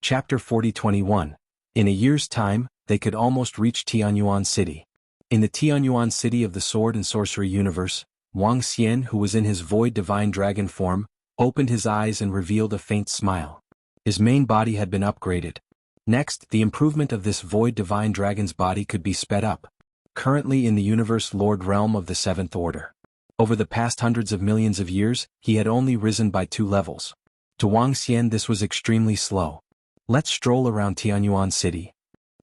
Chapter 40-21. In a year's time, they could almost reach Tianyuan City. In the Tianyuan City of the Sword and Sorcery universe, Wang Xian, who was in his void divine dragon form, opened his eyes and revealed a faint smile. His main body had been upgraded. Next, the improvement of this void divine dragon's body could be sped up. Currently in the universe Lord Realm of the Seventh Order. Over the past hundreds of millions of years, he had only risen by 2 levels. To Wang Xian this was extremely slow. Let's stroll around Tianyuan City.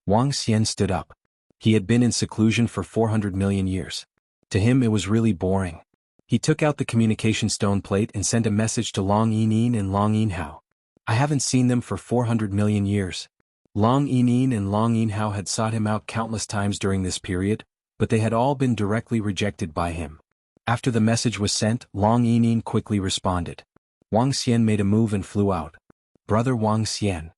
Wang Xian stood up. He had been in seclusion for 400 million years. To him it was really boring. He took out the communication stone plate and sent a message to Long Yinin and Long Yinhao. I haven't seen them for 400 million years. Long Yinin and Long Yinhao had sought him out countless times during this period, but they had all been directly rejected by him. After the message was sent, Long Yinin quickly responded. Wang Xian made a move and flew out. Brother Wang Xian.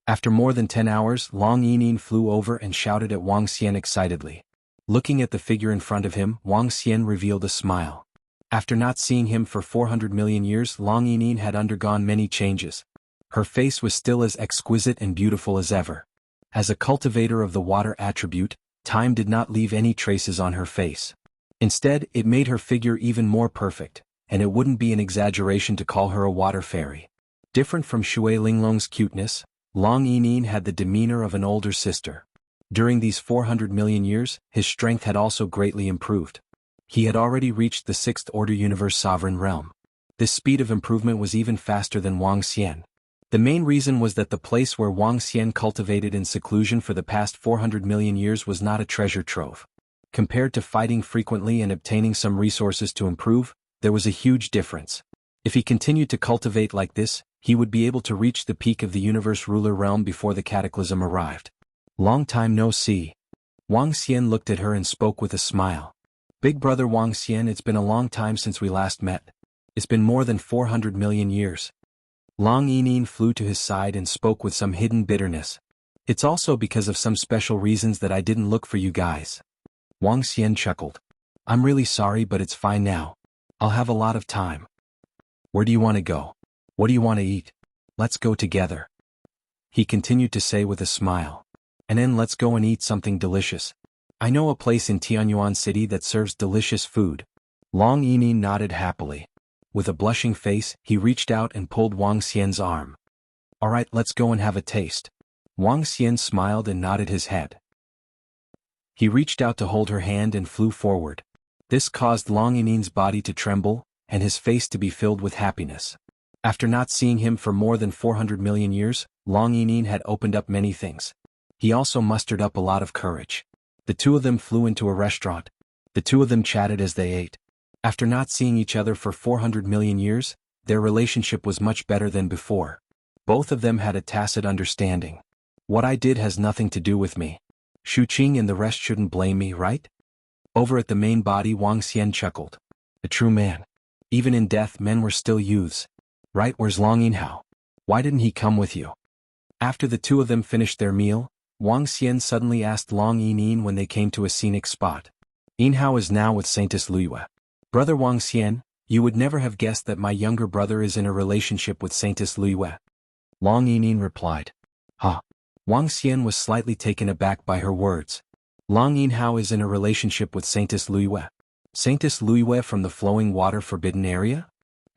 After more than 10 hours, Long Yinin flew over and shouted at Wang Xian excitedly. Looking at the figure in front of him, Wang Xian revealed a smile. After not seeing him for 400 million years, Long Yinin had undergone many changes. Her face was still as exquisite and beautiful as ever. As a cultivator of the water attribute, time did not leave any traces on her face. Instead, it made her figure even more perfect, and it wouldn't be an exaggeration to call her a water fairy. Different from Shui Linglong's cuteness, Long Yinin had the demeanor of an older sister. During these 400 million years, his strength had also greatly improved. He had already reached the 6th Order Universe Sovereign Realm. This speed of improvement was even faster than Wang Xian. The main reason was that the place where Wang Xian cultivated in seclusion for the past 400 million years was not a treasure trove. Compared to fighting frequently and obtaining some resources to improve, there was a huge difference. If he continued to cultivate like this, he would be able to reach the peak of the universe ruler realm before the cataclysm arrived. Long time no see. Wang Xian looked at her and spoke with a smile. Big brother Wang Xian, it's been a long time since we last met. It's been more than 400 million years. Long Yinin flew to his side and spoke with some hidden bitterness. It's also because of some special reasons that I didn't look for you guys. Wang Xian chuckled. I'm really sorry, but it's fine now. I'll have a lot of time. Where do you want to go? What do you want to eat? Let's go together. He continued to say with a smile. And then let's go and eat something delicious. I know a place in Tianyuan City that serves delicious food. Long Yinin nodded happily. With a blushing face, he reached out and pulled Wang Xian's arm. Alright, let's go and have a taste. Wang Xian smiled and nodded his head. He reached out to hold her hand and flew forward. This caused Long Yinin's body to tremble, and his face to be filled with happiness. After not seeing him for more than 400 million years, Long Yinin had opened up many things. He also mustered up a lot of courage. The two of them flew into a restaurant. The two of them chatted as they ate. After not seeing each other for 400 million years, their relationship was much better than before. Both of them had a tacit understanding. What I did has nothing to do with me. Shu Qing and the rest shouldn't blame me, right? Over at the main body, Wang Xian chuckled. A true man. Even in death, men were still youths. Right, where's Long Yinhao? Why didn't he come with you? After the two of them finished their meal, Wang Xian suddenly asked Long Yinin when they came to a scenic spot. Yinhao is now with Saintess Luiyue. Brother Wang Xian, you would never have guessed that my younger brother is in a relationship with Saintess Luiyue. Long Yinin replied. Huh. Wang Xian was slightly taken aback by her words. Long Yinhao is in a relationship with Saintess Luiyue. Saintess Luiyue from the Flowing Water Forbidden Area?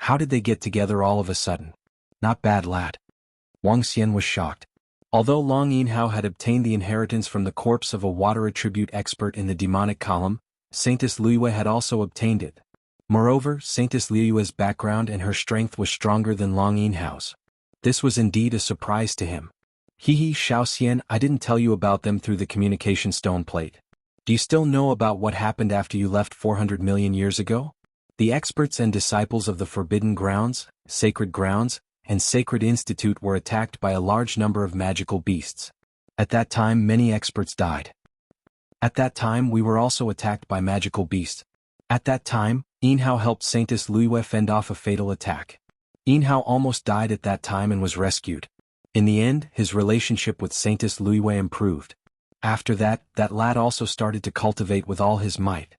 How did they get together all of a sudden? Not bad, lad. Wang Xian was shocked. Although Long Yinhao had obtained the inheritance from the corpse of a water attribute expert in the demonic column, Saintess Luiyue had also obtained it. Moreover, Saintess Luiyue's background and her strength was stronger than Long Yinhao's. This was indeed a surprise to him. Hee Xiaoxian, I didn't tell you about them through the communication stone plate. Do you still know about what happened after you left 400 million years ago? The experts and disciples of the Forbidden Grounds, Sacred Grounds, and Sacred Institute were attacked by a large number of magical beasts. At that time many experts died. At that time we were also attacked by magical beasts. At that time, Yinhao helped Saintess Luiyue fend off a fatal attack. Yinhao almost died at that time and was rescued. In the end, his relationship with Saintess Luiyue improved. After that lad also started to cultivate with all his might.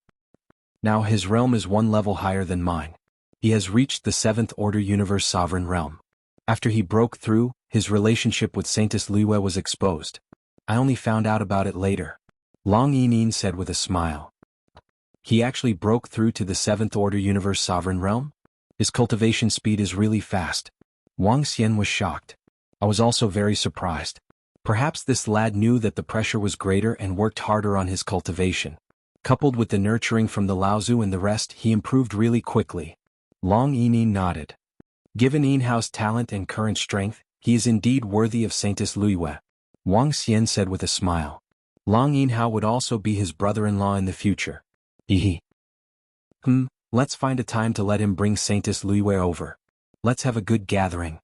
Now his realm is 1 level higher than mine. He has reached the 7th Order Universe Sovereign Realm. After he broke through, his relationship with Saintess Liwei was exposed. I only found out about it later. Long Yining said with a smile. He actually broke through to the 7th Order Universe Sovereign Realm? His cultivation speed is really fast. Wang Xian was shocked. I was also very surprised. Perhaps this lad knew that the pressure was greater and worked harder on his cultivation. Coupled with the nurturing from the Laozu and the rest, he improved really quickly. Long Yining nodded. Given Yin Hao's talent and current strength, he is indeed worthy of Saintess Liwei. Wang Xian said with a smile. Long Yin Hao would also be his brother-in-law in the future. Let's find a time to let him bring Saintess Liwei over. Let's have a good gathering.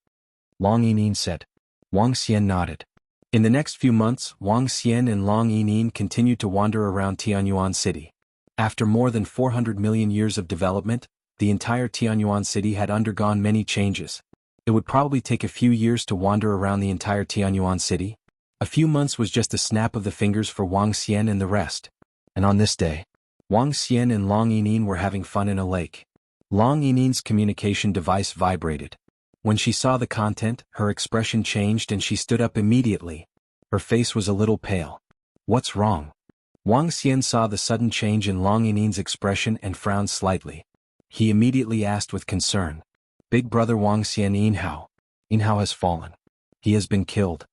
Long Yining said. Wang Xian nodded. In the next few months, Wang Xian and Long Yining continued to wander around Tianyuan City. After more than 400 million years of development, the entire Tianyuan City had undergone many changes. It would probably take a few years to wander around the entire Tianyuan City. A few months was just a snap of the fingers for Wang Xian and the rest. And on this day, Wang Xian and Long Yining were having fun in a lake. Long Yining's communication device vibrated. When she saw the content, her expression changed and she stood up immediately. Her face was a little pale. What's wrong? Wang Xian saw the sudden change in Long Yining's expression and frowned slightly. He immediately asked with concern. Big brother Wang Xian, Yin Hao. Yin Hao has fallen. He has been killed.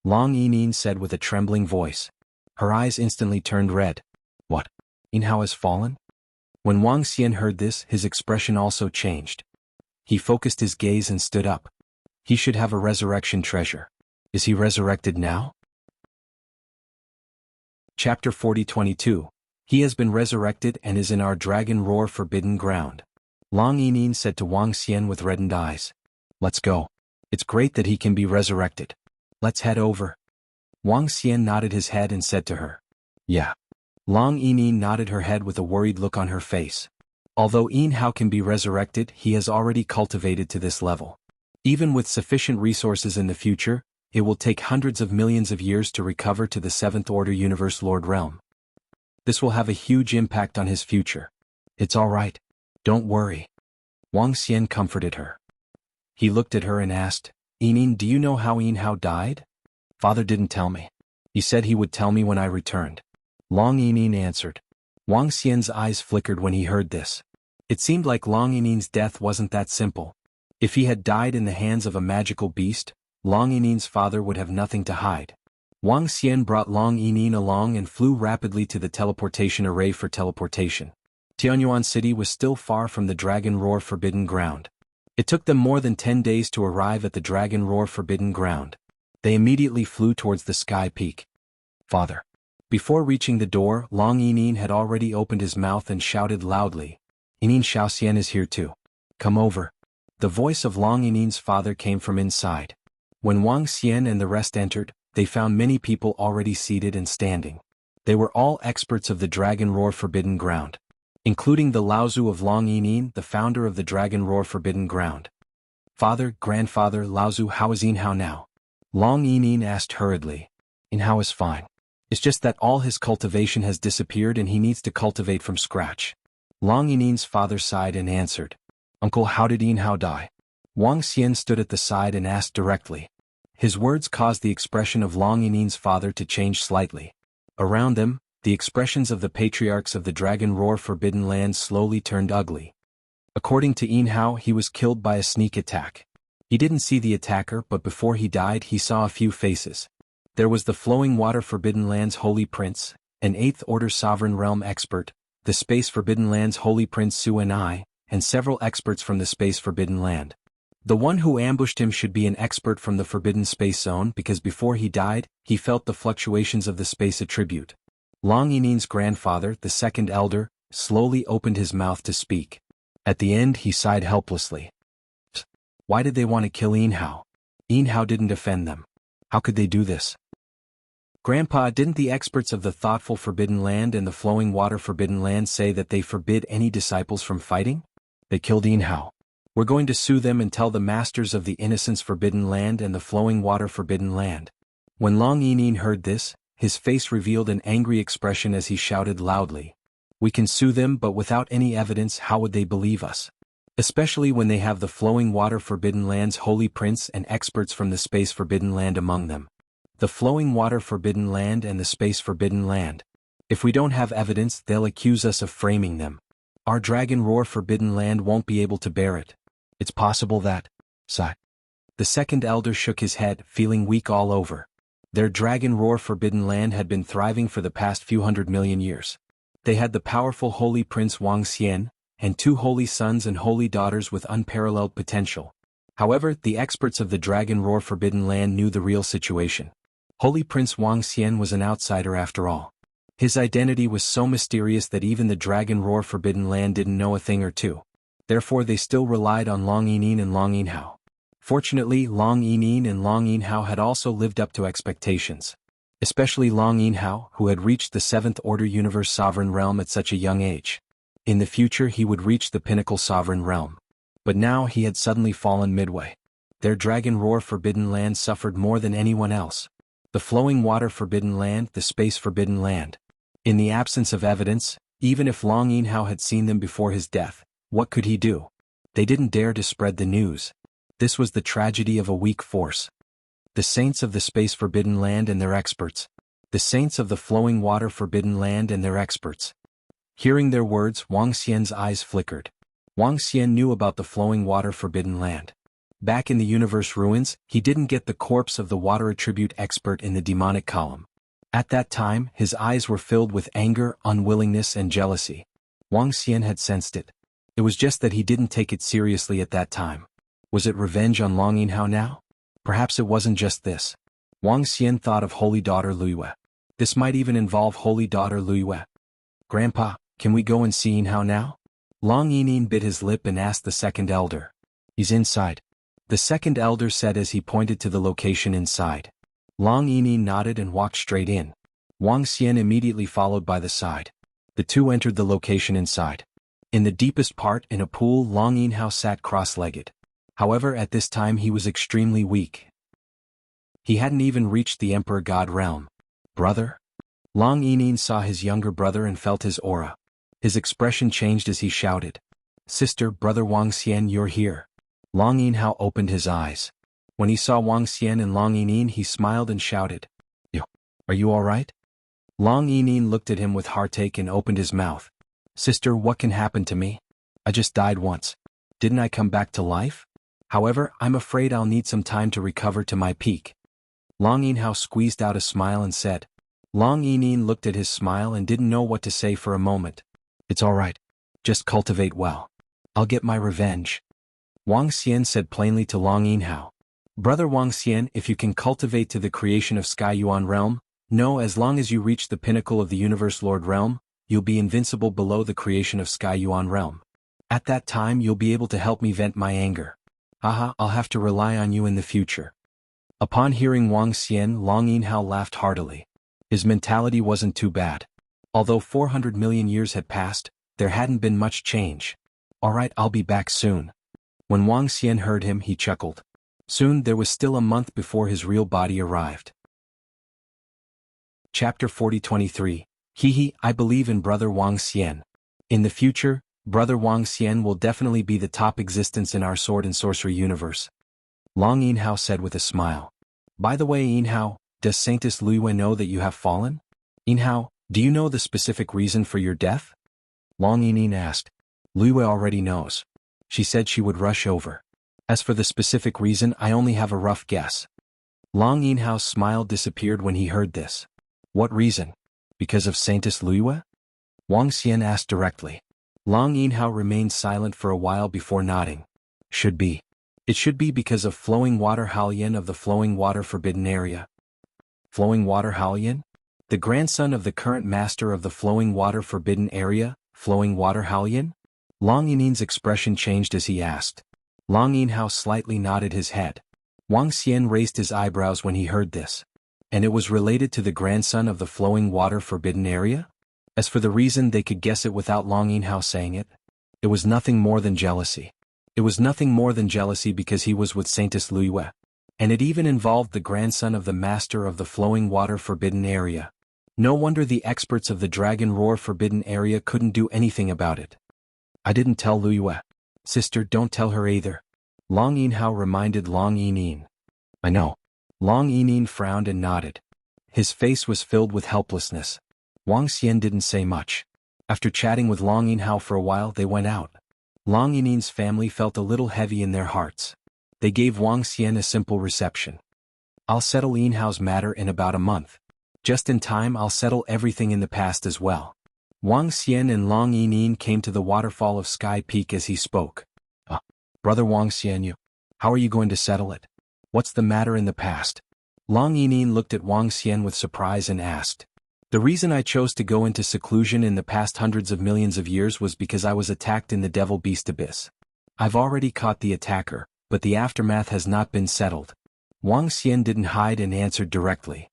Long Yining said with a trembling voice. Her eyes instantly turned red. What? Yin Hao has fallen? When Wang Xian heard this, his expression also changed. He focused his gaze and stood up. He should have a resurrection treasure. Is he resurrected now? Chapter 40-22. He has been resurrected and is in our Dragon Roar forbidden ground. Long Yining said to Wang Xian with reddened eyes. Let's go. It's great that he can be resurrected. Let's head over. Wang Xian nodded his head and said to her. Yeah. Long Yining nodded her head with a worried look on her face. Although Yin Hao can be resurrected, he has already cultivated to this level. Even with sufficient resources in the future, it will take hundreds of millions of years to recover to the 7th Order Universe Lord Realm. This will have a huge impact on his future. It's all right. Don't worry. Wang Xian comforted her. He looked at her and asked, Yining, do you know how Yin Hao died? Father didn't tell me. He said he would tell me when I returned. Long Yining answered. Wang Xian's eyes flickered when he heard this. It seemed like Long Yining's death wasn't that simple. If he had died in the hands of a magical beast, Long Yining's father would have nothing to hide. Wang Xian brought Long Yining along and flew rapidly to the teleportation array for teleportation. Tianyuan City was still far from the Dragon Roar forbidden ground. It took them more than 10 days to arrive at the Dragon Roar forbidden ground. They immediately flew towards the sky peak. Father. Before reaching the door, Long Yining had already opened his mouth and shouted loudly. Yining, Xiaoxian is here too. Come over. The voice of Long Yining's father came from inside. When Wang Xian and the rest entered, they found many people already seated and standing. They were all experts of the Dragon Roar forbidden ground, including the Laozu of Long Yining, the founder of the Dragon Roar forbidden ground. Father, grandfather, Laozu, how is Yin Hao now? Long Yining asked hurriedly. Yin Hao is fine. It's just that all his cultivation has disappeared and he needs to cultivate from scratch. Long Yining's father sighed and answered. Uncle, how did Yin Hao die? Wang Xian stood at the side and asked directly. His words caused the expression of Long Yining's father to change slightly. Around them, the expressions of the patriarchs of the Dragon Roar forbidden land slowly turned ugly. According to Yin Hao, he was killed by a sneak attack. He didn't see the attacker, but before he died he saw a few faces. There was the Flowing Water Forbidden Land's Holy Prince, an 8th Order Sovereign Realm expert, the Space Forbidden Land's Holy Prince Su and several experts from the Space Forbidden Land. The one who ambushed him should be an expert from the Forbidden Space Zone because before he died, he felt the fluctuations of the space attribute. Long Yining's grandfather, the second elder, slowly opened his mouth to speak. At the end he sighed helplessly. Why did they want to kill Yin Hao? Yin Hao didn't offend them. How could they do this? Grandpa, didn't the experts of the Thoughtful Forbidden Land and the Flowing Water Forbidden Land say that they forbid any disciples from fighting? They killed Yin Hao. We're going to sue them and tell the masters of the Innocence Forbidden Land and the Flowing Water Forbidden Land. When Long Yining heard this, his face revealed an angry expression as he shouted loudly. We can sue them, but without any evidence, how would they believe us? especially when they have the flowing water forbidden land's holy prince and experts from the space forbidden land among them. The flowing water forbidden land and the space forbidden land. If we don't have evidence, they'll accuse us of framing them. Our dragon roar forbidden land won't be able to bear it. It's possible that, sigh. The second elder shook his head, feeling weak all over. Their dragon roar forbidden land had been thriving for the past few 100 million years. They had the powerful holy prince Wuxia, and 2 holy sons and holy daughters with unparalleled potential. However, the experts of the dragon roar forbidden land knew the real situation. Holy Prince Wuxia was an outsider after all. His identity was so mysterious that even the dragon roar forbidden land didn't know a thing or two. Therefore they still relied on Long Yining and Long Yinhao. Fortunately, Long Yining and Long Yinhao had also lived up to expectations. Especially Long Yinhao, who had reached the 7th Order Universe Sovereign Realm at such a young age. In the future he would reach the pinnacle Sovereign Realm. But now he had suddenly fallen midway. Their dragon roar forbidden land suffered more than anyone else. The flowing water forbidden land, the space forbidden land. In the absence of evidence, even if Long Yinhao had seen them before his death, what could he do? They didn't dare to spread the news. This was the tragedy of a weak force. The saints of the space forbidden land and their experts. The saints of the flowing water forbidden land and their experts. Hearing their words, Wuxia's eyes flickered. Wuxia knew about the flowing water forbidden land. Back in the universe ruins, he didn't get the corpse of the water attribute expert in the demonic column. At that time, his eyes were filled with anger, unwillingness and jealousy. Wuxia had sensed it. It was just that he didn't take it seriously at that time. Was it revenge on Long Yinhao now? Perhaps it wasn't just this. Wuxia thought of Holy Daughter Luiyue. This might even involve Holy Daughter Luiyue. Grandpa, can we go and see Yinhao now? Long Yining bit his lip and asked the second elder. He's inside. The second elder said as he pointed to the location inside. Long Yining nodded and walked straight in. Wuxia immediately followed by the side. The two entered the location inside. In the deepest part, in a pool, Long Yinhao sat cross-legged. However, at this time he was extremely weak. He hadn't even reached the Emperor God realm. Brother? Long Yining saw his younger brother and felt his aura. His expression changed as he shouted. Sister, Brother Wuxia, you're here. Long Yinhao opened his eyes. When he saw Wuxia and Long Yining, he smiled and shouted. Yo, are you all right? Long Yining looked at him with heartache and opened his mouth. Sister, what can happen to me? I just died once. Didn't I come back to life? However, I'm afraid I'll need some time to recover to my peak. Long Yinhao squeezed out a smile and said. Long Yining looked at his smile and didn't know what to say for a moment. It's all right. Just cultivate well. I'll get my revenge. Wuxia said plainly to Long Yinhao. Brother Wuxia, if you can cultivate to the creation of Sky Yuan realm, no, as long as you reach the pinnacle of the Universe Lord realm, you'll be invincible below the creation of Sky Yuan realm. At that time you'll be able to help me vent my anger. Haha, I'll have to rely on you in the future. Upon hearing Wuxia, Long Yinhao laughed heartily. His mentality wasn't too bad. Although 400 million years had passed, there hadn't been much change. Alright, I'll be back soon. When Wuxia heard him, he chuckled. Soon there was still a month before his real body arrived. Chapter 40-23. Hehe, I believe in Brother Wuxia. In the future, Brother Wuxia will definitely be the top existence in our sword and sorcery universe. Long Yinhao said with a smile. By the way, Yinhao, does Saintess Luiyue know that you have fallen? Yinhao, do you know the specific reason for your death? Long Yining asked. Luiyue already knows. She said she would rush over. As for the specific reason, I only have a rough guess. Long Yinhao's smile disappeared when he heard this. What reason? Because of Saintess Luiyue? Wuxia asked directly. Long Yinhao remained silent for a while before nodding. Should be. It should be because of Flowing Water Haoyan of the Flowing Water Forbidden Area. Flowing Water Haoyan? The grandson of the current master of the Flowing Water Forbidden Area, Flowing Water Haoyan? Long Yining's expression changed as he asked. Long Yinhao slightly nodded his head. Wuxia raised his eyebrows when he heard this. And it was related to the grandson of the Flowing Water Forbidden Area? As for the reason, they could guess it without Long Yinhao saying it. It was nothing more than jealousy. It was nothing more than jealousy because he was with Saintess Luiyue. And it even involved the grandson of the master of the Flowing Water Forbidden Area. No wonder the experts of the Dragon Roar Forbidden Area couldn't do anything about it. I didn't tell Luiyue. Sister, don't tell her either. Long Yinhao reminded Long Yinin. I know. Long Yinin frowned and nodded. His face was filled with helplessness. Wang Xian didn't say much. After chatting with Long Yinhao for a while, they went out. Long Yinin's family felt a little heavy in their hearts. They gave Wang Xian a simple reception. I'll settle Yinhao's matter in about a month. Just in time, I'll settle everything in the past as well. Wang Xian and Long Yinin came to the waterfall of Sky Peak as he spoke. Brother Wang Xian, how are you going to settle it? What's the matter in the past? Long Yinin looked at Wang Xian with surprise and asked. The reason I chose to go into seclusion in the past hundreds of millions of years was because I was attacked in the Devil Beast Abyss. I've already caught the attacker, but the aftermath has not been settled. Wang Xian didn't hide and answered directly.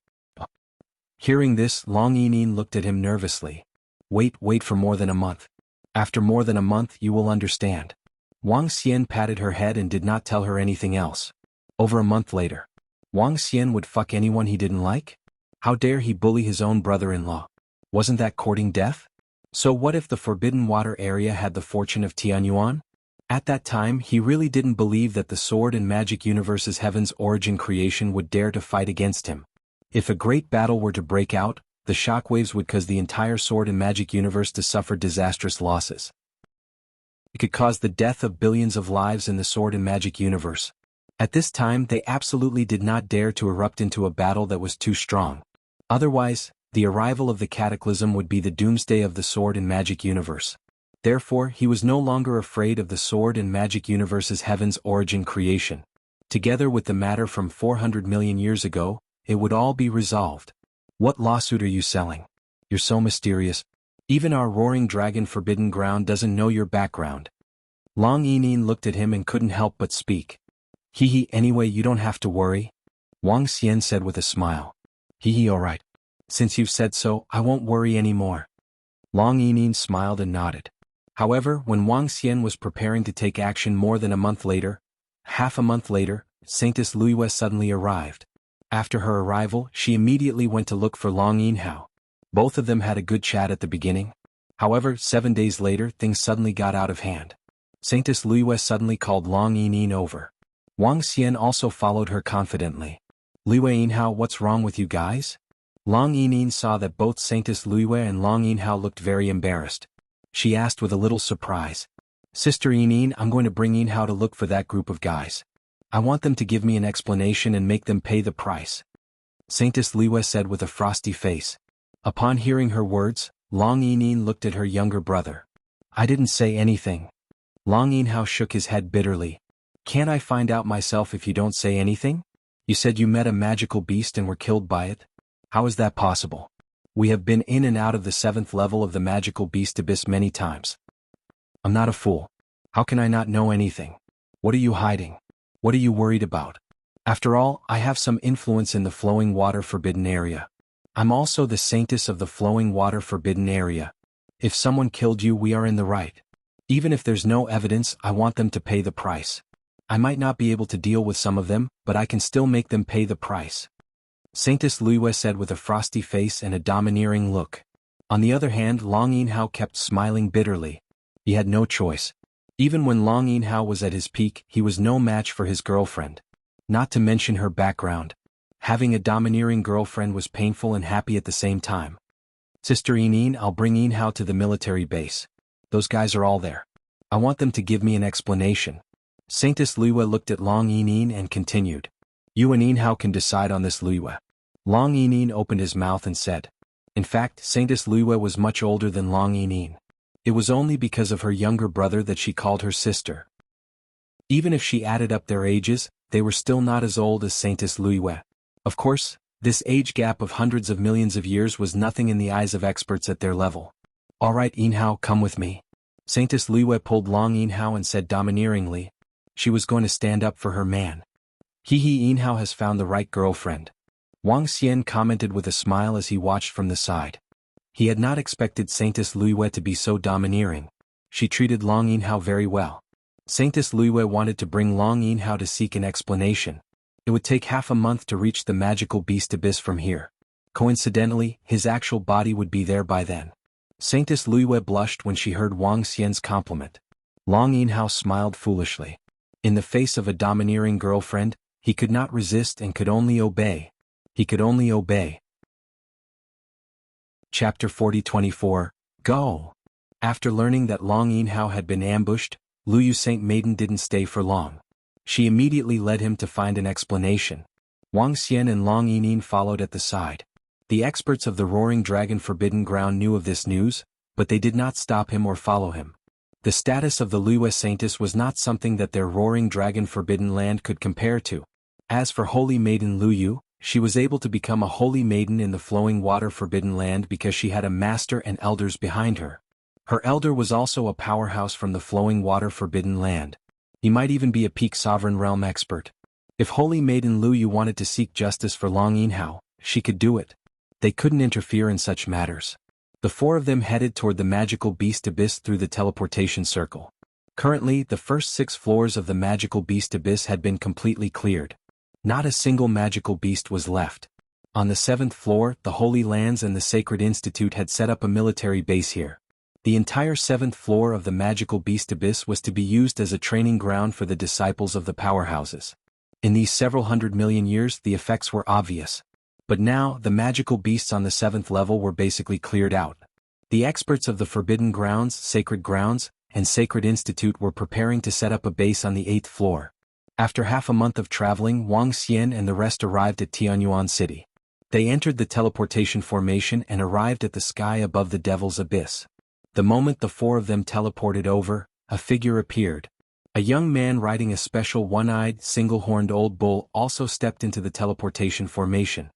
Hearing this, Long Yinin looked at him nervously. Wait for more than a month. After more than a month you will understand. Wang Xian patted her head and did not tell her anything else. Over a month later. Wang Xian would fuck anyone he didn't like? How dare he bully his own brother-in-law? Wasn't that courting death? So what if the Forbidden Water area had the fortune of Tianyuan? At that time he really didn't believe that the Sword and Magic Universe's Heaven's Origin creation would dare to fight against him. If a great battle were to break out, the shockwaves would cause the entire Sword and Magic Universe to suffer disastrous losses. It could cause the death of billions of lives in the Sword and Magic Universe. At this time they absolutely did not dare to erupt into a battle that was too strong. Otherwise, the arrival of the cataclysm would be the doomsday of the Sword and Magic Universe. Therefore he was no longer afraid of the Sword and Magic Universe's Heaven's Origin creation. Together with the matter from 400 million years ago, it would all be resolved. What lawsuit are you selling? You're so mysterious. Even our roaring dragon Forbidden Ground doesn't know your background. Long Yinin looked at him and couldn't help but speak. Anyway you don't have to worry. Wang Xian said with a smile. Alright. Since you've said so, I won't worry anymore. Long Yinin smiled and nodded. However, when Wang Xian was preparing to take action more than a month later, half a month later, Saintess Luiyue suddenly arrived. After her arrival, she immediately went to look for Long Yinhao. Both of them had a good chat at the beginning. However, 7 days later, things suddenly got out of hand. Saintess Luiyue suddenly called Long Yinin over. Wang Xian also followed her confidently. Luiyue Yinhao, what's wrong with you guys? Long Yinin saw that both Saintess Luiyue and Long Yinhao looked very embarrassed. She asked with a little surprise. Sister Yinin, I'm going to bring Yinhao to look for that group of guys. I want them to give me an explanation and make them pay the price. Saintess Luiyue said with a frosty face. Upon hearing her words, Long Yinin looked at her younger brother. I didn't say anything. Long Yinhao shook his head bitterly. Can't I find out myself if you don't say anything? You said you met a magical beast and were killed by it? How is that possible? We have been in and out of the 7th level of the magical beast abyss many times. I'm not a fool. How can I not know anything? What are you hiding? What are you worried about? After all, I have some influence in the Flowing Water Forbidden Area. I'm also the Saintess of the Flowing Water Forbidden Area. If someone killed you, we are in the right. Even if there's no evidence, I want them to pay the price. I might not be able to deal with some of them, but I can still make them pay the price. Saintess Luiyue said with a frosty face and a domineering look. On the other hand, Long Yinhao kept smiling bitterly. He had no choice. Even when Long Yinhao was at his peak, he was no match for his girlfriend. Not to mention her background. Having a domineering girlfriend was painful and happy at the same time. Sister Yinin, I'll bring Yinhao to the military base. Those guys are all there. I want them to give me an explanation. Saintess Luiyue looked at Long Yinin and continued. You and Yinhao can decide on this, Luiyue. Long Yinin opened his mouth and said. In fact, Saintess Luiyue was much older than Long Yinin. It was only because of her younger brother that she called her sister. Even if she added up their ages, they were still not as old as Saintess Luiyue. Of course, this age gap of hundreds of millions of years was nothing in the eyes of experts at their level. Alright Yinhao, come with me. Saintess Luiyue pulled Long Yinhao and said domineeringly. She was going to stand up for her man. Yinhao has found the right girlfriend. Wang Xian commented with a smile as he watched from the side. He had not expected Saintess Luiyue to be so domineering. She treated Long Yinhao very well. Saintess Luiyue wanted to bring Long Yinhao to seek an explanation. It would take half a month to reach the magical beast abyss from here. Coincidentally, his actual body would be there by then. Saintess Luiyue blushed when she heard Wang Xian's compliment. Long Yinhao smiled foolishly. In the face of a domineering girlfriend, he could not resist and could only obey. He could only obey. Chapter 40-24, Go! After learning that Long Yinhao had been ambushed, Luyu Saint Maiden didn't stay for long. She immediately led him to find an explanation. Wang Xian and Long Yinin followed at the side. The experts of the Roaring Dragon Forbidden Ground knew of this news, but they did not stop him or follow him. The status of the Liyue Saintess was not something that their Roaring Dragon Forbidden Land could compare to. As for Holy Maiden Luyu, she was able to become a Holy Maiden in the Flowing Water Forbidden Land because she had a master and elders behind her. Her elder was also a powerhouse from the Flowing Water Forbidden Land. He might even be a peak Sovereign Realm expert. If Holy Maiden Luyu wanted to seek justice for Long Yinhao, she could do it. They couldn't interfere in such matters. The four of them headed toward the magical beast abyss through the teleportation circle. Currently, the first 6 floors of the magical beast abyss had been completely cleared. Not a single magical beast was left. On the 7th floor, the Holy Lands and the Sacred Institute had set up a military base here. The entire 7th floor of the magical beast abyss was to be used as a training ground for the disciples of the powerhouses. In these several hundred million years, the effects were obvious. But now, the magical beasts on the 7th level were basically cleared out. The experts of the Forbidden Grounds, Sacred Grounds, and Sacred Institute were preparing to set up a base on the 8th floor. After half a month of traveling, Wang Xian and the rest arrived at Tianyuan City. They entered the teleportation formation and arrived at the sky above the Devil's Abyss. The moment the 4 of them teleported over, a figure appeared. A young man riding a special one-eyed, single-horned old bull also stepped into the teleportation formation.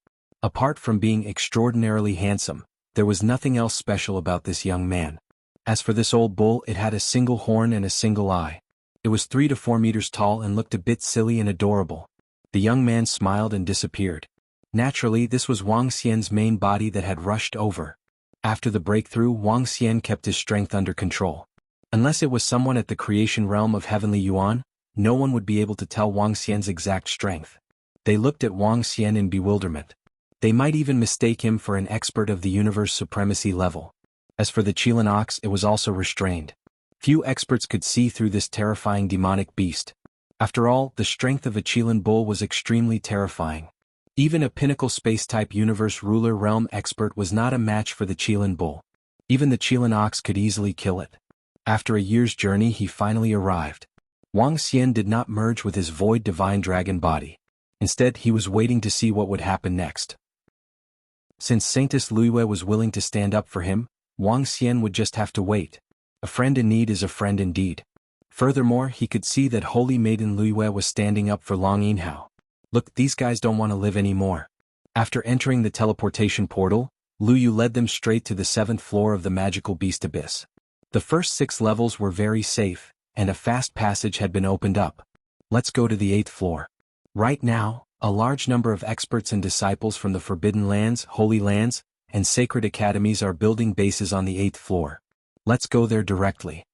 Apart from being extraordinarily handsome, there was nothing else special about this young man. As for this old bull, it had a single horn and a single eye. It was 3 to 4 meters tall and looked a bit silly and adorable. The young man smiled and disappeared. Naturally, this was Wang Xian's main body that had rushed over. After the breakthrough, Wang Xian kept his strength under control. Unless it was someone at the creation realm of Heavenly Yuan, no one would be able to tell Wang Xian's exact strength. They looked at Wang Xian in bewilderment. They might even mistake him for an expert of the universe supremacy level. As for the Qilin ox, it was also restrained. Few experts could see through this terrifying demonic beast. After all, the strength of a Qilin bull was extremely terrifying. Even a pinnacle space-type universe ruler realm expert was not a match for the Qilin bull. Even the Qilin ox could easily kill it. After a year's journey, he finally arrived. Wang Xian did not merge with his void divine dragon body. Instead, he was waiting to see what would happen next. Since Saintess Liyue was willing to stand up for him, Wang Xian would just have to wait. A friend in need is a friend indeed. Furthermore, he could see that Holy Maiden Liyue was standing up for Long Yinhao. Look, these guys don't want to live anymore. After entering the teleportation portal, Luyu led them straight to the 7th floor of the magical beast abyss. The first 6 levels were very safe, and a fast passage had been opened up. Let's go to the 8th floor. Right now, a large number of experts and disciples from the Forbidden Lands, Holy Lands, and Sacred Academies are building bases on the 8th floor. Let's go there directly.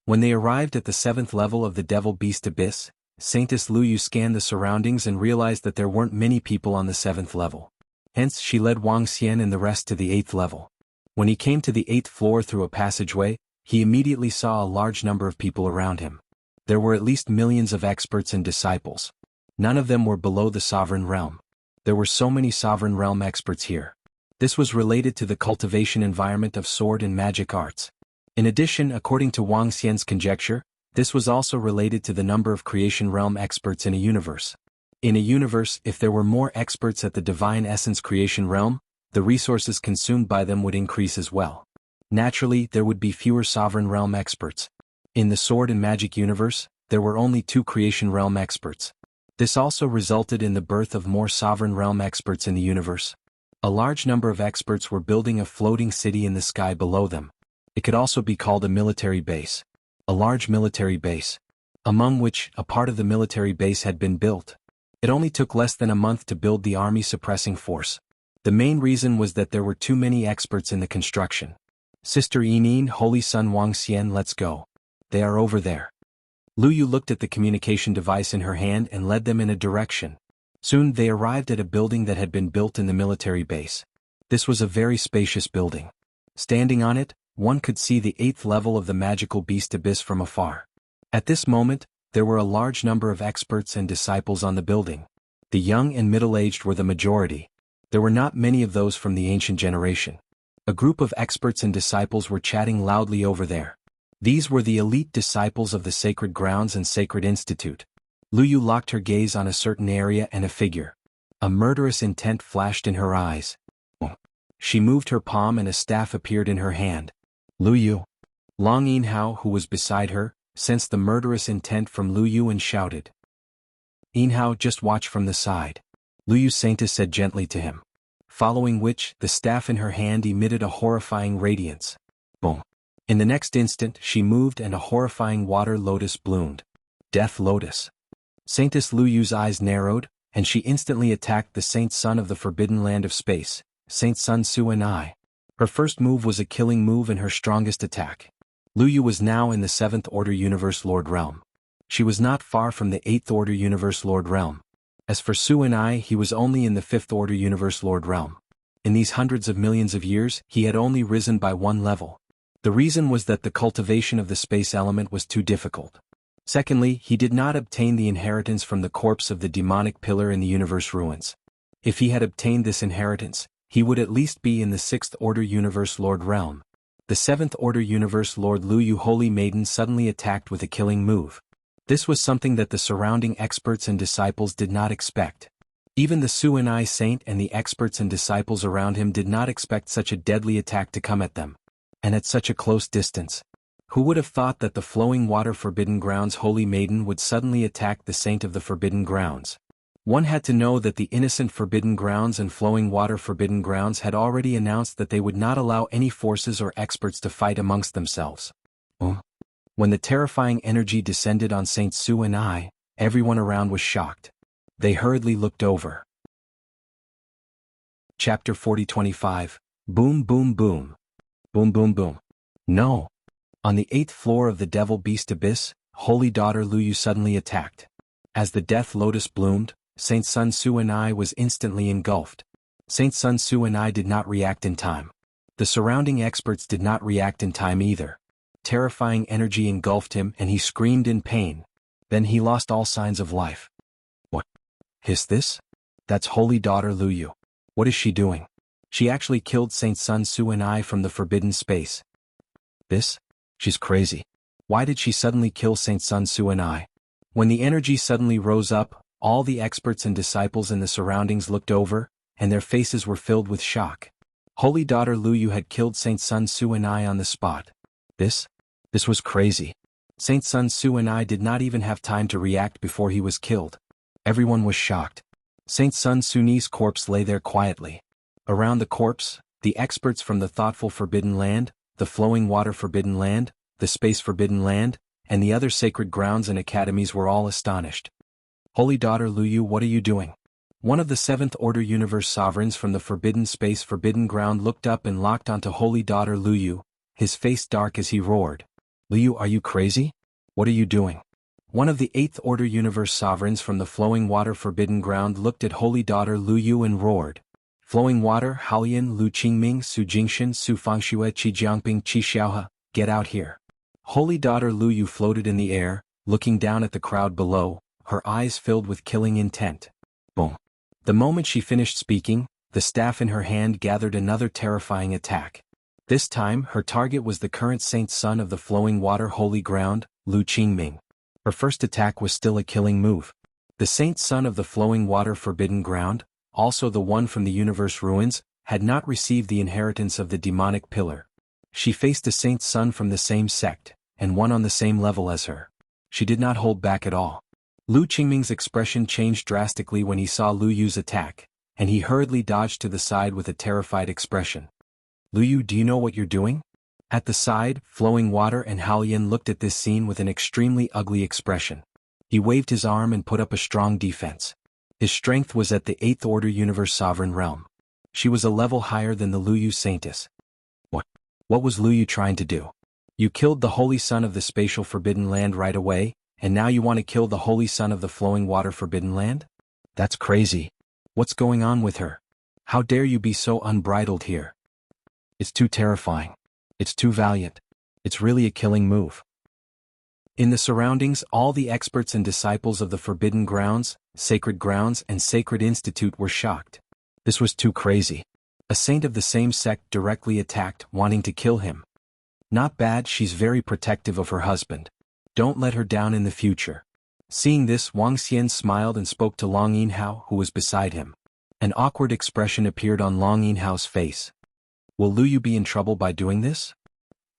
When they arrived at the 7th level of the Devil Beast Abyss, Saintess Luyu scanned the surroundings and realized that there weren't many people on the 7th level. Hence, she led Wang Xian and the rest to the 8th level. When he came to the 8th floor through a passageway, he immediately saw a large number of people around him. There were at least millions of experts and disciples. None of them were below the Sovereign Realm. There were so many Sovereign Realm experts here. This was related to the cultivation environment of sword and magic arts. In addition, according to Wang Xian's conjecture, this was also related to the number of creation realm experts in a universe. In a universe, if there were more experts at the Divine Essence creation realm, the resources consumed by them would increase as well. Naturally, there would be fewer Sovereign Realm experts. In the Sword and Magic universe, there were only 2 creation realm experts. This also resulted in the birth of more Sovereign Realm experts in the universe. A large number of experts were building a floating city in the sky below them. It could also be called a military base. A large military base. Among which, a part of the military base had been built. It only took less than a month to build the army suppressing force. The main reason was that there were too many experts in the construction. Sister Yinin, Holy Son Wang Xian, let's go. They are over there. Luyu looked at the communication device in her hand and led them in a direction. Soon they arrived at a building that had been built in the military base. This was a very spacious building. Standing on it, one could see the 8th level of the magical beast abyss from afar. At this moment, there were a large number of experts and disciples on the building. The young and middle-aged were the majority. There were not many of those from the ancient generation. A group of experts and disciples were chatting loudly over there. These were the elite disciples of the Sacred Grounds and Sacred Institute. Lu Yu locked her gaze on a certain area and a figure. A murderous intent flashed in her eyes. She moved her palm and a staff appeared in her hand. Lu Yu. Long Yinhao, who was beside her, sensed the murderous intent from Lu Yu and shouted. Yinhao, just watch from the side. Lu Yu Saintess said gently to him. Following which, the staff in her hand emitted a horrifying radiance. Boom. In the next instant, she moved and a horrifying water lotus bloomed. Death Lotus. Saintess Lu Yu's eyes narrowed, and she instantly attacked the Saint Son of the Forbidden Land of Space, Saint Sun Su and I. Her first move was a killing move and her strongest attack. Lu Yu was now in the 7th Order Universe Lord Realm. She was not far from the 8th Order Universe Lord Realm. As for Su and I, he was only in the 5th Order Universe Lord Realm. In these hundreds of millions of years, he had only risen by one level. The reason was that the cultivation of the space element was too difficult. Secondly, he did not obtain the inheritance from the corpse of the demonic pillar in the universe ruins. If he had obtained this inheritance, he would at least be in the 6th Order Universe Lord Realm. The 7th Order Universe Lord Lu Yu Holy Maiden suddenly attacked with a killing move. This was something that the surrounding experts and disciples did not expect. Even the Su and I Saint and the experts and disciples around him did not expect such a deadly attack to come at them. And at such a close distance. Who would have thought that the Flowing Water Forbidden Grounds Holy Maiden would suddenly attack the Saint of the Forbidden Grounds? One had to know that the innocent Forbidden Grounds and Flowing Water Forbidden Grounds had already announced that they would not allow any forces or experts to fight amongst themselves. When the terrifying energy descended on Saint Su and I, everyone around was shocked. They hurriedly looked over. Chapter 40-25. Boom boom boom. Boom boom boom. No. On the 8th floor of the Devil Beast Abyss, Holy Daughter Lu Yu suddenly attacked. As the Death Lotus bloomed, Saint Sun Su and I was instantly engulfed. Saint Sun Su and I did not react in time. The surrounding experts did not react in time either. Terrifying energy engulfed him and he screamed in pain. Then he lost all signs of life. What? Is this? That's Holy Daughter Lu Yu. What is she doing? She actually killed Saint Sun Su and I from the forbidden space. This? She's crazy. Why did she suddenly kill Saint Sun Su and I? When the energy suddenly rose up, all the experts and disciples in the surroundings looked over, and their faces were filled with shock. Holy Daughter Lu Yu had killed Saint Sun Su and I on the spot. This was crazy. Saint Sun Su and I did not even have time to react before he was killed. Everyone was shocked. Saint Sun Su's corpse lay there quietly. Around the corpse, the experts from the Thoughtful Forbidden Land, the Flowing Water Forbidden Land, the Space Forbidden Land, and the other sacred grounds and academies were all astonished. Holy Daughter Lu Yu, what are you doing? One of the 7th Order Universe Sovereigns from the Forbidden Space Forbidden Ground looked up and locked onto Holy Daughter Lu Yu, his face dark as he roared. Lu Yu, are you crazy? What are you doing? One of the 8th Order Universe Sovereigns from the Flowing Water Forbidden Ground looked at Holy Daughter Lu Yu and roared. Flowing Water, Haolian, Lu Qingming, Su Jingshan, Su Fangxue, Qi Jiangping, Qi Xiaohe, get out here. Holy Daughter Lu Yu floated in the air, looking down at the crowd below, her eyes filled with killing intent. Boom. The moment she finished speaking, the staff in her hand gathered another terrifying attack. This time, her target was the current Saint Son of the Flowing Water Holy Ground, Lu Qingming. Her first attack was still a killing move. The Saint Son of the Flowing Water Forbidden Ground, also the one from the universe ruins, had not received the inheritance of the demonic pillar. She faced a Saint Son from the same sect, and one on the same level as her. She did not hold back at all. Lu Qingming's expression changed drastically when he saw Lu Yu's attack, and he hurriedly dodged to the side with a terrified expression. Lu Yu, do you know what you're doing? At the side, Flowing Water and Haolian looked at this scene with an extremely ugly expression. He waved his arm and put up a strong defense. His strength was at the 8th Order Universe Sovereign Realm. She was a level higher than the Lu Yu Saintess. What was Lu Yu trying to do? You killed the Holy Son of the Spatial Forbidden Land right away, and now you want to kill the Holy Son of the Flowing Water Forbidden Land? That's crazy. What's going on with her? How dare you be so unbridled here? It's too terrifying. It's too valiant. It's really a killing move. In the surroundings, all the experts and disciples of the Forbidden Grounds, and Sacred Institute were shocked. This was too crazy. A saint of the same sect directly attacked, wanting to kill him. Not bad, she's very protective of her husband. Don't let her down in the future. Seeing this, Wang Xian smiled and spoke to Long Yinhao, who was beside him. An awkward expression appeared on Long Yinhao's face. Will Lu Yu be in trouble by doing this?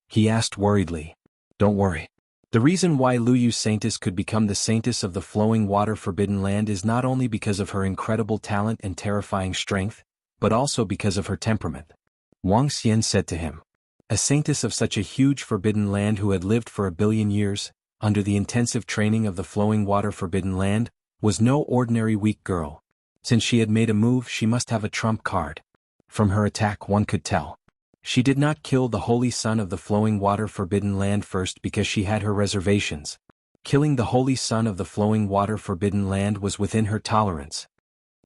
He asked worriedly. Don't worry. The reason why Lu Yu Saintess could become the Saintess of the Flowing Water Forbidden Land is not only because of her incredible talent and terrifying strength, but also because of her temperament. Wang Xian said to him. A saintess of such a huge forbidden land who had lived for 1 billion years, under the intensive training of the Flowing Water Forbidden Land, was no ordinary weak girl. Since she had made a move, she must have a trump card. From her attack one could tell. She did not kill the Holy Son of the Flowing Water Forbidden Land first because she had her reservations. Killing the Holy Son of the Flowing Water Forbidden Land was within her tolerance.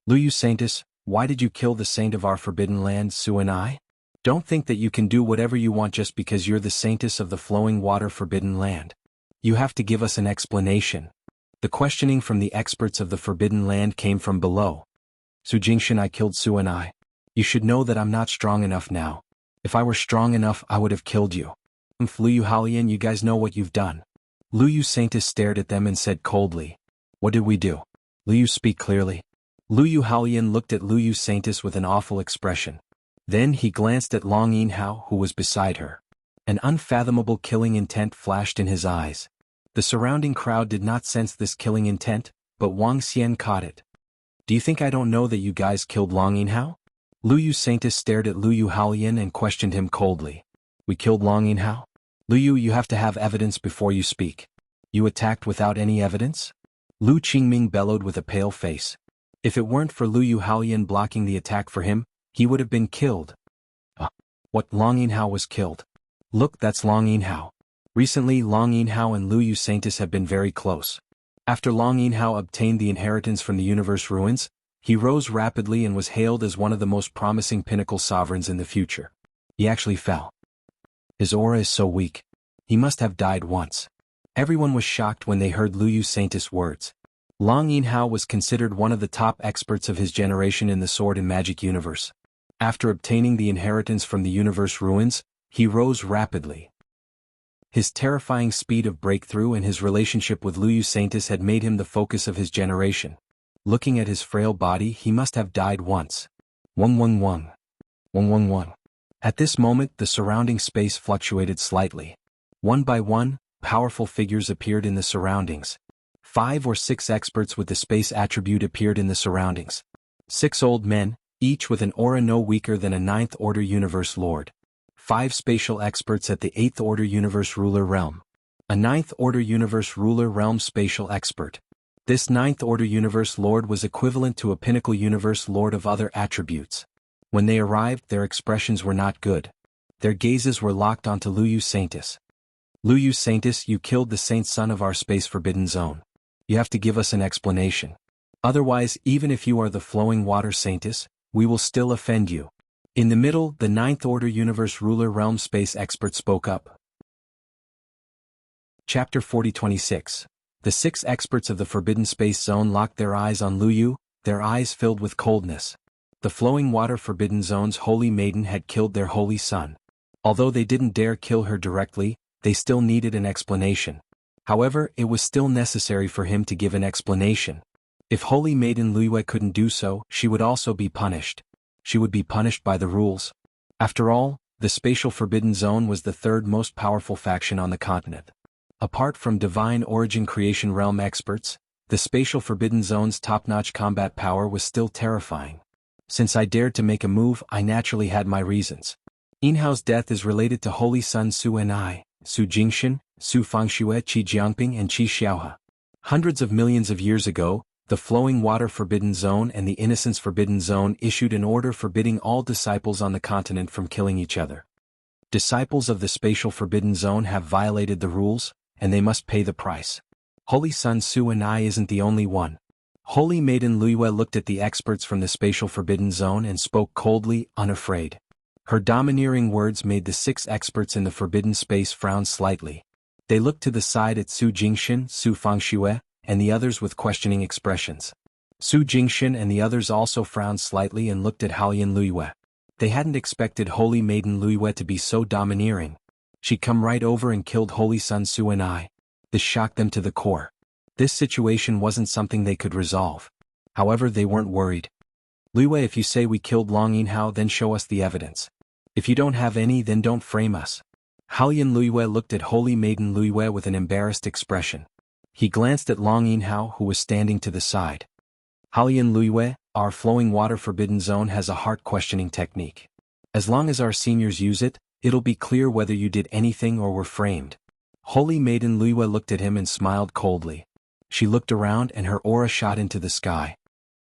Lu Yu Saintess, why did you kill the saint of our Forbidden Land, Su and I? Don't think that you can do whatever you want just because you're the Saintess of the Flowing Water Forbidden Land. You have to give us an explanation. The questioning from the experts of the Forbidden Land came from below. Su Jingshan, I killed Su and I. You should know that I'm not strong enough now. If I were strong enough, I would have killed you. Lu Yu Halian, you guys know what you've done. Lu Yu Saintess stared at them and said coldly. What did we do? Lu Yu, speak clearly. Lu Yu Halian looked at Lu Yu Saintess with an awful expression. Then he glanced at Long Yinhao, who was beside her. An unfathomable killing intent flashed in his eyes. The surrounding crowd did not sense this killing intent, but Wang Xian caught it. Do you think I don't know that you guys killed Long Yinhao? Lu Yu Saintess stared at Lu Yu Halian and questioned him coldly. We killed Long Yinhao? Lu Yu, you have to have evidence before you speak. You attacked without any evidence? Lu Qingming bellowed with a pale face. If it weren't for Lu Yu Halian blocking the attack for him, he would have been killed. What, Long Yinhao was killed? Look, that's Long Yinhao. Recently, Long Yinhao and Lu Yu Saintess have been very close. After Long Yinhao obtained the inheritance from the universe ruins, he rose rapidly and was hailed as one of the most promising pinnacle sovereigns in the future. He actually fell. His aura is so weak. He must have died once. Everyone was shocked when they heard Lu Yu Saintess' words. Long Yinhao was considered one of the top experts of his generation in the sword and magic universe. After obtaining the inheritance from the universe ruins, he rose rapidly. His terrifying speed of breakthrough and his relationship with Lu Yu Saintess had made him the focus of his generation. Looking at his frail body, he must have died once. Wang wang wang. Wang wang wang. At this moment, the surrounding space fluctuated slightly. One by one, powerful figures appeared in the surroundings. 5 or 6 experts with the space attribute appeared in the surroundings. 6 old men, each with an aura no weaker than a 9th Order Universe Lord. 5 spatial experts at the 8th Order Universe Ruler Realm. A 9th Order Universe Ruler Realm spatial expert. This 9th Order Universe Lord was equivalent to a Pinnacle Universe Lord of other attributes. When they arrived, their expressions were not good. Their gazes were locked onto Lu Yu Saintess. Lu Yu Saintess, you killed the Saint Son of our Space Forbidden Zone. You have to give us an explanation. Otherwise, even if you are the Flowing Water Saintess, we will still offend you. In the middle, the 9th Order Universe Ruler Realm Space Expert spoke up. Chapter 4026. The 6 experts of the Forbidden Space Zone locked their eyes on Lu Yu, their eyes filled with coldness. The Flowing Water Forbidden Zone's Holy Maiden had killed their Holy Son. Although they didn't dare kill her directly, they still needed an explanation. However, it was still necessary for him to give an explanation. If Holy Maiden Lu Yue couldn't do so, she would also be punished. She would be punished by the rules. After all, the Spatial Forbidden Zone was the 3rd most powerful faction on the continent. Apart from Divine Origin Creation Realm experts, the Spatial Forbidden Zone's top-notch combat power was still terrifying. Since I dared to make a move, I naturally had my reasons. Yinhao's death is related to Holy Son Su and I, Su Jingshan, Su Fangxue, Qi Jiangping and Qi Xiaohe. Hundreds of millions of years ago, the Flowing Water Forbidden Zone and the Innocence Forbidden Zone issued an order forbidding all disciples on the continent from killing each other. Disciples of the Spatial Forbidden Zone have violated the rules, and they must pay the price. Holy Son Su and I isn't the only one. Holy Maiden Lu Yue looked at the experts from the Spatial Forbidden Zone and spoke coldly, unafraid. Her domineering words made the 6 experts in the forbidden space frown slightly. They looked to the side at Su Jingxin, Su Fangxue, and the others with questioning expressions. Su Jingxin and the others also frowned slightly and looked at Haoyan Luiyue. They hadn't expected Holy Maiden Luiyue to be so domineering. She'd come right over and killed Holy Sun Su and I. This shocked them to the core. This situation wasn't something they could resolve. However, they weren't worried. Luiyue, if you say we killed Long Yinhao, then show us the evidence. If you don't have any, then don't frame us. Haoyan Luiyue looked at Holy Maiden Luiyue with an embarrassed expression. He glanced at Long Yinhao, who was standing to the side. Haoyan Luiyue, our flowing water forbidden zone has a heart-questioning technique. As long as our seniors use it, it'll be clear whether you did anything or were framed. Holy Maiden Luiyue looked at him and smiled coldly. She looked around and her aura shot into the sky.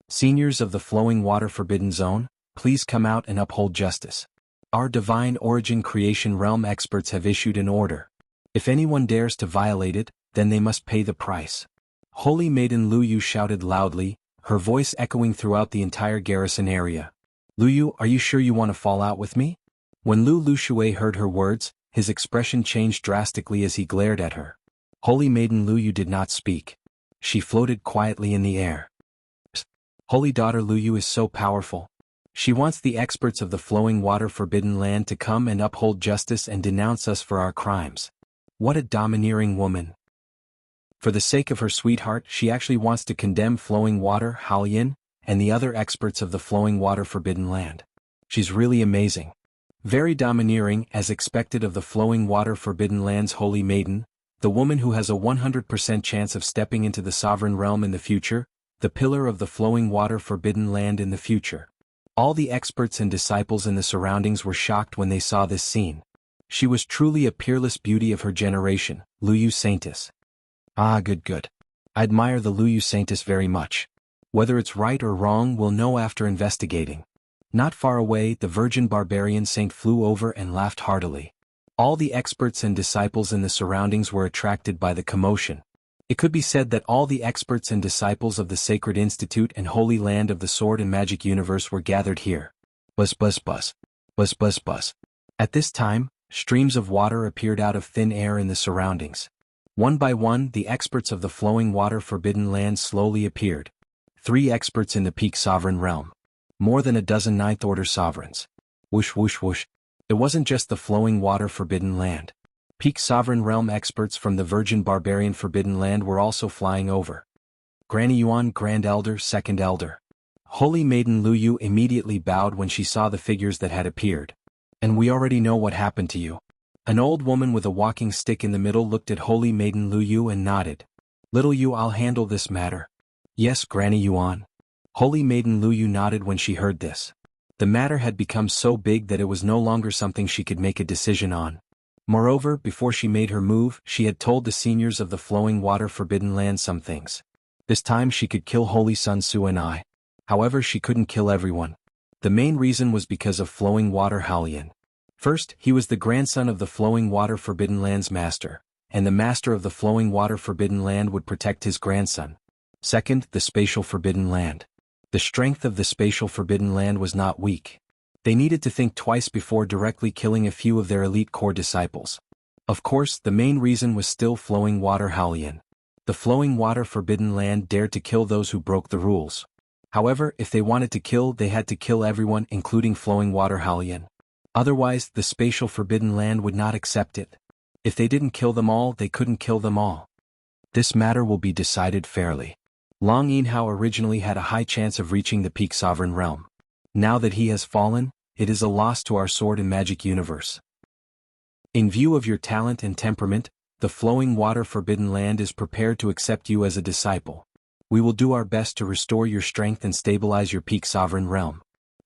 Seniors of the flowing water forbidden zone, please come out and uphold justice. Our divine origin creation realm experts have issued an order. If anyone dares to violate it, then they must pay the price. Holy Maiden Luyu shouted loudly, her voice echoing throughout the entire garrison area. Luyu, are you sure you want to fall out with me? When Lu Lushui heard her words, his expression changed drastically as he glared at her. Holy Maiden Luyu did not speak. She floated quietly in the air. Holy Daughter Luyu is so powerful. She wants the experts of the flowing water forbidden land to come and uphold justice and denounce us for our crimes. What a domineering woman. For the sake of her sweetheart, she actually wants to condemn flowing water, Haoyan, and the other experts of the flowing water forbidden land. She's really amazing. Very domineering, as expected of the flowing water forbidden land's holy maiden, the woman who has a 100% chance of stepping into the sovereign realm in the future, the pillar of the flowing water forbidden land in the future. All the experts and disciples in the surroundings were shocked when they saw this scene. She was truly a peerless beauty of her generation, Luyu Saintis. Ah, good. I admire the Luyu Saintis very much. Whether it's right or wrong we'll know after investigating. Not far away, the virgin barbarian saint flew over and laughed heartily. All the experts and disciples in the surroundings were attracted by the commotion. It could be said that all the experts and disciples of the Sacred Institute and Holy Land of the Sword and Magic Universe were gathered here. Buzz buzz buzz. Buzz buzz buzz. At this time, streams of water appeared out of thin air in the surroundings. One by one, the experts of the flowing water forbidden land slowly appeared. 3 experts in the peak sovereign realm. More than a dozen Ninth Order sovereigns. Whoosh whoosh whoosh. It wasn't just the flowing water forbidden land. Peak sovereign realm experts from the virgin barbarian forbidden land were also flying over. Granny Yuan, Grand Elder, Second Elder. Holy Maiden Luyu immediately bowed when she saw the figures that had appeared. And we already know what happened to you. An old woman with a walking stick in the middle looked at Holy Maiden Luyu and nodded. Little you, I'll handle this matter. Yes, Granny Yuan. Holy Maiden Luyu nodded when she heard this. The matter had become so big that it was no longer something she could make a decision on. Moreover, before she made her move, she had told the seniors of the flowing water forbidden land some things. This time she could kill Holy Sun Su and I. However, she couldn't kill everyone. The main reason was because of flowing water Haoyan. First, he was the grandson of the flowing water forbidden land's master, and the master of the flowing water forbidden land would protect his grandson. Second, the spatial forbidden land. The strength of the spatial forbidden land was not weak. They needed to think twice before directly killing a few of their elite core disciples. Of course, the main reason was still flowing water Haoyan. The flowing water forbidden land dared to kill those who broke the rules. However, if they wanted to kill, they had to kill everyone, including flowing water Haoyan. Otherwise, the spatial forbidden land would not accept it. If they didn't kill them all, they couldn't kill them all. This matter will be decided fairly. Long Yinhao originally had a high chance of reaching the peak sovereign realm. Now that he has fallen, it is a loss to our sword and magic universe. In view of your talent and temperament, the flowing water forbidden land is prepared to accept you as a disciple. We will do our best to restore your strength and stabilize your peak sovereign realm.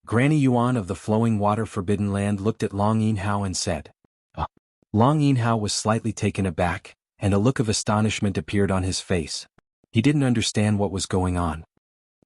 Granny Yuan of the flowing water forbidden land looked at Long Yinhao and said. Long Yinhao was slightly taken aback, and a look of astonishment appeared on his face. He didn't understand what was going on.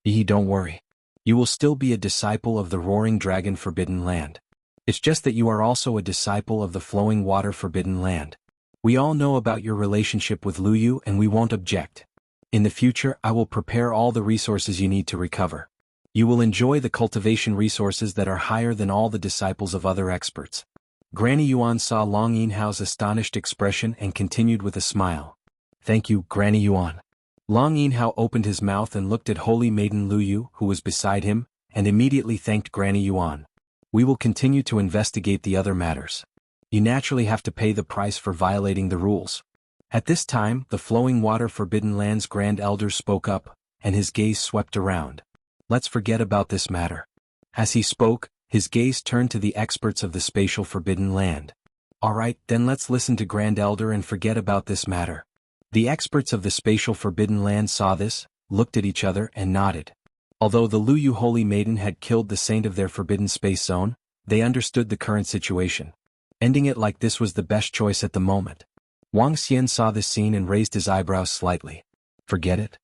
Don't worry. You will still be a disciple of the Roaring Dragon Forbidden Land. It's just that you are also a disciple of the Flowing Water Forbidden Land. We all know about your relationship with Luyu and we won't object. In the future, I will prepare all the resources you need to recover. You will enjoy the cultivation resources that are higher than all the disciples of other experts. Granny Yuan saw Long Yinhao's astonished expression and continued with a smile. Thank you, Granny Yuan. Long Yinhao opened his mouth and looked at Holy Maiden Luyu, who was beside him, and immediately thanked Granny Yuan. We will continue to investigate the other matters. You naturally have to pay the price for violating the rules. At this time, the Flowing Water Forbidden Land's Grand Elder spoke up, and his gaze swept around. Let's forget about this matter. As he spoke, his gaze turned to the experts of the Spatial Forbidden Land. Alright, then let's listen to Grand Elder and forget about this matter. The experts of the Spatial Forbidden Land saw this, looked at each other and nodded. Although the Luyu Holy Maiden had killed the saint of their forbidden space zone, they understood the current situation. Ending it like this was the best choice at the moment. Wang Xian saw this scene and raised his eyebrows slightly. Forget it?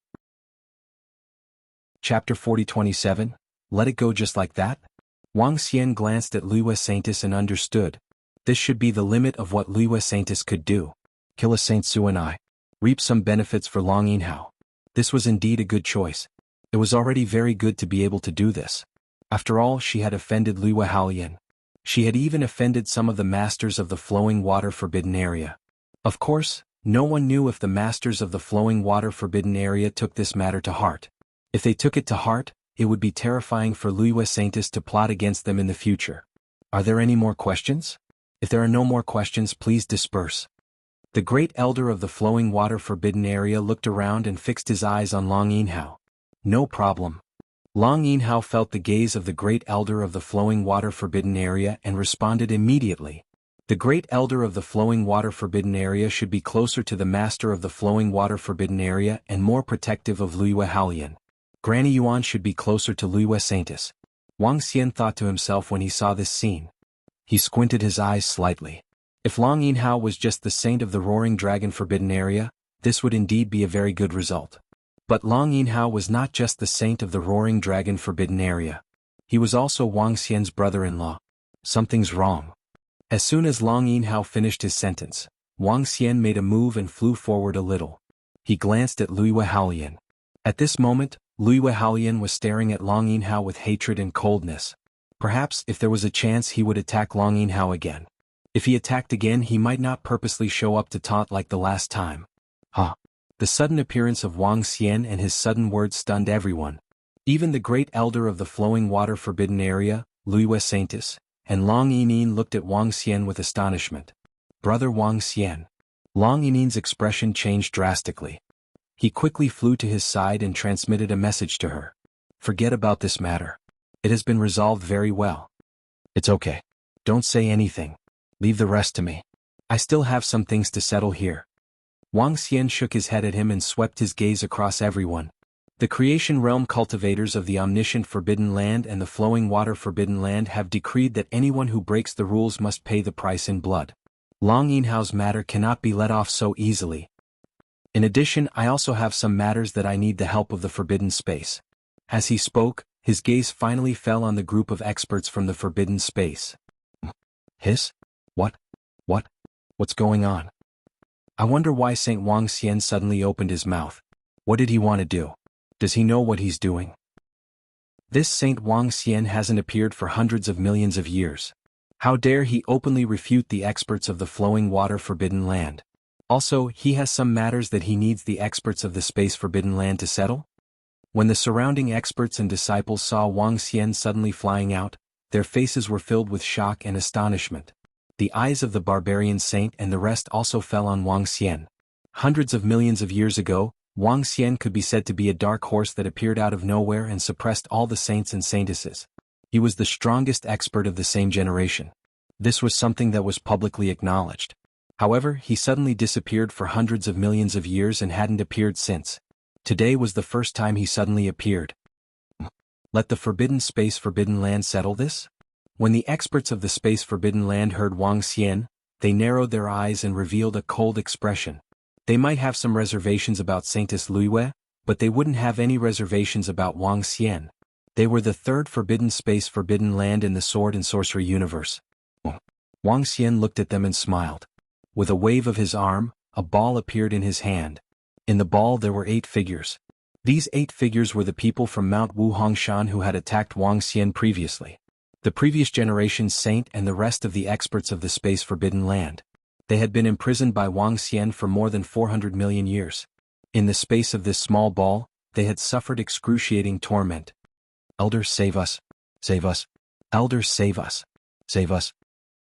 Chapter 40-27, Let it go just like that? Wang Xian glanced at Liyue Saintis and understood. This should be the limit of what Liyue Saintis could do. Kill a Saint Su and I. Reap some benefits for Long Yinhao. This was indeed a good choice. It was already very good to be able to do this. After all, she had offended Liyue Haolian. She had even offended some of the masters of the Flowing Water Forbidden Area. Of course, no one knew if the masters of the Flowing Water Forbidden Area took this matter to heart. If they took it to heart, it would be terrifying for Liyue Saintis to plot against them in the future. Are there any more questions? If there are no more questions, please disperse. The Great Elder of the Flowing Water Forbidden Area looked around and fixed his eyes on Long Yinhao. No problem. Long Yinhao felt the gaze of the Great Elder of the Flowing Water Forbidden Area and responded immediately. The Great Elder of the Flowing Water Forbidden Area should be closer to the Master of the Flowing Water Forbidden Area and more protective of Liyue Haolian. Granny Yuan should be closer to Liyue Saintis. Wang Xian thought to himself when he saw this scene. He squinted his eyes slightly. If Long Yinhao was just the saint of the Roaring Dragon Forbidden Area, this would indeed be a very good result. But Long Yinhao was not just the saint of the Roaring Dragon Forbidden Area. He was also Wang Xian's brother-in-law. Something's wrong. As soon as Long Yinhao finished his sentence, Wang Xian made a move and flew forward a little. He glanced at Liyue Haolian. At this moment, Liyue Haolian was staring at Long Yinhao with hatred and coldness. Perhaps if there was a chance he would attack Long Yinhao again. If he attacked again, he might not purposely show up to taunt like the last time. The sudden appearance of Wang Xian and his sudden words stunned everyone. Even the Great Elder of the Flowing Water Forbidden Area, Liyue Saintis, and Long Yinin looked at Wang Xian with astonishment. Brother Wang Xian. Long Yinin's expression changed drastically. He quickly flew to his side and transmitted a message to her. Forget about this matter. It has been resolved very well. It's okay. Don't say anything. Leave the rest to me. I still have some things to settle here. Wang Xian shook his head at him and swept his gaze across everyone. The Creation Realm cultivators of the Omniscient Forbidden Land and the Flowing Water Forbidden Land have decreed that anyone who breaks the rules must pay the price in blood. Long Yinhao's matter cannot be let off so easily. In addition, I also have some matters that I need the help of the Forbidden Space. As he spoke, his gaze finally fell on the group of experts from the Forbidden Space. Hiss? What's going on? I wonder why St. Wang Xian suddenly opened his mouth. What did he want to do? Does he know what he's doing? This St. Wang Xian hasn't appeared for hundreds of millions of years. How dare he openly refute the experts of the Flowing Water Forbidden Land? Also, he has some matters that he needs the experts of the Space Forbidden Land to settle? When the surrounding experts and disciples saw Wang Xian suddenly flying out, their faces were filled with shock and astonishment. The eyes of the barbarian saint and the rest also fell on Wang Xian. Hundreds of millions of years ago, Wang Xian could be said to be a dark horse that appeared out of nowhere and suppressed all the saints and saintesses. He was the strongest expert of the same generation. This was something that was publicly acknowledged. However, he suddenly disappeared for hundreds of millions of years and hadn't appeared since. Today was the first time he suddenly appeared. Let the Forbidden Space Forbidden Land settle this? When the experts of the Space Forbidden Land heard Wang Xian, they narrowed their eyes and revealed a cold expression. They might have some reservations about Saintess Liyue, but they wouldn't have any reservations about Wang Xian. They were the third Forbidden Space Forbidden Land in the Sword and Sorcery universe. Wang Xian looked at them and smiled. With a wave of his arm, a ball appeared in his hand. In the ball there were 8 figures. These 8 figures were the people from Mount Wuhongshan who had attacked Wang Xian previously. The previous generation's saint and the rest of the experts of the Space Forbidden Land. They had been imprisoned by Wang Xian for more than 400 million years. In the space of this small ball, they had suffered excruciating torment. Elder, save us. Save us. Elder, save us. Save us.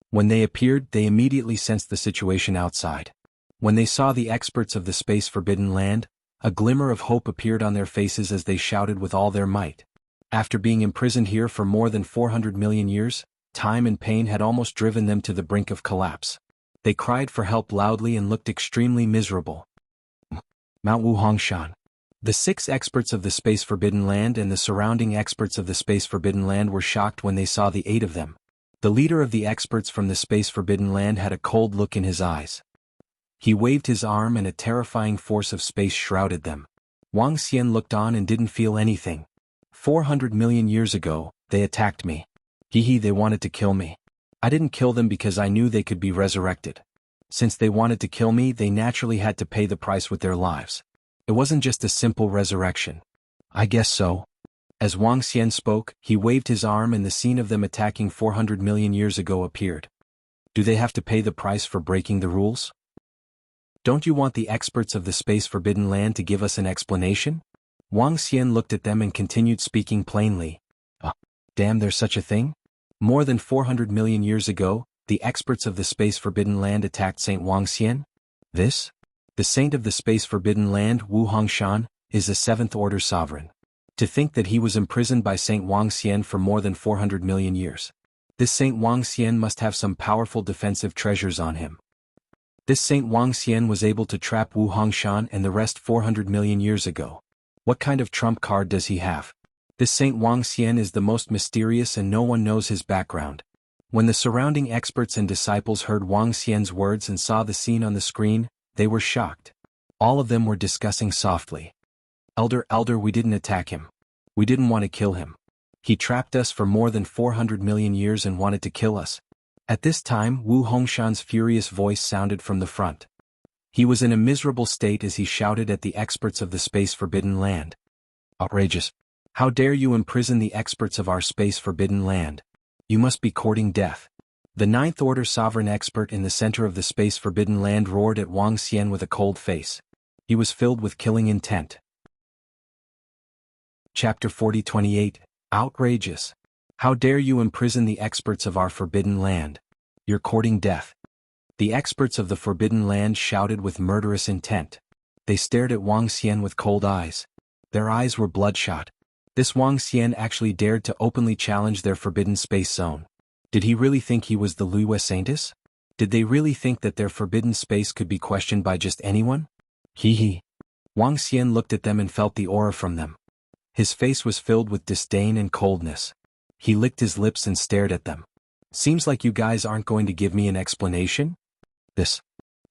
When they appeared, they immediately sensed the situation outside. When they saw the experts of the Space Forbidden Land, a glimmer of hope appeared on their faces as they shouted with all their might. After being imprisoned here for more than 400 million years, time and pain had almost driven them to the brink of collapse. They cried for help loudly and looked extremely miserable. Mount Wuhongshan. The 6 experts of the Space Forbidden Land and the surrounding experts of the Space Forbidden Land were shocked when they saw the 8 of them. The leader of the experts from the Space Forbidden Land had a cold look in his eyes. He waved his arm and a terrifying force of space shrouded them. Wang Xian looked on and didn't feel anything. 400 million years ago, they attacked me. They wanted to kill me. I didn't kill them because I knew they could be resurrected. Since they wanted to kill me, they naturally had to pay the price with their lives. It wasn't just a simple resurrection. I guess so. As Wang Xian spoke, he waved his arm and the scene of them attacking 400 million years ago appeared. Do they have to pay the price for breaking the rules? Don't you want the experts of the Space Forbidden Land to give us an explanation? Wang Xian looked at them and continued speaking plainly. Damn, there's such a thing? More than 400 million years ago, the experts of the Space Forbidden Land attacked Saint Wang Xian? This? The saint of the Space Forbidden Land, Wu Hongshan, is a 7th order sovereign. To think that he was imprisoned by Saint Wang Xian for more than 400 million years. This Saint Wang Xian must have some powerful defensive treasures on him. This Saint Wang Xian was able to trap Wu Hongshan and the rest 400 million years ago. What kind of trump card does he have? This Saint Wang Xian is the most mysterious and no one knows his background. When the surrounding experts and disciples heard Wang Xian's words and saw the scene on the screen, they were shocked. All of them were discussing softly. Elder, we didn't attack him. We didn't want to kill him. He trapped us for more than 400 million years and wanted to kill us. At this time, Wu Hongshan's furious voice sounded from the front. He was in a miserable state as he shouted at the experts of the Space Forbidden Land. Outrageous. How dare you imprison the experts of our Space Forbidden Land? You must be courting death. The 9th Order sovereign expert in the center of the Space Forbidden Land roared at Wang Xian with a cold face. He was filled with killing intent. Chapter 40:28. Outrageous. How dare you imprison the experts of our Forbidden Land? You're courting death. The experts of the Forbidden Land shouted with murderous intent. They stared at Wang Xian with cold eyes. Their eyes were bloodshot. This Wang Xian actually dared to openly challenge their forbidden space zone. Did he really think he was the Liyue Saintus? Did they really think that their forbidden space could be questioned by just anyone? Wang Xian looked at them and felt the aura from them. His face was filled with disdain and coldness. He licked his lips and stared at them. Seems like you guys aren't going to give me an explanation?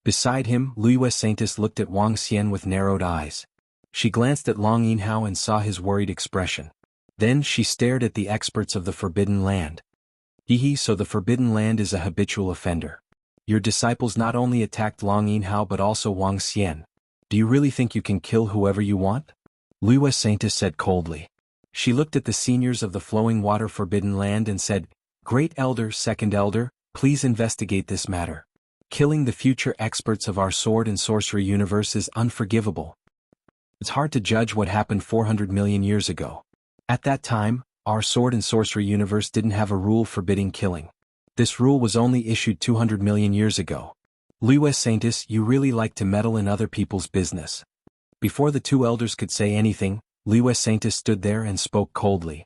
Beside him, Liyue Saintus looked at Wang Xian with narrowed eyes. She glanced at Long Yinhao and saw his worried expression. Then she stared at the experts of the Forbidden Land. So the Forbidden Land is a habitual offender. Your disciples not only attacked Long Yinhao but also Wang Xian. Do you really think you can kill whoever you want? Liyue Saintus said coldly. She looked at the seniors of the Flowing Water Forbidden Land and said, Great Elder, Second Elder, please investigate this matter. Killing the future experts of our sword and sorcery universe is unforgivable. It's hard to judge what happened 400 million years ago. At that time, our sword and sorcery universe didn't have a rule forbidding killing. This rule was only issued 200 million years ago. Liyue Saintus, you really like to meddle in other people's business. Before the 2 elders could say anything, Liyue Saintus stood there and spoke coldly.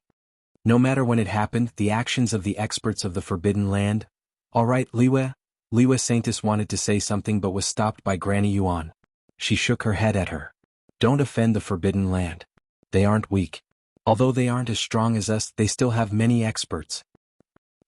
No matter when it happened, the actions of the experts of the Forbidden Land. All right, Liyue Saintus wanted to say something but was stopped by Granny Yuan. She shook her head at her. Don't offend the Forbidden Land. They aren't weak. Although they aren't as strong as us, they still have many experts.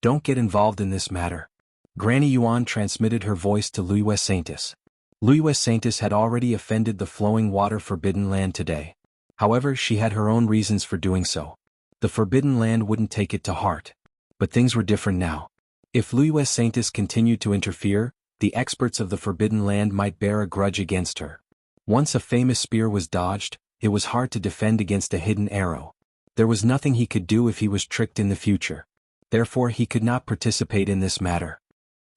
Don't get involved in this matter. Granny Yuan transmitted her voice to Liyue Saintus. Liyue Saintus had already offended the Flowing Water Forbidden Land today. However, she had her own reasons for doing so. The Forbidden Land wouldn't take it to heart. But things were different now. If Liyue Saintus continued to interfere, the experts of the Forbidden Land might bear a grudge against her. Once a famous spear was dodged, it was hard to defend against a hidden arrow. There was nothing he could do if he was tricked in the future. Therefore he could not participate in this matter.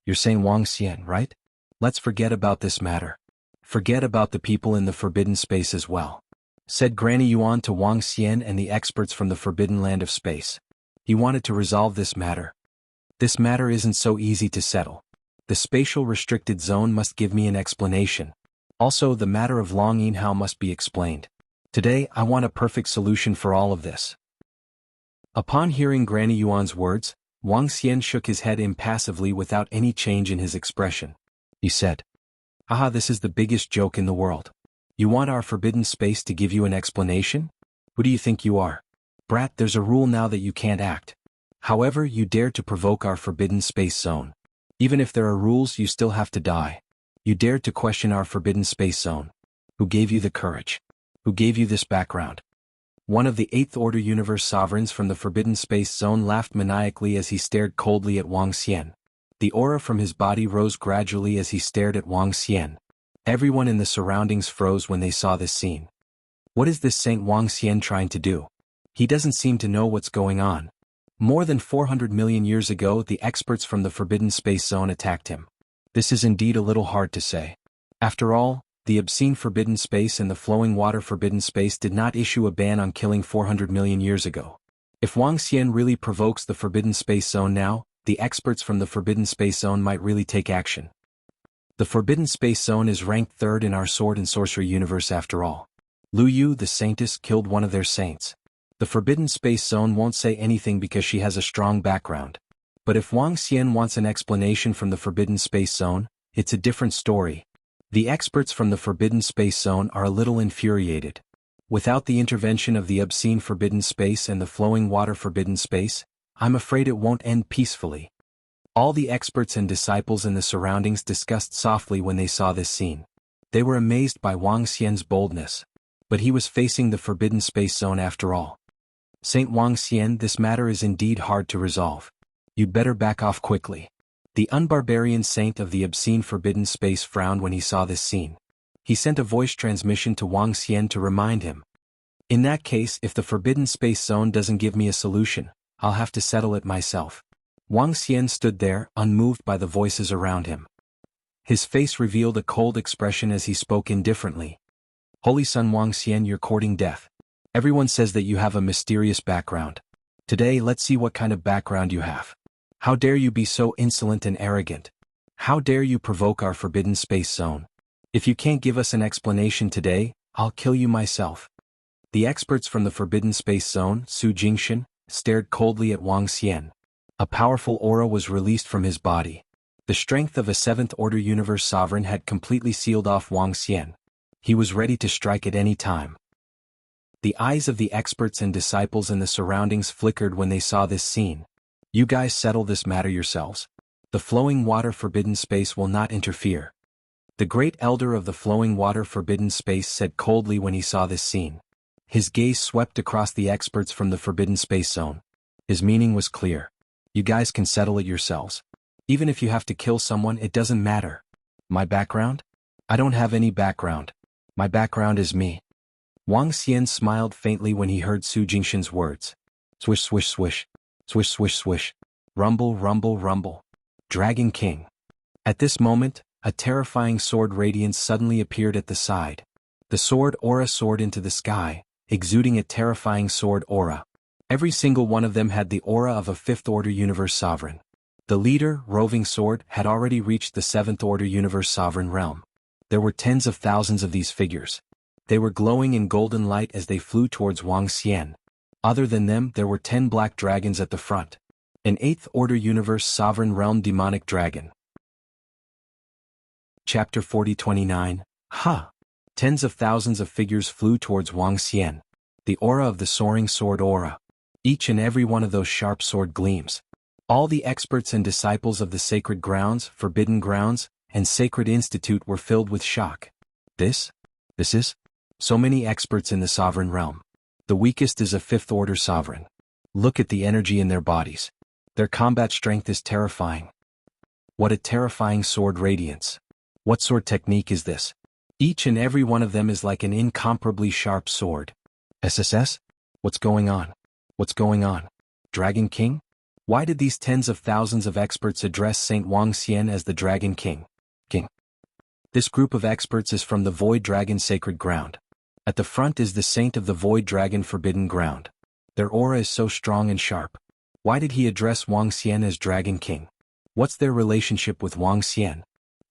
You're saying Wang Xian, right? Let's forget about this matter. Forget about the people in the forbidden space as well, said Granny Yuan to Wang Xian and the experts from the forbidden land of space. He wanted to resolve this matter. This matter isn't so easy to settle. The spatial restricted zone must give me an explanation. Also, the matter of Long Yinhao must be explained. Today, I want a perfect solution for all of this. Upon hearing Granny Yuan's words, Wang Xian shook his head impassively without any change in his expression. He said, "Haha, this is the biggest joke in the world. You want our forbidden space to give you an explanation? Who do you think you are? Brat, there's a rule now that you can't act. However, you dare to provoke our forbidden space zone. Even if there are rules, you still have to die. You dared to question our forbidden space zone. Who gave you the courage? Who gave you this background?" One of the Eighth Order Universe sovereigns from the forbidden space zone laughed maniacally as he stared coldly at Wang Xian. The aura from his body rose gradually as he stared at Wang Xian. Everyone in the surroundings froze when they saw this scene. What is this Saint Wang Xian trying to do? He doesn't seem to know what's going on. More than 400 million years ago, the experts from the forbidden space zone attacked him. This is indeed a little hard to say. After all, the obscene forbidden space and the flowing water forbidden space did not issue a ban on killing 400 million years ago. If Wang Xian really provokes the forbidden space zone now, the experts from the forbidden space zone might really take action. The forbidden space zone is ranked third in our sword and sorcery universe after all. Lu Yu, the saintess, killed one of their saints. The forbidden space zone won't say anything because she has a strong background. But if Wang Xian wants an explanation from the forbidden space zone, it's a different story. The experts from the forbidden space zone are a little infuriated. Without the intervention of the obscene forbidden space and the flowing water forbidden space, I'm afraid it won't end peacefully. All the experts and disciples in the surroundings discussed softly when they saw this scene. They were amazed by Wang Xian's boldness. But he was facing the forbidden space zone after all. Saint Wang Xian, this matter is indeed hard to resolve. You'd better back off quickly. The unbarbarian saint of the obscene forbidden space frowned when he saw this scene. He sent a voice transmission to Wang Xian to remind him. In that case, if the forbidden space zone doesn't give me a solution, I'll have to settle it myself. Wang Xian stood there, unmoved by the voices around him. His face revealed a cold expression as he spoke indifferently. Holy Son Wang Xian, you're courting death. Everyone says that you have a mysterious background. Today, let's see what kind of background you have. How dare you be so insolent and arrogant? How dare you provoke our forbidden space zone? If you can't give us an explanation today, I'll kill you myself. The experts from the forbidden space zone, Su Jingshan, stared coldly at Wang Xian. A powerful aura was released from his body. The strength of a Seventh Order Universe sovereign had completely sealed off Wang Xian. He was ready to strike at any time. The eyes of the experts and disciples in the surroundings flickered when they saw this scene. You guys settle this matter yourselves. The flowing water forbidden space will not interfere. The great elder of the flowing water forbidden space said coldly when he saw this scene. His gaze swept across the experts from the forbidden space zone. His meaning was clear. You guys can settle it yourselves. Even if you have to kill someone, it doesn't matter. My background? I don't have any background. My background is me. Wang Xian smiled faintly when he heard Su Jingshan's words. Swish, swish, swish. Swish, swish, swish. Rumble, rumble, rumble. Dragon King. At this moment, a terrifying sword radiance suddenly appeared at the side. The sword aura soared into the sky, exuding a terrifying sword aura. Every single one of them had the aura of a Fifth Order Universe sovereign. The leader, Roving Sword, had already reached the Seventh Order Universe sovereign realm. There were tens of thousands of these figures. They were glowing in golden light as they flew towards Wang Xian. Other than them, there were 10 black dragons at the front. An Eighth Order Universe Sovereign Realm Demonic Dragon. Chapter 4029. Ha! Tens of thousands of figures flew towards Wang Xian. The aura of the soaring sword aura. Each and every one of those sharp sword gleams. All the experts and disciples of the Sacred Grounds, Forbidden Grounds, and Sacred Institute were filled with shock. This is? So many experts in the sovereign realm. The weakest is a Fifth Order sovereign. Look at the energy in their bodies. Their combat strength is terrifying. What a terrifying sword radiance. What sword technique is this? Each and every one of them is like an incomparably sharp sword. SSS? What's going on? What's going on? Dragon King? Why did these tens of thousands of experts address Saint Wuxia as the Dragon King? This group of experts is from the Void Dragon Sacred Ground. At the front is the Saint of the Void Dragon Forbidden Ground. Their aura is so strong and sharp. Why did he address Wuxia as Dragon King? What's their relationship with Wuxia?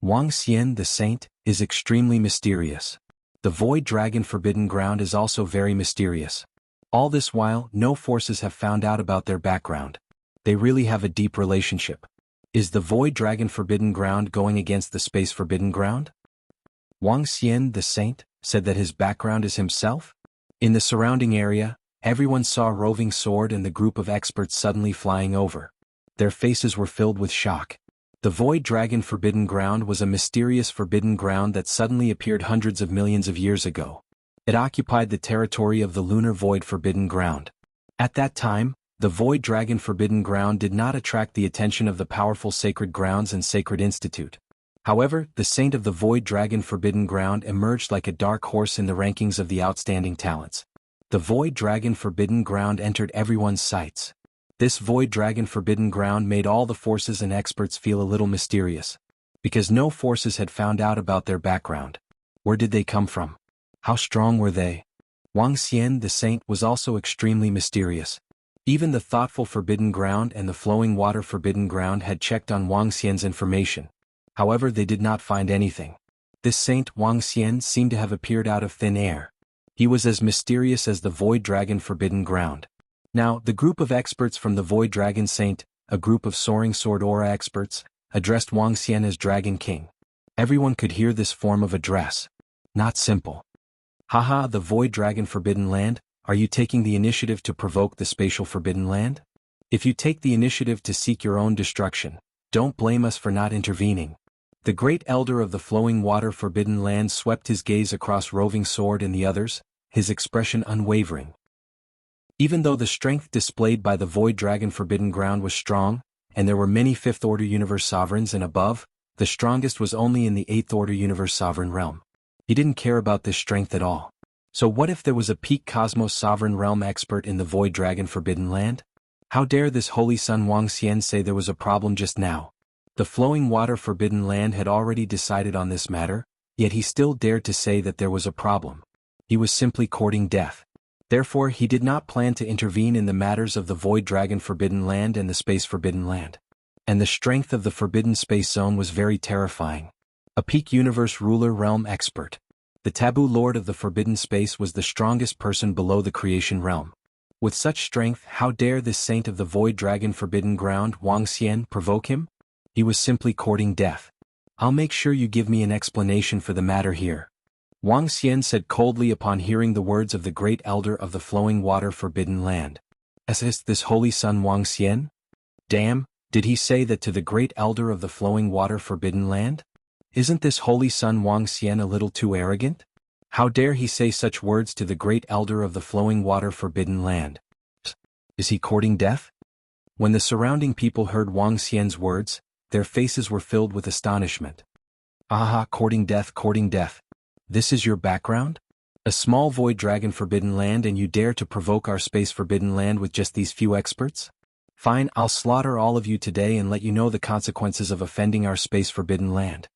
Wuxia, the Saint, is extremely mysterious. The Void Dragon Forbidden Ground is also very mysterious. All this while, no forces have found out about their background. They really have a deep relationship. Is the Void Dragon Forbidden Ground going against the Space Forbidden Ground? Wuxia, the Saint, said that his background is himself? In the surrounding area, everyone saw a roving sword and the group of experts suddenly flying over. Their faces were filled with shock. The Void Dragon Forbidden Ground was a mysterious forbidden ground that suddenly appeared hundreds of millions of years ago. It occupied the territory of the Lunar Void Forbidden Ground. At that time, the Void Dragon Forbidden Ground did not attract the attention of the powerful Sacred Grounds and Sacred Institute. However, the Saint of the Void Dragon Forbidden Ground emerged like a dark horse in the rankings of the outstanding talents. The Void Dragon Forbidden Ground entered everyone's sights. This Void Dragon Forbidden Ground made all the forces and experts feel a little mysterious. Because no forces had found out about their background. Where did they come from? How strong were they? Wuxia, the Saint, was also extremely mysterious. Even the thoughtful Forbidden Ground and the Flowing Water Forbidden Ground had checked on Wuxia's information. However, they did not find anything. This Saint Wuxia seemed to have appeared out of thin air. He was as mysterious as the Void Dragon Forbidden Ground. Now, the group of experts from the Void Dragon Saint, a group of Soaring Sword Aura experts, addressed Wuxia as Dragon King. Everyone could hear this form of address. Not simple. Haha, the Void Dragon Forbidden Land, are you taking the initiative to provoke the Spatial Forbidden Land? If you take the initiative to seek your own destruction, don't blame us for not intervening. The Great Elder of the Flowing Water Forbidden Land swept his gaze across Roving Sword and the others, his expression unwavering. Even though the strength displayed by the Void Dragon Forbidden Ground was strong, and there were many Fifth Order Universe Sovereigns and above, the strongest was only in the Eighth Order Universe Sovereign Realm. He didn't care about this strength at all. So what if there was a peak Cosmos Sovereign Realm expert in the Void Dragon Forbidden Land? How dare this Holy Sun Wuxia say there was a problem just now? The Flowing Water Forbidden Land had already decided on this matter, yet he still dared to say that there was a problem. He was simply courting death. Therefore, he did not plan to intervene in the matters of the Void Dragon Forbidden Land and the Space Forbidden Land. And the strength of the Forbidden Space Zone was very terrifying. A peak Universe Ruler Realm expert. The Taboo Lord of the Forbidden Space was the strongest person below the Creation Realm. With such strength, how dare this Saint of the Void Dragon Forbidden Ground Wuxia provoke him? He was simply courting death. I'll make sure you give me an explanation for the matter here. Wuxia said coldly upon hearing the words of the Great Elder of the Flowing Water Forbidden Land. Is this Holy Sun Wuxia? Damn, did he say that to the Great Elder of the Flowing Water Forbidden Land? Isn't this Holy Sun Wuxia a little too arrogant? How dare he say such words to the Great Elder of the Flowing Water Forbidden Land? Is he courting death? When the surrounding people heard Wuxia's words, their faces were filled with astonishment. Aha, courting death, courting death. This is your background? A small Void Dragon Forbidden Land and you dare to provoke our Space Forbidden Land with just these few experts? Fine, I'll slaughter all of you today and let you know the consequences of offending our Space Forbidden Land.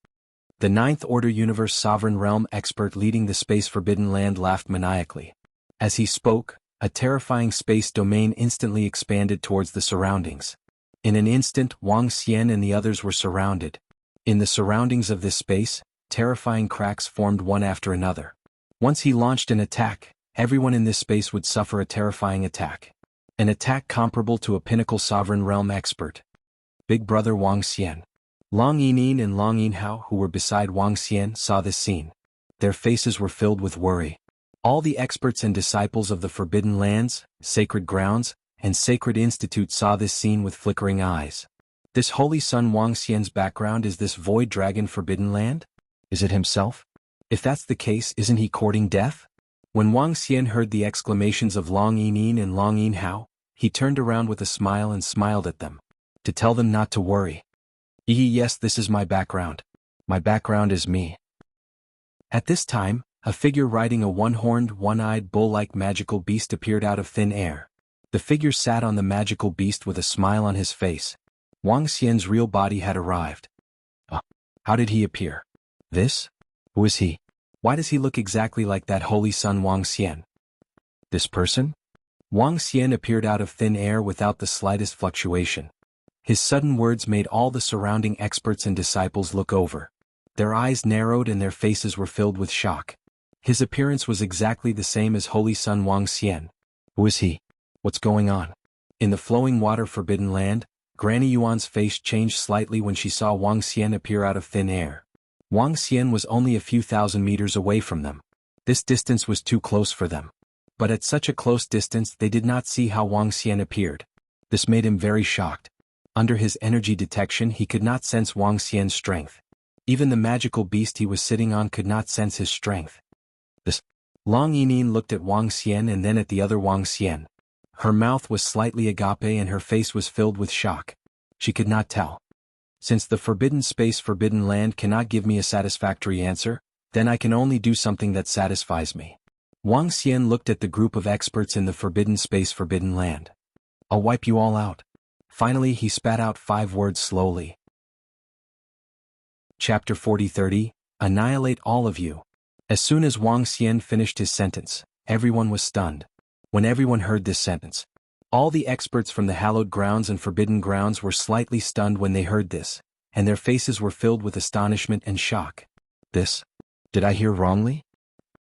The Ninth Order Universe Sovereign Realm expert leading the Space Forbidden Land laughed maniacally. As he spoke, a terrifying space domain instantly expanded towards the surroundings. In an instant, Wuxia and the others were surrounded. In the surroundings of this space, terrifying cracks formed one after another. Once he launched an attack, everyone in this space would suffer a terrifying attack. An attack comparable to a pinnacle Sovereign Realm expert. Big Brother Wuxia. Long Yining and Long Yinhao, who were beside Wuxia, saw this scene. Their faces were filled with worry. All the experts and disciples of the Forbidden Lands, Sacred Grounds, and Sacred Institute saw this scene with flickering eyes. This Holy Sun Wuxia's background is this Void Dragon Forbidden Land? Is it himself? If that's the case, isn't he courting death? When Wuxia heard the exclamations of Long Yining and Long Yinhao, he turned around with a smile and smiled at them. To tell them not to worry. Yes, this is my background. My background is me. At this time, a figure riding a one-horned, one-eyed bull-like magical beast appeared out of thin air. The figure sat on the magical beast with a smile on his face. Wang Xian's real body had arrived. How did he appear? This? Who is he? Why does he look exactly like that holy son Wang Xian? This person? Wang Xian appeared out of thin air without the slightest fluctuation. His sudden words made all the surrounding experts and disciples look over. Their eyes narrowed and their faces were filled with shock. His appearance was exactly the same as holy son Wang Xian. Who is he? What's going on? In the flowing water forbidden land, Granny Yuan's face changed slightly when she saw Wang Xian appear out of thin air. Wang Xian was only a few thousand meters away from them. This distance was too close for them. But at such a close distance they did not see how Wang Xian appeared. This made him very shocked. Under his energy detection he could not sense Wang Xian's strength. Even the magical beast he was sitting on could not sense his strength. Long Yinin looked at Wang Xian and then at the other Wang Xian. Her mouth was slightly agape and her face was filled with shock. She could not tell. Since the forbidden space forbidden land cannot give me a satisfactory answer, then I can only do something that satisfies me. Wang Xian looked at the group of experts in the forbidden space forbidden land. I'll wipe you all out. Finally he spat out 5 words slowly. Chapter 40-30, Annihilate all of you. As soon as Wang Xian finished his sentence, everyone was stunned. When everyone heard this sentence, all the experts from the hallowed grounds and forbidden grounds were slightly stunned when they heard this, and their faces were filled with astonishment and shock. Did I hear wrongly?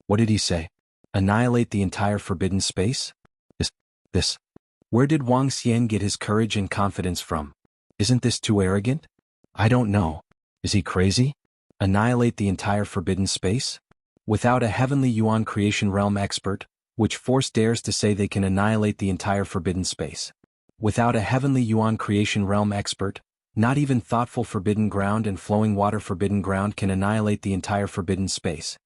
What did he say? Annihilate the entire forbidden space? Where did Wang Xian get his courage and confidence from? Isn't this too arrogant? I don't know. Is he crazy? Annihilate the entire forbidden space? Without a heavenly Yuan creation realm expert, which force dares to say they can annihilate the entire forbidden space? Without a heavenly Yuan creation realm expert, not even thoughtful forbidden ground and flowing water forbidden ground can annihilate the entire forbidden space.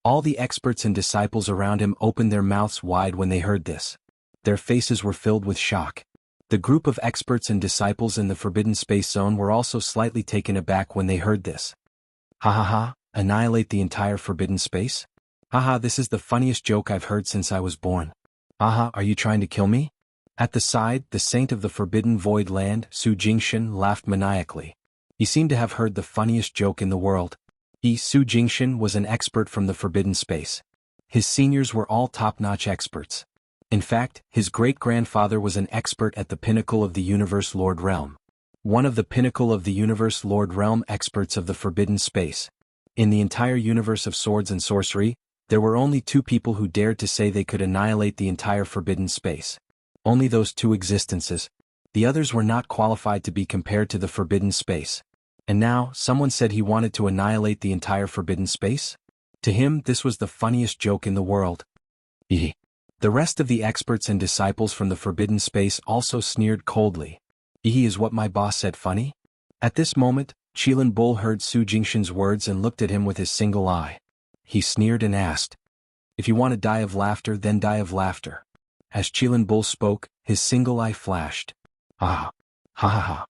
All the experts and disciples around him opened their mouths wide when they heard this. Their faces were filled with shock. The group of experts and disciples in the forbidden space zone were also slightly taken aback when they heard this. Ha, annihilate the entire forbidden space? Haha, this is the funniest joke I've heard since I was born. Haha, are you trying to kill me? At the side, the saint of the forbidden void land, Su Jingshan, laughed maniacally. He seemed to have heard the funniest joke in the world. Su Jingshan was an expert from the forbidden space. His seniors were all top-notch experts. In fact, his great-grandfather was an expert at the pinnacle of the Universe Lord Realm. One of the pinnacle of the Universe Lord Realm experts of the forbidden space. In the entire universe of swords and sorcery, there were only 2 people who dared to say they could annihilate the entire forbidden space. Only those 2 existences. The others were not qualified to be compared to the forbidden space. And now, someone said he wanted to annihilate the entire forbidden space? To him, this was the funniest joke in the world. The rest of the experts and disciples from the forbidden space also sneered coldly. Is what my boss said funny? At this moment, Qilin Bull heard Su Jingshan's words and looked at him with his single eye. He sneered and asked, "If you want to die of laughter, then die of laughter." As Qilin Bull spoke, his single eye flashed. Ha ha.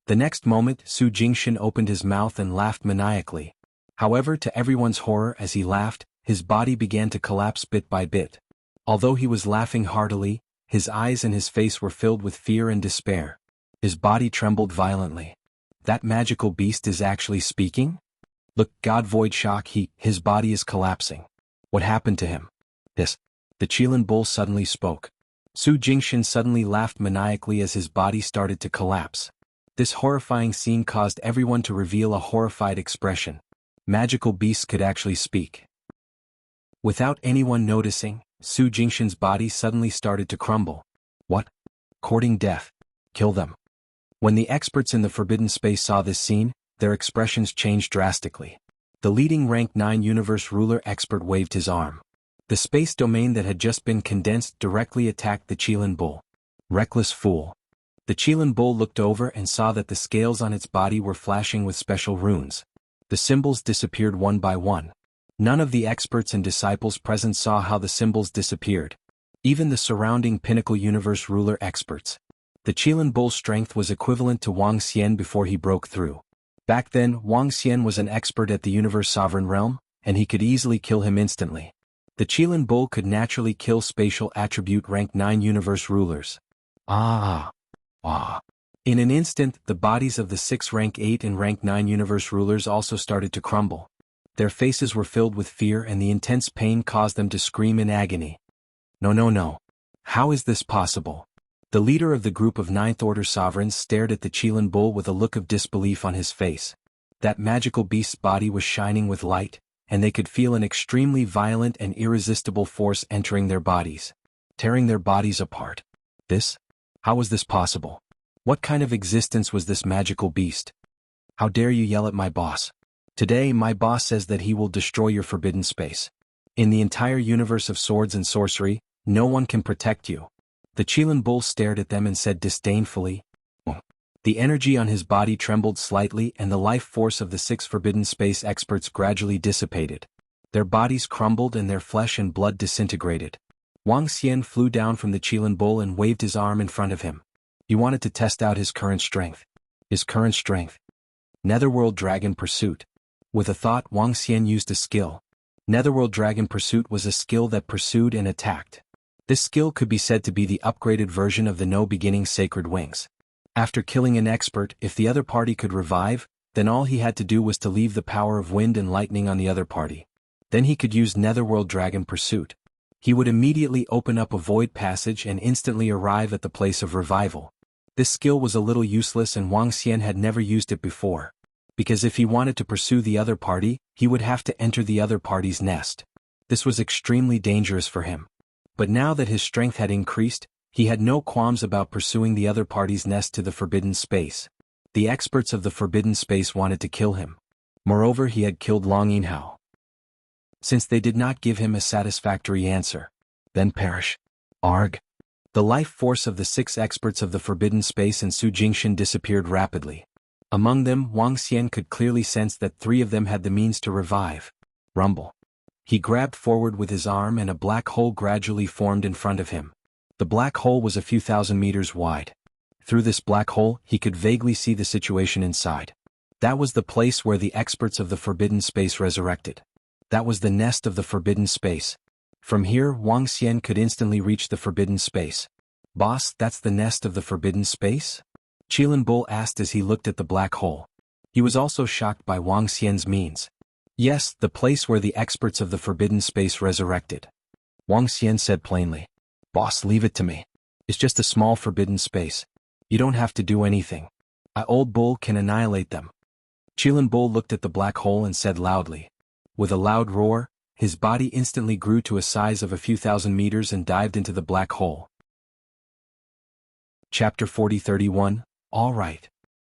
The next moment, Su Jingshan opened his mouth and laughed maniacally. However, to everyone's horror as he laughed, his body began to collapse bit by bit. Although he was laughing heartily, his eyes and his face were filled with fear and despair. His body trembled violently. That magical beast is actually speaking? Look, God void shock, his body is collapsing. What happened to him? The Qilin Bull suddenly spoke. Su Jingshan suddenly laughed maniacally as his body started to collapse. This horrifying scene caused everyone to reveal a horrified expression. Magical beasts could actually speak. Without anyone noticing, Su Jingshan's body suddenly started to crumble. What? Courting death. Kill them. When the experts in the forbidden space saw this scene, their expressions changed drastically. The leading rank 9 universe ruler expert waved his arm. The space domain that had just been condensed directly attacked the Qilin Bull. Reckless fool. The Qilin Bull looked over and saw that the scales on its body were flashing with special runes. The symbols disappeared one by one. None of the experts and disciples present saw how the symbols disappeared. Even the surrounding pinnacle universe ruler experts. The Qilin Bull's strength was equivalent to Wang Xian before he broke through. Back then, Wang Xian was an expert at the universe sovereign realm, and he could easily kill him instantly. The Qilin Bull could naturally kill spatial attribute rank 9 universe rulers. Ah. Ah. In an instant, the bodies of the 6 rank 8 and rank 9 universe rulers also started to crumble. Their faces were filled with fear and the intense pain caused them to scream in agony. No, no, no. How is this possible? The leader of the group of Ninth Order sovereigns stared at the Qilin Bull with a look of disbelief on his face. That magical beast's body was shining with light, and they could feel an extremely violent and irresistible force entering their bodies, tearing their bodies apart. How was this possible? What kind of existence was this magical beast? How dare you yell at my boss? Today my boss says that he will destroy your forbidden space. In the entire universe of swords and sorcery, no one can protect you. The Qilin Bull stared at them and said disdainfully. The energy on his body trembled slightly and the life force of the 6 forbidden space experts gradually dissipated. Their bodies crumbled and their flesh and blood disintegrated. Wang Xian flew down from the Qilin Bull and waved his arm in front of him. He wanted to test out his current strength. His current strength. Netherworld Dragon Pursuit. With a thought, Wang Xian used a skill. Netherworld Dragon Pursuit was a skill that pursued and attacked. This skill could be said to be the upgraded version of the No Beginning Sacred Wings. After killing an expert, if the other party could revive, then all he had to do was to leave the power of wind and lightning on the other party. Then he could use Netherworld Dragon Pursuit. He would immediately open up a void passage and instantly arrive at the place of revival. This skill was a little useless and Wang Xian had never used it before. Because if he wanted to pursue the other party, he would have to enter the other party's nest. This was extremely dangerous for him. But now that his strength had increased, he had no qualms about pursuing the other party's nest to the forbidden space. The experts of the forbidden space wanted to kill him. Moreover, he had killed Long Yinhao. Since they did not give him a satisfactory answer, then perish. Arg. The life force of the 6 experts of the forbidden space and Su Jingshan disappeared rapidly. Among them, Wang Xian could clearly sense that 3 of them had the means to revive. Rumble. He grabbed forward with his arm and a black hole gradually formed in front of him. The black hole was a few thousand meters wide. Through this black hole, he could vaguely see the situation inside. That was the place where the experts of the forbidden space resurrected. That was the nest of the forbidden space. From here, Wang Xian could instantly reach the forbidden space. Boss, that's the nest of the forbidden space? Qilin Bull asked as he looked at the black hole. He was also shocked by Wang Xian's means. Yes, the place where the experts of the forbidden space resurrected. Wang Xian said plainly. Boss, leave it to me. It's just a small forbidden space. You don't have to do anything. Old Bull can annihilate them. Qilin Bull looked at the black hole and said loudly. With a loud roar, his body instantly grew to a size of a few thousand meters and dived into the black hole. Chapter 40-31, All right.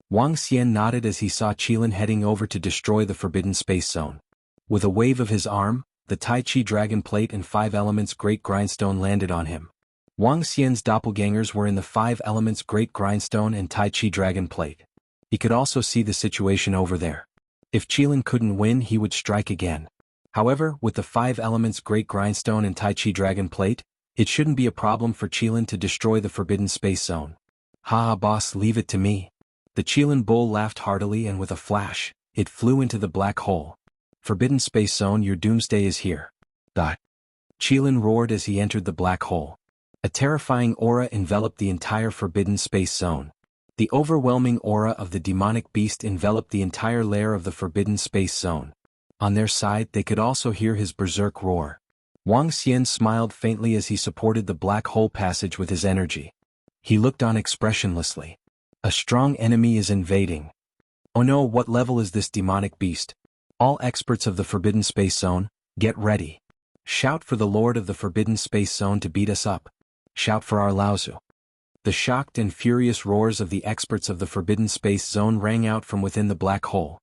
Wang Xian nodded as he saw Qilin heading over to destroy the forbidden space zone. With a wave of his arm, the Tai Chi Dragon Plate and 5 Elements Great Grindstone landed on him. Wang Xian's doppelgangers were in the 5 Elements Great Grindstone and Tai Chi Dragon Plate. He could also see the situation over there. If Qilin couldn't win, he would strike again. However, with the 5 Elements Great Grindstone and Tai Chi Dragon Plate, it shouldn't be a problem for Qilin to destroy the forbidden space zone. Ha, boss, leave it to me. The Qilin Bull laughed heartily and with a flash, it flew into the black hole. Forbidden space zone, your doomsday is here. Qilin roared as he entered the black hole. A terrifying aura enveloped the entire forbidden space zone. The overwhelming aura of the demonic beast enveloped the entire lair of the forbidden space zone. On their side, they could also hear his berserk roar. Wang Xian smiled faintly as he supported the black hole passage with his energy. He looked on expressionlessly. A strong enemy is invading. Oh no, what level is this demonic beast? All experts of the forbidden space zone, get ready. Shout for the Lord of the forbidden space zone to beat us up. Shout for our Laozu. The shocked and furious roars of the experts of the forbidden space zone rang out from within the black hole.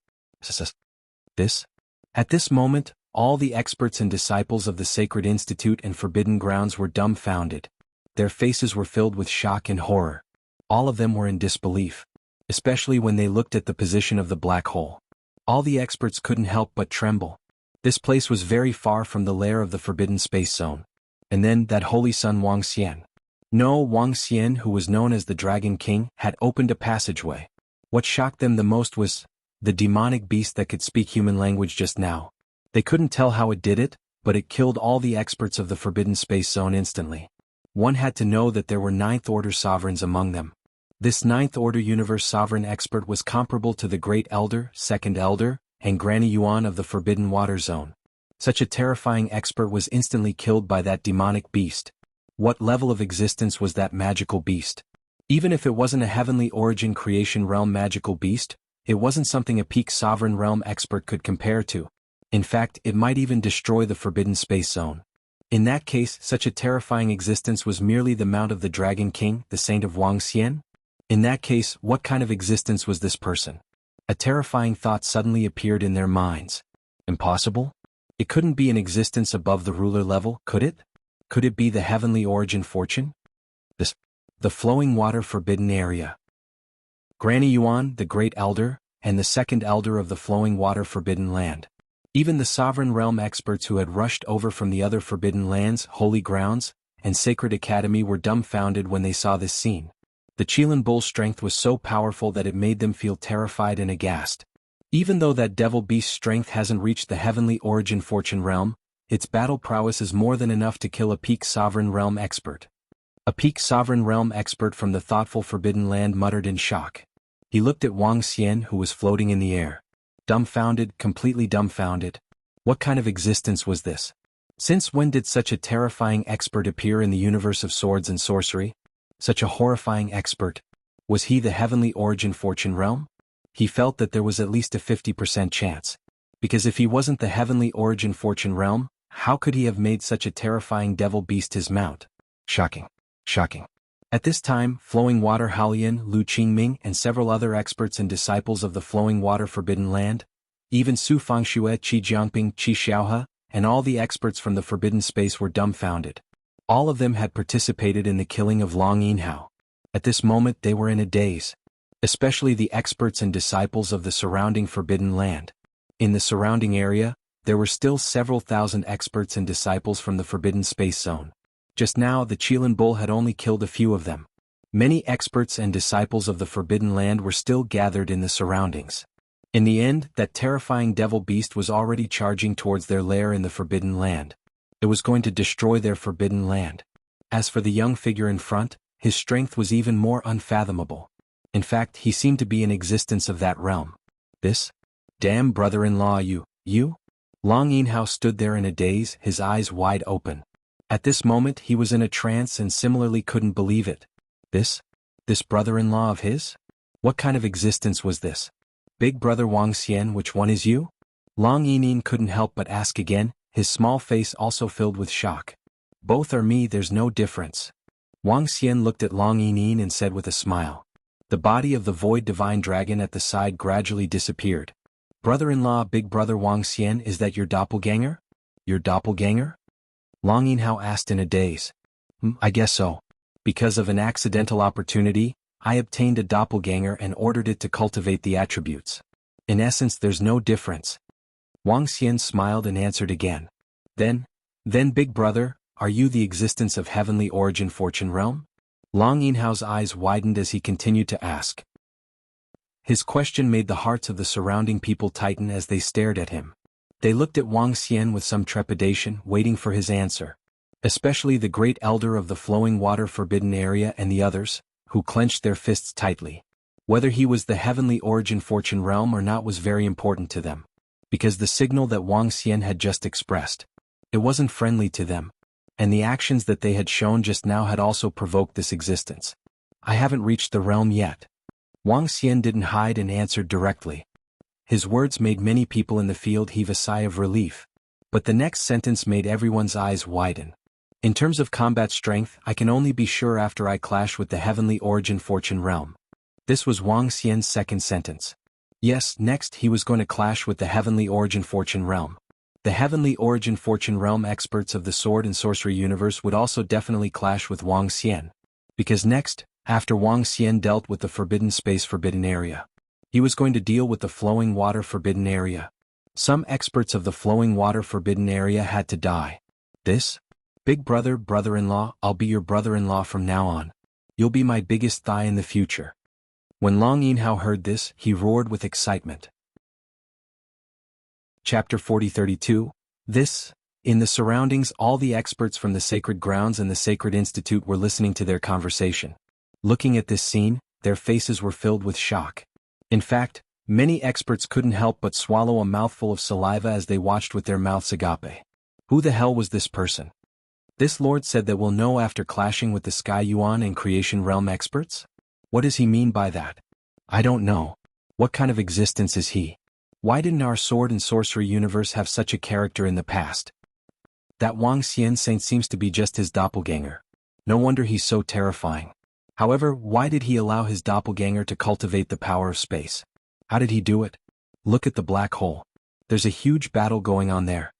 At this moment, all the experts and disciples of the Sacred Institute and Forbidden Grounds were dumbfounded. Their faces were filled with shock and horror. All of them were in disbelief, especially when they looked at the position of the black hole. All the experts couldn't help but tremble. This place was very far from the lair of the forbidden space zone. And then that holy son Wang Xian. No, Wang Xian, who was known as the Dragon King, had opened a passageway. What shocked them the most was the demonic beast that could speak human language just now. They couldn't tell how it did it, but it killed all the experts of the Forbidden Space Zone instantly. One had to know that there were Ninth Order sovereigns among them. This Ninth Order Universe sovereign expert was comparable to the Great Elder, Second Elder, and Granny Yuan of the Forbidden Water Zone. Such a terrifying expert was instantly killed by that demonic beast. What level of existence was that magical beast? Even if it wasn't a heavenly origin creation realm magical beast, it wasn't something a peak sovereign realm expert could compare to. In fact, it might even destroy the Forbidden Space Zone. In that case, such a terrifying existence was merely the mount of the Dragon King, the Saint of Wuxia? In that case, what kind of existence was this person? A terrifying thought suddenly appeared in their minds. Impossible? It couldn't be an existence above the ruler level, could it? Could it be the heavenly origin fortune? The flowing water forbidden area. Granny Yuan, the Great Elder, and the Second Elder of the flowing water forbidden land. Even the sovereign realm experts who had rushed over from the other forbidden lands, holy grounds, and sacred academy were dumbfounded when they saw this scene. The Qilin Bull's strength was so powerful that it made them feel terrified and aghast. Even though that devil beast's strength hasn't reached the heavenly origin fortune realm, its battle prowess is more than enough to kill a peak sovereign realm expert. A peak sovereign realm expert from the thoughtful forbidden land muttered in shock. He looked at Wuxia, who was floating in the air. Dumbfounded, completely dumbfounded. What kind of existence was this? Since when did such a terrifying expert appear in the universe of swords and sorcery? Such a horrifying expert. Was he the heavenly origin fortune realm? He felt that there was at least a 50% chance. Because if he wasn't the heavenly origin fortune realm, how could he have made such a terrifying devil beast his mount? Shocking. Shocking. At this time, Flowing Water Haolian, Lu Qingming, and several other experts and disciples of the Flowing Water Forbidden Land, even Su Fangxue, Qi Jiangping, Qi Xiaohe, and all the experts from the Forbidden Space were dumbfounded. All of them had participated in the killing of Long Yinhao. At this moment they were in a daze. Especially the experts and disciples of the surrounding Forbidden Land. In the surrounding area, there were still several thousand experts and disciples from the Forbidden Space Zone. Just now the Qilin Bull had only killed a few of them. Many experts and disciples of the Forbidden Land were still gathered in the surroundings. In the end, that terrifying devil beast was already charging towards their lair in the Forbidden Land. It was going to destroy their Forbidden Land. As for the young figure in front, his strength was even more unfathomable. In fact, he seemed to be in existence of that realm. This? Damn brother-in-law you? Long Yinhao stood there in a daze, his eyes wide open. At this moment he was in a trance and similarly couldn't believe it. This brother-in-law of his? What kind of existence was this? Big brother Wuxia, which one is you? Long Yinhao couldn't help but ask again, his small face also filled with shock. Both are me, there's no difference. Wuxia looked at Long Yinhao and said with a smile. The body of the void divine dragon at the side gradually disappeared. Brother-in-law Big brother Wuxia, is that your doppelganger? Your doppelganger? Long Yinhao asked in a daze. I guess so. Because of an accidental opportunity, I obtained a doppelganger and ordered it to cultivate the attributes. In essence there's no difference. Wuxia smiled and answered again. Then big brother, are you the existence of heavenly origin fortune realm? Long Yinhao's eyes widened as he continued to ask. His question made the hearts of the surrounding people tighten as they stared at him. They looked at Wuxia with some trepidation, waiting for his answer. Especially the Great Elder of the Flowing Water Forbidden Area and the others, who clenched their fists tightly. Whether he was the heavenly origin fortune realm or not was very important to them. Because the signal that Wuxia had just expressed. It wasn't friendly to them. And the actions that they had shown just now had also provoked this existence. I haven't reached the realm yet. Wuxia didn't hide and answered directly. His words made many people in the field heave a sigh of relief. But the next sentence made everyone's eyes widen. In terms of combat strength, I can only be sure after I clash with the heavenly origin fortune realm. This was Wuxia's second sentence. Yes, next he was going to clash with the heavenly origin fortune realm. The heavenly origin fortune realm experts of the sword and sorcery universe would also definitely clash with Wuxia. Because next, after Wuxia dealt with the forbidden space forbidden area, he was going to deal with the flowing water forbidden area. Some experts of the flowing water forbidden area had to die. This? Big brother, brother-in-law, I'll be your brother-in-law from now on. You'll be my biggest thigh in the future. When Long Yinhao heard this, he roared with excitement. Chapter 4032. This In the surroundings, all the experts from the Sacred Grounds and the Sacred Institute were listening to their conversation. Looking at this scene, their faces were filled with shock. In fact, many experts couldn't help but swallow a mouthful of saliva as they watched with their mouths agape. Who the hell was this person? This lord said that we'll know after clashing with the Sky Yuan and Creation Realm experts? What does he mean by that? I don't know. What kind of existence is he? Why didn't our sword and sorcery universe have such a character in the past? That Wang Xian saint seems to be just his doppelganger. No wonder he's so terrifying. However, why did he allow his doppelganger to cultivate the power of space? How did he do it? Look at the black hole. There's a huge battle going on there.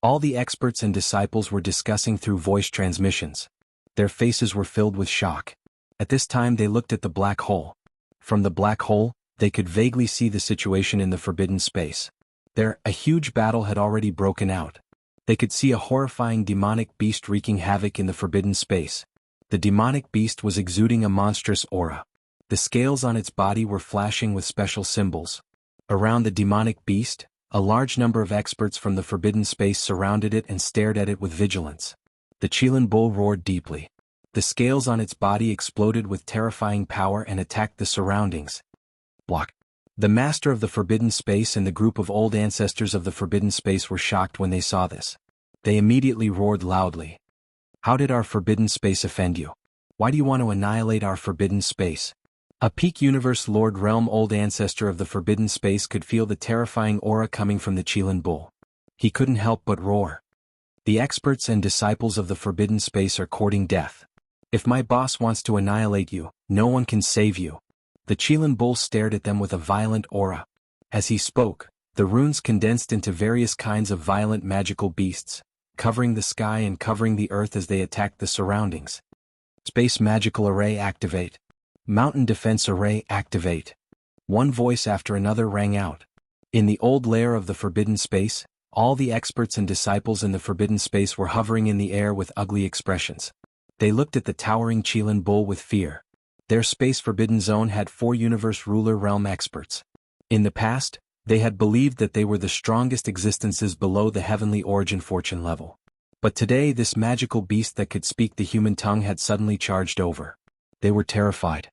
All the experts and disciples were discussing through voice transmissions. Their faces were filled with shock. At this time they looked at the black hole. From the black hole, they could vaguely see the situation in the forbidden space. There, a huge battle had already broken out. They could see a horrifying demonic beast wreaking havoc in the forbidden space. The demonic beast was exuding a monstrous aura. The scales on its body were flashing with special symbols. Around the demonic beast, a large number of experts from the forbidden space surrounded it and stared at it with vigilance. The Qilin bull roared deeply. The scales on its body exploded with terrifying power and attacked the surroundings. Block. The master of the forbidden space and the group of old ancestors of the forbidden space were shocked when they saw this. They immediately roared loudly. How did our forbidden space offend you? Why do you want to annihilate our forbidden space? A peak universe lord realm old ancestor of the forbidden space could feel the terrifying aura coming from the Qilin bull. He couldn't help but roar. The experts and disciples of the forbidden space are courting death. If my boss wants to annihilate you, no one can save you. The Qilin bull stared at them with a violent aura. As he spoke, the runes condensed into various kinds of violent magical beasts, covering the sky and covering the earth as they attacked the surroundings. Space Magical Array activate. Mountain Defense Array activate. One voice after another rang out. In the old lair of the forbidden space, all the experts and disciples in the forbidden space were hovering in the air with ugly expressions. They looked at the towering Qilin bull with fear. Their space forbidden zone had 4 universe ruler realm experts. In the past, they had believed that they were the strongest existences below the heavenly origin fortune level. But today this magical beast that could speak the human tongue had suddenly charged over. They were terrified.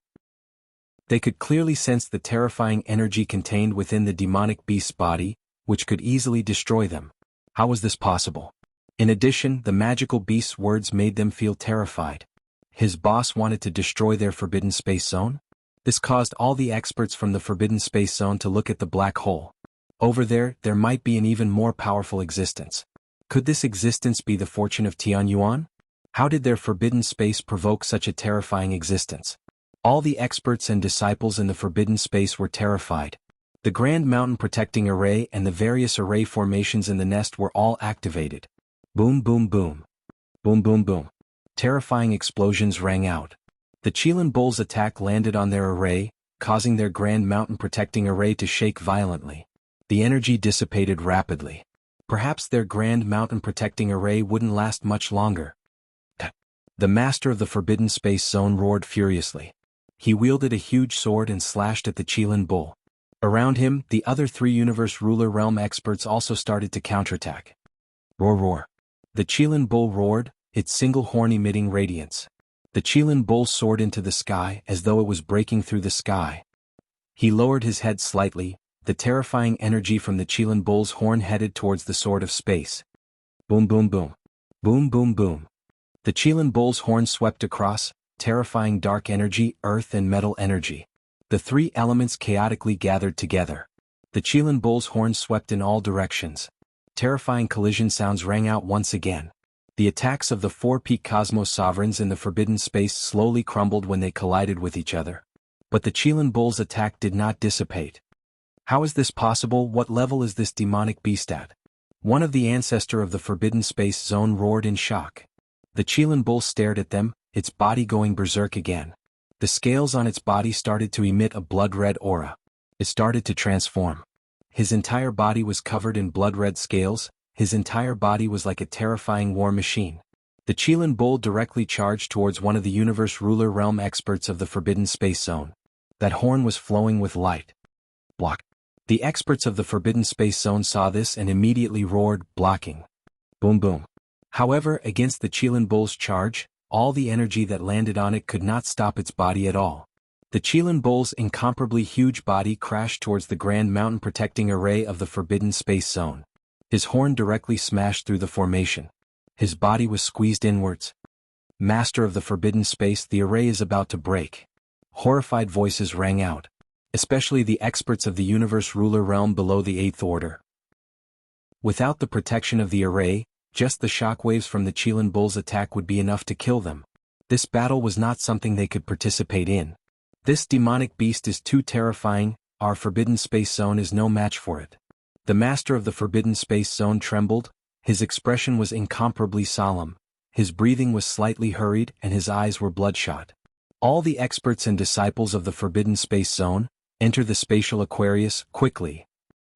They could clearly sense the terrifying energy contained within the demonic beast's body, which could easily destroy them. How was this possible? In addition, the magical beast's words made them feel terrified. His boss wanted to destroy their forbidden space zone? This caused all the experts from the forbidden space zone to look at the black hole. Over there might be an even more powerful existence. Could this existence be the fortune of Tianyuan? How did their forbidden space provoke such a terrifying existence? All the experts and disciples in the forbidden space were terrified. The Grand Mountain Protecting Array and the various array formations in the nest were all activated. Boom boom boom. Boom boom boom. Terrifying explosions rang out. The Qilin bull's attack landed on their array, causing their Grand Mountain Protecting Array to shake violently. The energy dissipated rapidly. Perhaps their Grand Mountain Protecting Array wouldn't last much longer. The master of the Forbidden Space Zone roared furiously. He wielded a huge sword and slashed at the Qilin bull. Around him, the other 3 universe ruler realm experts also started to counterattack. Roar roar. The Qilin bull roared, its single horn emitting radiance. The Qilin bull soared into the sky as though it was breaking through the sky. He lowered his head slightly, the terrifying energy from the Qilin bull's horn headed towards the sword of space. Boom boom boom. Boom boom boom. The Qilin bull's horn swept across, terrifying dark energy, earth and metal energy. The 3 elements chaotically gathered together. The Qilin bull's horn swept in all directions. Terrifying collision sounds rang out once again. The attacks of the 4 peak cosmos sovereigns in the forbidden space slowly crumbled when they collided with each other. But the Qilin bull's attack did not dissipate. How is this possible? What level is this demonic beast at? One of the ancestor of the forbidden space zone roared in shock. The Qilin bull stared at them, its body going berserk again. The scales on its body started to emit a blood-red aura. It started to transform. His entire body was covered in blood-red scales, his entire body was like a terrifying war machine. The Qilin bull directly charged towards one of the universe ruler realm experts of the forbidden space zone. That horn was flowing with light. Block. The experts of the forbidden space zone saw this and immediately roared, blocking. Boom boom. However, against the Qilin bull's charge, all the energy that landed on it could not stop its body at all. The Qilin bull's incomparably huge body crashed towards the grand mountain protecting array of the forbidden space zone. His horn directly smashed through the formation. His body was squeezed inwards. Master of the forbidden space, the array is about to break. Horrified voices rang out. Especially the experts of the universe ruler realm below the Eighth Order. Without the protection of the array, just the shockwaves from the Qilin bull's attack would be enough to kill them. This battle was not something they could participate in. This demonic beast is too terrifying, our forbidden space zone is no match for it. The master of the forbidden space zone trembled, his expression was incomparably solemn, his breathing was slightly hurried and his eyes were bloodshot. All the experts and disciples of the forbidden space zone, enter the spatial Aquarius, quickly.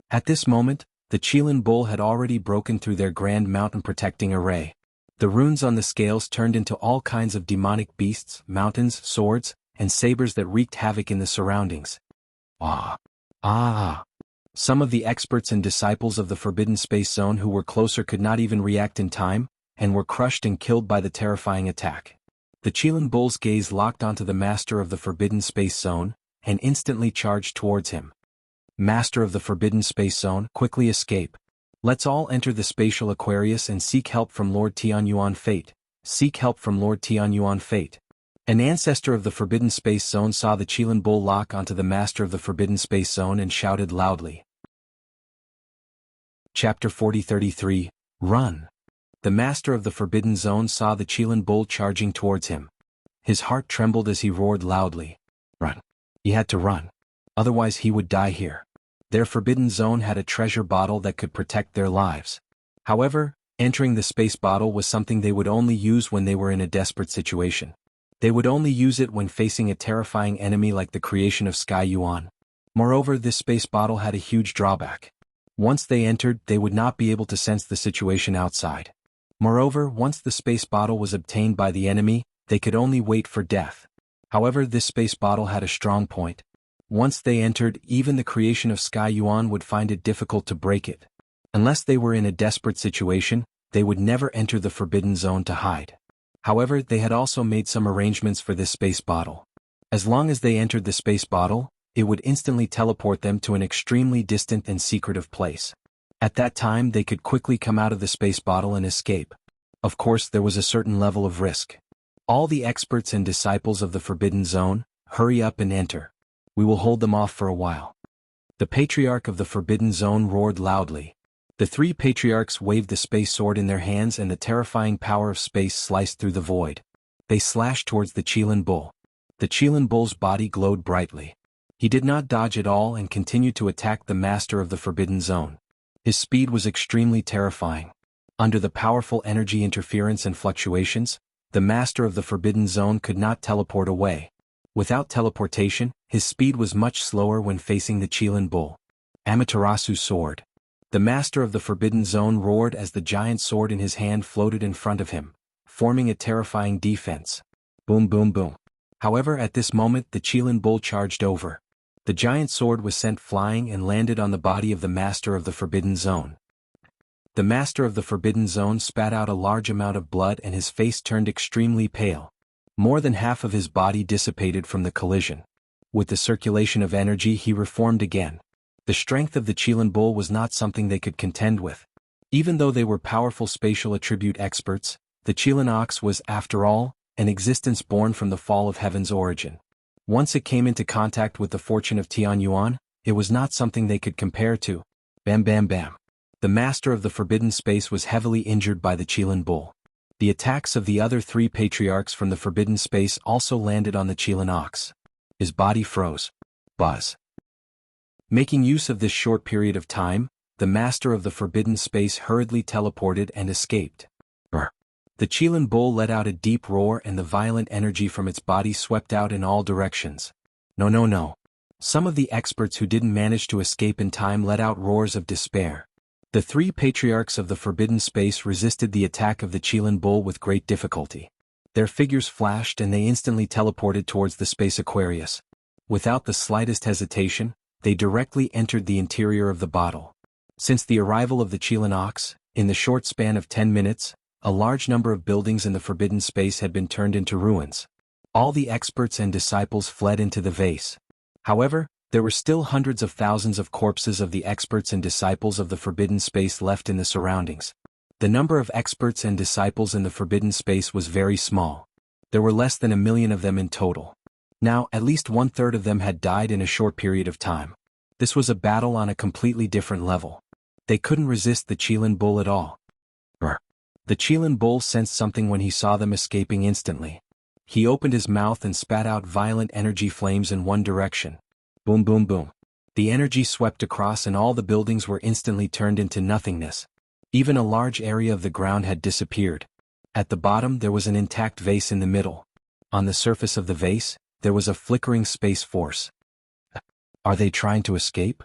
At this moment, the Qilin bull had already broken through their grand mountain protecting array. The runes on the scales turned into all kinds of demonic beasts, mountains, swords, and sabers that wreaked havoc in the surroundings. Some of the experts and disciples of the forbidden space zone who were closer could not even react in time, and were crushed and killed by the terrifying attack. The Qilin bull's gaze locked onto the master of the forbidden space zone, and instantly charged towards him. Master of the forbidden space zone, quickly escape. Let's all enter the spatial Aquarius and seek help from Lord Tianyuan Fate. Seek help from Lord Tianyuan Fate. An ancestor of the forbidden space zone saw the Qilin bull lock onto the master of the forbidden space zone and shouted loudly. Chapter 4033, Run. The master of the forbidden zone saw the Qilin bull charging towards him. His heart trembled as he roared loudly. Run. He had to run. Otherwise he would die here. Their forbidden zone had a treasure bottle that could protect their lives. However, entering the space bottle was something they would only use when they were in a desperate situation. They would only use it when facing a terrifying enemy like the creation of Sky Yuan. Moreover, this space bottle had a huge drawback. Once they entered, they would not be able to sense the situation outside. Moreover, once the space bottle was obtained by the enemy, they could only wait for death. However, this space bottle had a strong point. Once they entered, even the creation of Sky Yuan would find it difficult to break it. Unless they were in a desperate situation, they would never enter the forbidden zone to hide. However, they had also made some arrangements for this space bottle. As long as they entered the space bottle, it would instantly teleport them to an extremely distant and secretive place. At that time they could quickly come out of the space bottle and escape. Of course, there was a certain level of risk. All the experts and disciples of the forbidden zone, hurry up and enter. We will hold them off for a while. The patriarch of the forbidden zone roared loudly. The three patriarchs waved the space sword in their hands and the terrifying power of space sliced through the void. They slashed towards the Qilin bull. The Qilin bull's body glowed brightly. He did not dodge at all and continued to attack the master of the forbidden zone. His speed was extremely terrifying. Under the powerful energy interference and fluctuations, the master of the forbidden zone could not teleport away. Without teleportation, his speed was much slower when facing the Qilin bull. Amaterasu's sword. The master of the forbidden zone roared as the giant sword in his hand floated in front of him, forming a terrifying defense. Boom boom boom. However, at this moment the Qilin bull charged over. The giant sword was sent flying and landed on the body of the master of the forbidden zone. The master of the forbidden zone spat out a large amount of blood and his face turned extremely pale. More than half of his body dissipated from the collision. With the circulation of energy he reformed again. The strength of the Qilin bull was not something they could contend with. Even though they were powerful spatial attribute experts, the Qilin ox was, after all, an existence born from the fall of heaven's origin. Once it came into contact with the fortune of Tianyuan, it was not something they could compare to. Bam bam bam. The master of the forbidden space was heavily injured by the Qilin bull. The attacks of the other three patriarchs from the forbidden space also landed on the Qilin ox. His body froze. Buzz. Making use of this short period of time, the master of the forbidden space hurriedly teleported and escaped. The Qilin bull let out a deep roar and the violent energy from its body swept out in all directions. No. Some of the experts who didn't manage to escape in time let out roars of despair. The three patriarchs of the forbidden space resisted the attack of the Qilin bull with great difficulty. Their figures flashed and they instantly teleported towards the space Aquarius. Without the slightest hesitation, they directly entered the interior of the bottle. Since the arrival of the Qilin ox, In the short span of 10 minutes, a large number of buildings in the forbidden space had been turned into ruins. All the experts and disciples fled into the vase. However, there were still hundreds of thousands of corpses of the experts and disciples of the forbidden space left in the surroundings. The number of experts and disciples in the forbidden space was very small. There were less than 1 million of them in total. Now, at least 1/3 of them had died in a short period of time. This was a battle on a completely different level. They couldn't resist the Qilin bull at all. The Qilin bull sensed something when he saw them escaping instantly. He opened his mouth and spat out violent energy flames in one direction. Boom, boom, boom. The energy swept across and all the buildings were instantly turned into nothingness. Even a large area of the ground had disappeared. At the bottom there was an intact vase in the middle. On the surface of the vase, there was a flickering space force. Are they trying to escape?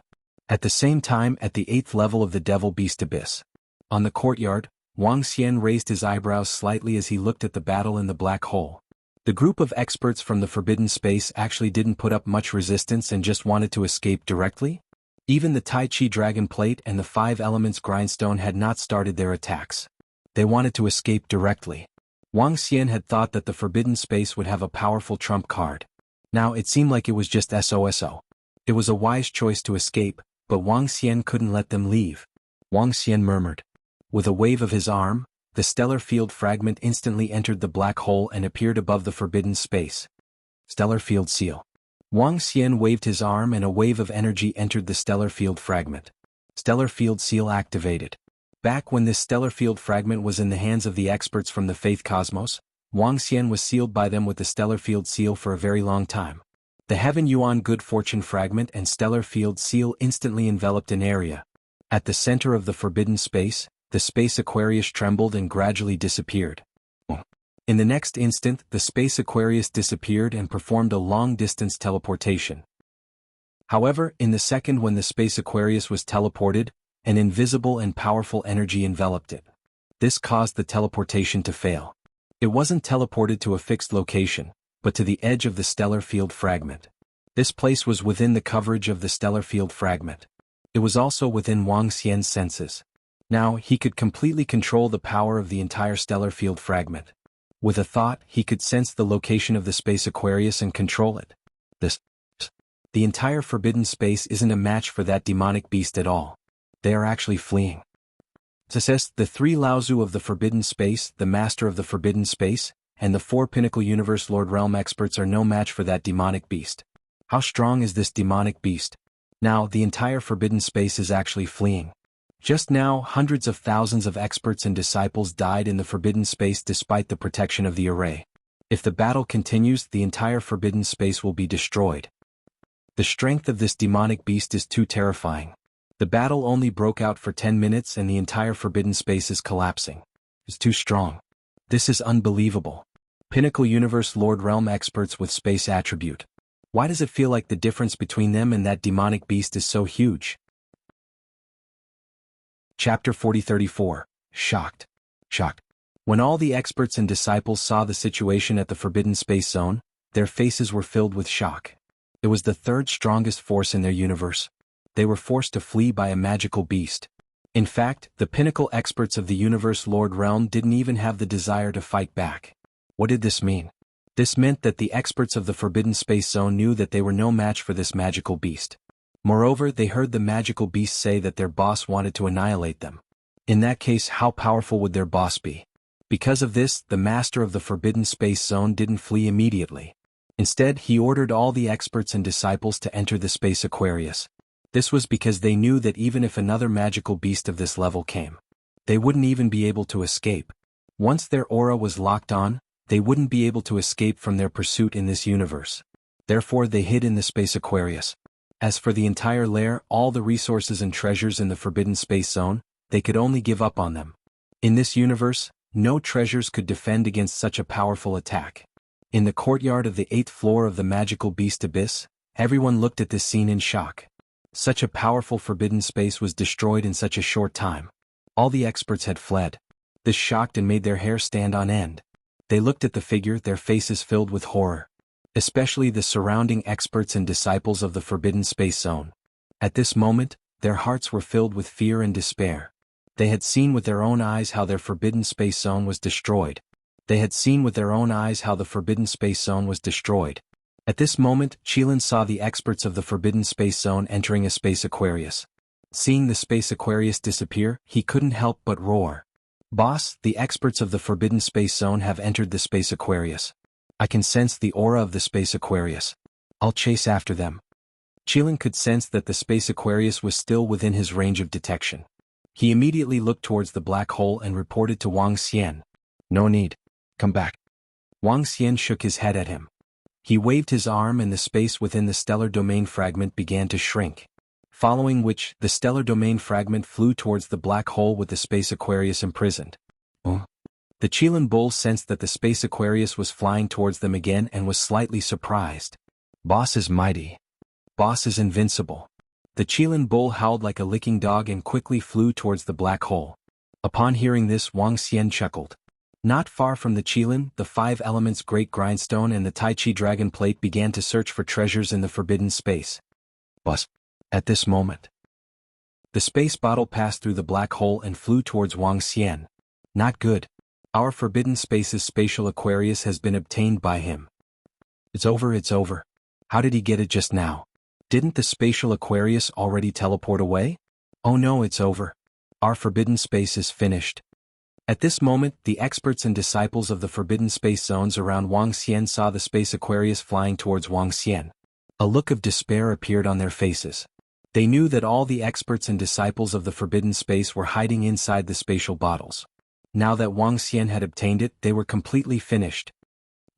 At the same time, at the 8th level of the Devil Beast Abyss. On the courtyard, Wang Xian raised his eyebrows slightly as he looked at the battle in the black hole. The group of experts from the forbidden space actually didn't put up much resistance and just wanted to escape directly? Even the Tai Chi Dragon Plate and the 5 Elements Grindstone had not started their attacks. They wanted to escape directly. Wang Xian had thought that the forbidden space would have a powerful trump card. Now it seemed like it was just SOSO. It was a wise choice to escape, but Wang Xian couldn't let them leave. Wang Xian murmured. With a wave of his arm, the stellar field fragment instantly entered the black hole and appeared above the forbidden space. Stellar field seal. Wang Xian waved his arm and a wave of energy entered the stellar field fragment. Stellar field seal activated. Back when this stellar field fragment was in the hands of the experts from the Faith Cosmos, Wang Xian was sealed by them with the stellar field seal for a very long time. The Heaven Yuan Good Fortune fragment and stellar field seal instantly enveloped an area. At the center of the forbidden space, the space Aquarius trembled and gradually disappeared. In the next instant, the space Aquarius disappeared and performed a long-distance teleportation. However, in the second when the space Aquarius was teleported, an invisible and powerful energy enveloped it. This caused the teleportation to fail. It wasn't teleported to a fixed location, but to the edge of the stellar field fragment. This place was within the coverage of the stellar field fragment. It was also within Wang Xian's senses. Now, he could completely control the power of the entire stellar field fragment. With a thought, he could sense the location of the space Aquarius and control it. The entire forbidden space isn't a match for that demonic beast at all. They are actually fleeing. The 3 Laozu of the forbidden space, the master of the forbidden space, and the 4 Pinnacle Universe Lord Realm experts are no match for that demonic beast. How strong is this demonic beast? Now, the entire forbidden space is actually fleeing. Just now, hundreds of thousands of experts and disciples died in the forbidden space despite the protection of the array. If the battle continues, the entire forbidden space will be destroyed. The strength of this demonic beast is too terrifying. The battle only broke out for 10 minutes and the entire forbidden space is collapsing. It's too strong. This is unbelievable. Pinnacle Universe Lord Realm experts with space attribute. Why does it feel like the difference between them and that demonic beast is so huge? Chapter 40-34. Shocked. When all the experts and disciples saw the situation at the Forbidden Space Zone, their faces were filled with shock. It was the 3rd strongest force in their universe. They were forced to flee by a magical beast. In fact, the pinnacle experts of the Universe Lord Realm didn't even have the desire to fight back. What did this mean? This meant that the experts of the Forbidden Space Zone knew that they were no match for this magical beast. Moreover, they heard the magical beast say that their boss wanted to annihilate them. In that case, how powerful would their boss be? Because of this, the master of the Forbidden Space Zone didn't flee immediately. Instead, he ordered all the experts and disciples to enter the space Aquarius. This was because they knew that even if another magical beast of this level came, they wouldn't even be able to escape. Once their aura was locked on, they wouldn't be able to escape from their pursuit in this universe. Therefore, they hid in the space Aquarius. As for the entire lair, all the resources and treasures in the Forbidden Space Zone, they could only give up on them. In this universe, no treasures could defend against such a powerful attack. In the courtyard of the 8th floor of the magical beast abyss, everyone looked at this scene in shock. Such a powerful forbidden space was destroyed in such a short time. All the experts had fled. This shocked and made their hair stand on end. They looked at the figure, their faces filled with horror. Especially the surrounding experts and disciples of the Forbidden Space Zone. At this moment, their hearts were filled with fear and despair. They had seen with their own eyes how their forbidden space zone was destroyed. They had seen with their own eyes how the forbidden space zone was destroyed. At this moment, Qilin saw the experts of the forbidden space zone entering a space Aquarius. Seeing the space Aquarius disappear, he couldn't help but roar. "Boss, the experts of the forbidden space zone have entered the space Aquarius. I can sense the aura of the space Aquarius. I'll chase after them." Qilin could sense that the space Aquarius was still within his range of detection. He immediately looked towards the black hole and reported to Wang Xian. "No need. Come back." Wang Xian shook his head at him. He waved his arm and the space within the stellar domain fragment began to shrink. Following which, the stellar domain fragment flew towards the black hole with the space Aquarius imprisoned. The Qilin bull sensed that the space Aquarius was flying towards them again and was slightly surprised. "Boss is mighty. Boss is invincible." The Qilin bull howled like a licking dog and quickly flew towards the black hole. Upon hearing this, Wang Xian chuckled. Not far from the Qilin, the 5 elements Great Grindstone and the Tai Chi Dragon Plate began to search for treasures in the forbidden space. Boss. At this moment, the space bottle passed through the black hole and flew towards Wang Xian. "Not good. Our forbidden space's spatial Aquarius has been obtained by him." It's over. How did he get it just now? Didn't the spatial Aquarius already teleport away? Oh no, it's over. Our forbidden space is finished. At this moment, the experts and disciples of the forbidden space zones around Wang Xian saw the space Aquarius flying towards Wang Xian. A look of despair appeared on their faces. They knew that all the experts and disciples of the forbidden space were hiding inside the spatial bottles. Now that Wang Xian had obtained it, they were completely finished.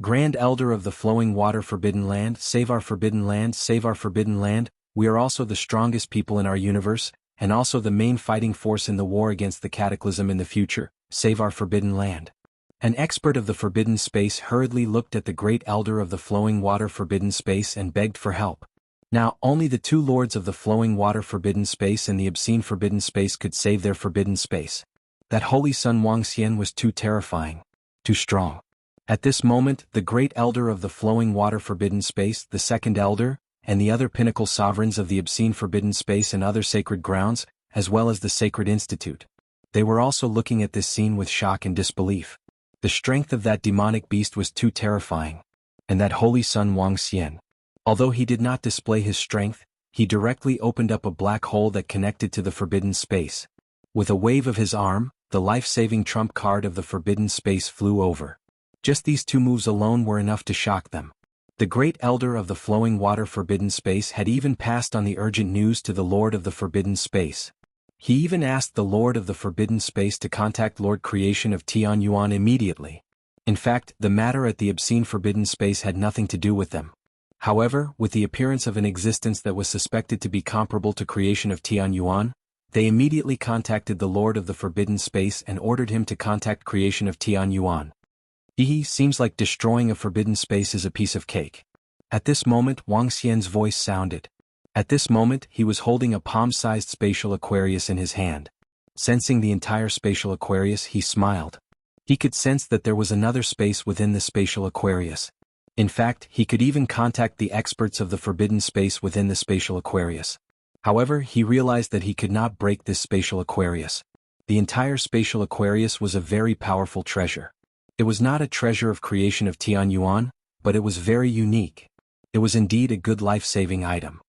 "Grand Elder of the Flowing Water Forbidden Land, save our forbidden land, save our forbidden land. We are also the strongest people in our universe, and also the main fighting force in the war against the cataclysm in the future. Save our forbidden land." An expert of the forbidden space hurriedly looked at the great elder of the flowing water forbidden space and begged for help. Now, only the 2 lords of the flowing water forbidden space and the obscene forbidden space could save their forbidden space. That holy son Wang Xian was too terrifying, too strong. At this moment, the great elder of the flowing water forbidden space, the second elder, and the other pinnacle sovereigns of the obscene forbidden space and other sacred grounds, as well as the sacred institute. They were also looking at this scene with shock and disbelief. The strength of that demonic beast was too terrifying. And that holy son Wang Xian, although he did not display his strength, he directly opened up a black hole that connected to the forbidden space. With a wave of his arm, the life-saving trump card of the forbidden space flew over. Just these 2 moves alone were enough to shock them. The great elder of the flowing water forbidden space had even passed on the urgent news to the Lord of the forbidden space. He even asked the Lord of the forbidden space to contact Lord Creation of Tianyuan immediately. In fact, the matter at the obscene forbidden space had nothing to do with them. However, with the appearance of an existence that was suspected to be comparable to Creation of Tianyuan, they immediately contacted the Lord of the forbidden space and ordered him to contact Creation of Tianyuan. Seems like destroying a forbidden space is a piece of cake. At this moment, Wang Xian's voice sounded. At this moment, he was holding a palm-sized spatial Aquarius in his hand. Sensing the entire spatial Aquarius, he smiled. He could sense that there was another space within the spatial Aquarius. In fact, he could even contact the experts of the forbidden space within the spatial Aquarius. However, he realized that he could not break this spatial Aquarius. The entire spatial Aquarius was a very powerful treasure. It was not a treasure of Creation of Tianyuan, but it was very unique. It was indeed a good life-saving item.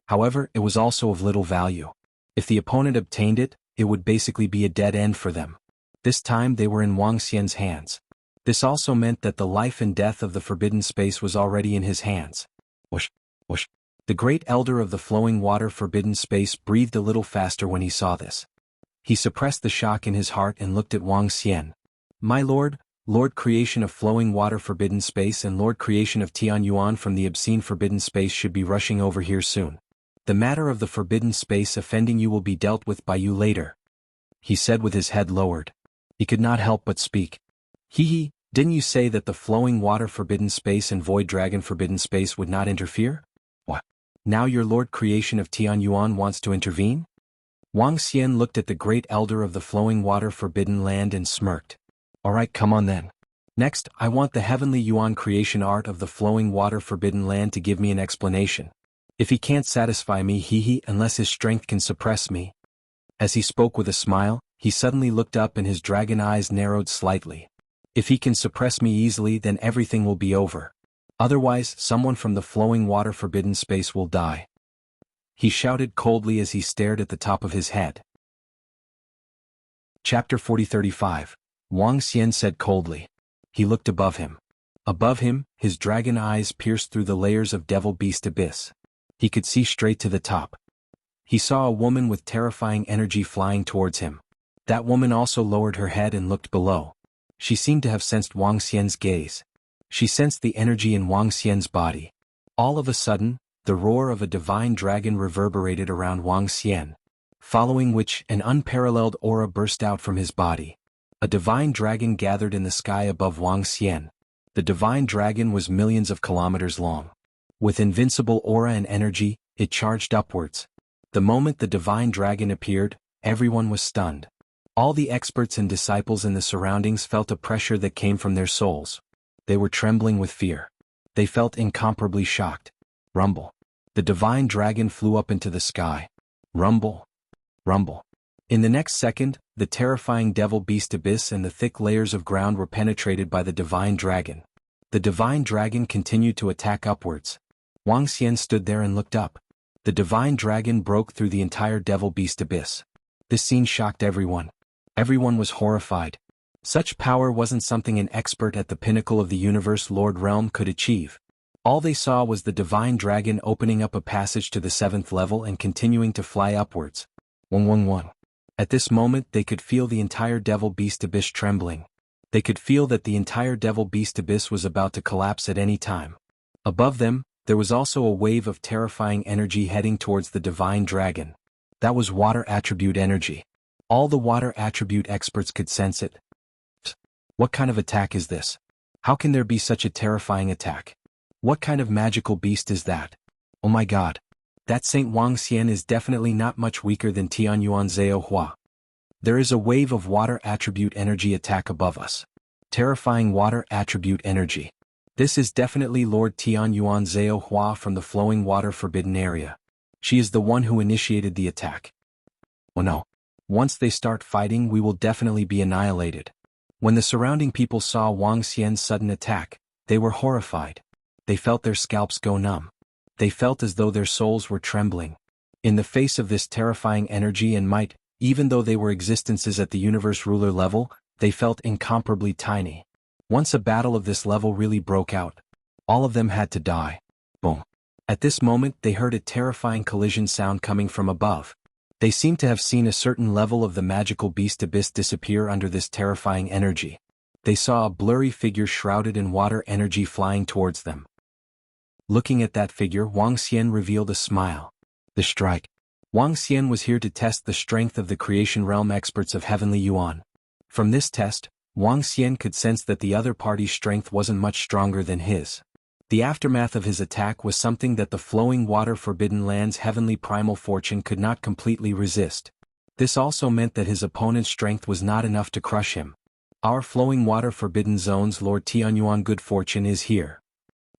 However, it was also of little value. If the opponent obtained it, it would basically be a dead end for them. This time they were in Wang Xian's hands. This also meant that the life and death of the forbidden space was already in his hands. Whoosh, whoosh. The great elder of the flowing water forbidden space breathed a little faster when he saw this. He suppressed the shock in his heart and looked at Wang Xian. "My lord, Lord Creation of flowing water forbidden space and Lord Creation of Tianyuan from the obscene forbidden space should be rushing over here soon. The matter of the forbidden space offending you will be dealt with by you later," he said with his head lowered. He could not help but speak. Didn't you say that the flowing water forbidden space and void dragon forbidden space would not interfere? What? Now your Lord Creation of Tianyuan wants to intervene?" Wang Xian looked at the great elder of the flowing water forbidden land and smirked. "Alright, come on then. Next, I want the heavenly Yuan creation art of the flowing water forbidden land to give me an explanation. If he can't satisfy me, unless his strength can suppress me." As he spoke with a smile, he suddenly looked up and his dragon eyes narrowed slightly. If he can suppress me easily, then everything will be over. Otherwise, someone from the flowing water forbidden space will die. He shouted coldly as he stared at the top of his head. Chapter 40-35. Wang Xian said coldly. He looked above him. Above him, his dragon eyes pierced through the layers of devil beast abyss. He could see straight to the top. He saw a woman with terrifying energy flying towards him. That woman also lowered her head and looked below. She seemed to have sensed Wang Xian's gaze. She sensed the energy in Wang Xian's body. All of a sudden, the roar of a divine dragon reverberated around Wang Xian, following which an unparalleled aura burst out from his body. A divine dragon gathered in the sky above Wang Xian. The divine dragon was millions of kilometers long. With invincible aura and energy, it charged upwards. The moment the divine dragon appeared, everyone was stunned. All the experts and disciples in the surroundings felt a pressure that came from their souls. They were trembling with fear. They felt incomparably shocked. Rumble. The divine dragon flew up into the sky. Rumble. Rumble. In the next second, the terrifying devil beast abyss and the thick layers of ground were penetrated by the divine dragon. The divine dragon continued to attack upwards. Wang Xian stood there and looked up. The divine dragon broke through the entire devil beast abyss. This scene shocked everyone. Everyone was horrified. Such power wasn't something an expert at the pinnacle of the universe Lord Realm could achieve. All they saw was the divine dragon opening up a passage to the 7th level and continuing to fly upwards. 111. At this moment they could feel the entire devil beast abyss trembling. They could feel that the entire devil beast abyss was about to collapse at any time. Above them, there was also a wave of terrifying energy heading towards the divine dragon. That was water attribute energy. All the water attribute experts could sense it. What kind of attack is this? How can there be such a terrifying attack? What kind of magical beast is that? Oh my god. That Saint Wang Xian is definitely not much weaker than Tianyuan Zhao Hua. There is a wave of water attribute energy attack above us. Terrifying water attribute energy. This is definitely Lord Tianyuan Zhao Hua from the flowing water forbidden area. She is the one who initiated the attack. Oh no. Once they start fighting, we will definitely be annihilated. When the surrounding people saw Wang Xian's sudden attack, they were horrified. They felt their scalps go numb. They felt as though their souls were trembling. In the face of this terrifying energy and might, even though they were existences at the universe ruler level, they felt incomparably tiny. Once a battle of this level really broke out, all of them had to die. Boom. At this moment they heard a terrifying collision sound coming from above. They seemed to have seen a certain level of the magical beast abyss disappear under this terrifying energy. They saw a blurry figure shrouded in water energy flying towards them. Looking at that figure, Wang Xian revealed a smile. The strike. Wang Xian was here to test the strength of the creation realm experts of Heavenly Yuan. From this test, Wang Xian could sense that the other party's strength wasn't much stronger than his. The aftermath of his attack was something that the flowing water forbidden land's heavenly primal fortune could not completely resist. This also meant that his opponent's strength was not enough to crush him. Our flowing water forbidden zone's Lord Tianyuan good fortune is here.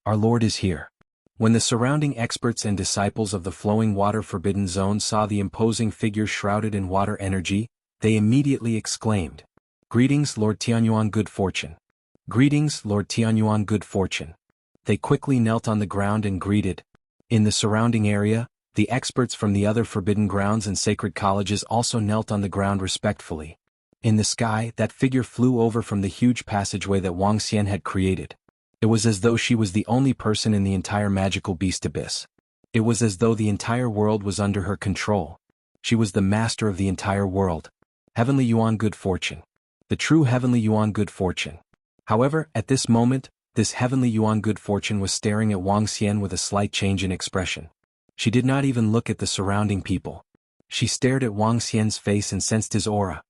Our Lord is here. When the surrounding experts and disciples of the flowing water forbidden zone saw the imposing figure shrouded in water energy, they immediately exclaimed, "Greetings, Lord Tianyuan good fortune. Greetings, Lord Tianyuan good fortune." They quickly knelt on the ground and greeted. In the surrounding area, the experts from the other forbidden grounds and sacred colleges also knelt on the ground respectfully. In the sky, that figure flew over from the huge passageway that Wang Xian had created. It was as though she was the only person in the entire magical beast abyss. It was as though the entire world was under her control. She was the master of the entire world. Heavenly Yuan good fortune. The true Heavenly Yuan good fortune. However, at this moment, this Heavenly Yuan good fortune was staring at Wang Xian with a slight change in expression. She did not even look at the surrounding people. She stared at Wang Xian's face and sensed his aura.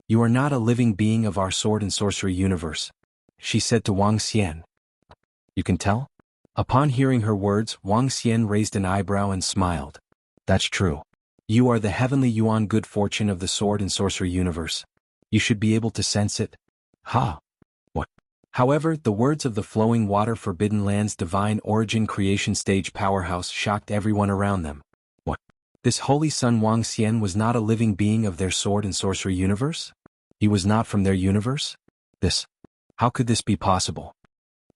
"You are not a living being of our sword and sorcery universe," she said to Wang Xian. "You can tell?" Upon hearing her words, Wang Xian raised an eyebrow and smiled. "That's true. You are the Heavenly Yuan good fortune of the sword and sorcery universe. You should be able to sense it." "Ha! What?" However, the words of the flowing water forbidden land's divine origin creation stage powerhouse shocked everyone around them. "What? This holy son Wang Xian was not a living being of their sword and sorcery universe? He was not from their universe? How could this be possible?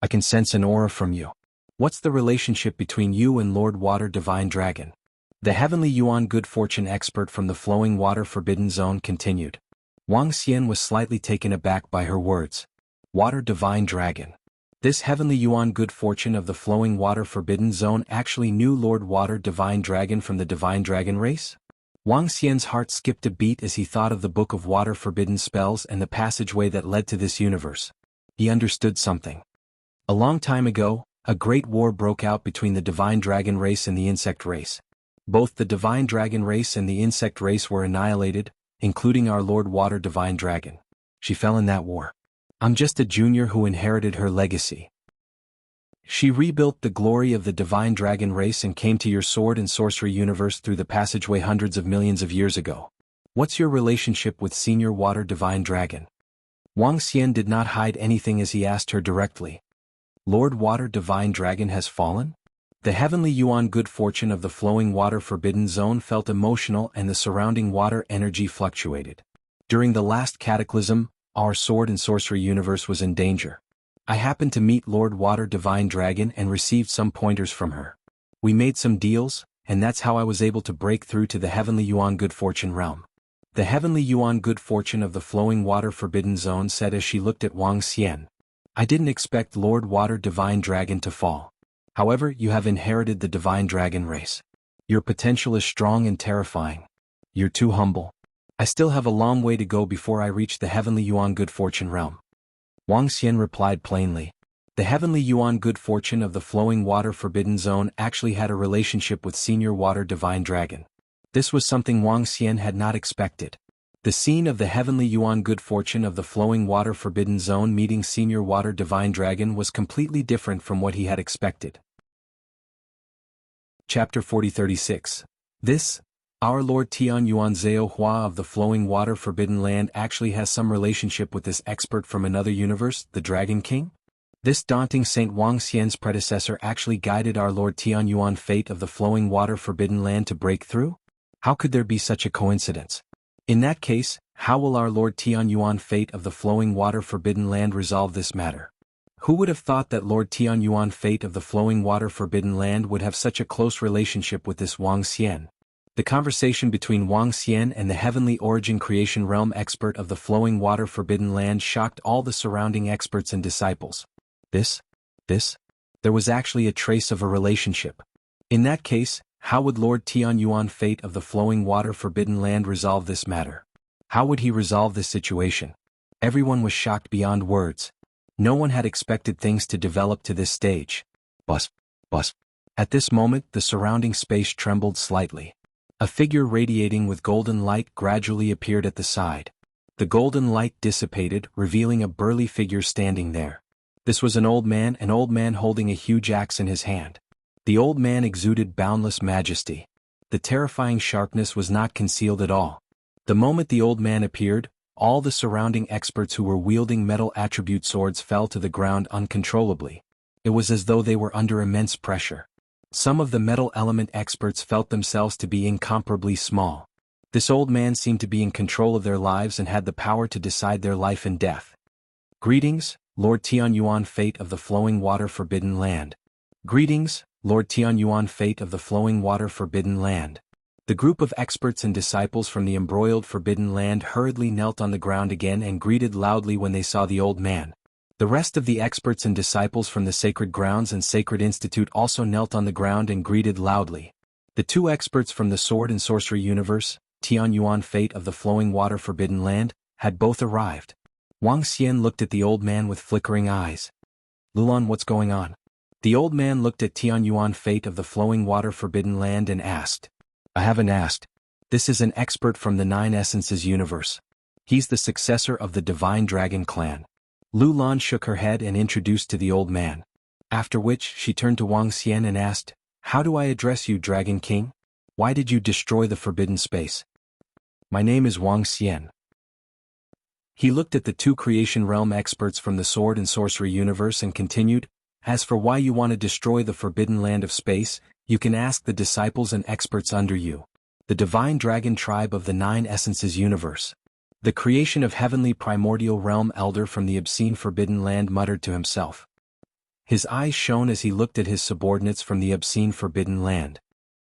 I can sense an aura from you. What's the relationship between you and Lord Water Divine Dragon? The Heavenly Yuan Good Fortune expert from the Flowing Water Forbidden Zone continued. Wang Xian was slightly taken aback by her words. Water Divine Dragon. This Heavenly Yuan Good Fortune of the Flowing Water Forbidden Zone actually knew Lord Water Divine Dragon from the Divine Dragon race? Wang Xian's heart skipped a beat as he thought of the Book of Water Forbidden Spells and the passageway that led to this universe. He understood something. A long time ago, a great war broke out between the Divine Dragon race and the Insect race. Both the Divine Dragon race and the Insect race were annihilated, including our Lord Water Divine Dragon. She fell in that war. I'm just a junior who inherited her legacy. She rebuilt the glory of the Divine Dragon race and came to your sword and sorcery universe through the passageway hundreds of millions of years ago. What's your relationship with Senior Water Divine Dragon? Wang Xian did not hide anything as he asked her directly. Lord Water Divine Dragon has fallen? The Heavenly Yuan Good Fortune of the Flowing Water Forbidden Zone felt emotional and the surrounding water energy fluctuated. During the last cataclysm, our sword and sorcery universe was in danger. I happened to meet Lord Water Divine Dragon and received some pointers from her. We made some deals, and that's how I was able to break through to the Heavenly Yuan Good Fortune realm. The Heavenly Yuan Good Fortune of the Flowing Water Forbidden Zone said as she looked at Wang Xian. I didn't expect Lord Water Divine Dragon to fall. However, you have inherited the Divine Dragon race. Your potential is strong and terrifying. You're too humble. I still have a long way to go before I reach the Heavenly Yuan Good Fortune realm. Wang Xian replied plainly. The Heavenly Yuan Good Fortune of the Flowing Water Forbidden Zone actually had a relationship with Senior Water Divine Dragon. This was something Wang Xian had not expected. The scene of the Heavenly Yuan Good Fortune of the Flowing Water Forbidden Zone meeting Senior Water Divine Dragon was completely different from what he had expected. Chapter 4036. Our Lord Tian Yuan Zhao Hua of the Flowing Water Forbidden Land actually has some relationship with this expert from another universe, the Dragon King? This daunting Saint Wang Xian's predecessor actually guided our Lord Tian Yuan Fate of the Flowing Water Forbidden Land to break through? How could there be such a coincidence? In that case, how will our Lord Tian Yuan Fate of the Flowing Water Forbidden Land resolve this matter? Who would have thought that Lord Tian Yuan Fate of the Flowing Water Forbidden Land would have such a close relationship with this Wang Xian? The conversation between Wang Xian and the Heavenly Origin Creation Realm expert of the Flowing Water Forbidden Land shocked all the surrounding experts and disciples. There was actually a trace of a relationship. In that case, how would Lord Tian Yuan Fate of the Flowing Water Forbidden Land resolve this matter? How would he resolve this situation? Everyone was shocked beyond words. No one had expected things to develop to this stage. Bus. At this moment, the surrounding space trembled slightly. A figure radiating with golden light gradually appeared at the side. The golden light dissipated, revealing a burly figure standing there. This was an old man holding a huge axe in his hand. The old man exuded boundless majesty. The terrifying sharpness was not concealed at all. The moment the old man appeared, all the surrounding experts who were wielding metal attribute swords fell to the ground uncontrollably. It was as though they were under immense pressure. Some of the metal element experts felt themselves to be incomparably small. This old man seemed to be in control of their lives and had the power to decide their life and death. Greetings, Lord Tian Yuan Fate of the Flowing Water Forbidden Land. Greetings, Lord Tian Yuan Fate of the Flowing Water Forbidden Land. The group of experts and disciples from the embroiled Forbidden Land hurriedly knelt on the ground again and greeted loudly when they saw the old man. The rest of the experts and disciples from the Sacred Grounds and Sacred Institute also knelt on the ground and greeted loudly. The two experts from the Sword and Sorcery Universe, Tian Yuan Fate of the Flowing Water Forbidden Land, had both arrived. Wang Xian looked at the old man with flickering eyes. Lulan, what's going on? The old man looked at Tian Yuan Fate of the Flowing Water Forbidden Land and asked. I haven't asked. This is an expert from the Nine Essences universe. He's the successor of the Divine Dragon clan. Lulan shook her head and introduced to the old man. After which, she turned to Wang Xian and asked, How do I address you, Dragon King? Why did you destroy the forbidden space? My name is Wang Xian. He looked at the two Creation Realm experts from the Sword and Sorcery universe and continued, As for why you want to destroy the forbidden land of space, you can ask the disciples and experts under you. the divine dragon tribe of the Nine Essences universe. The creation of heavenly primordial realm elder from the obscene forbidden land muttered to himself. His eyes shone as he looked at his subordinates from the obscene forbidden land.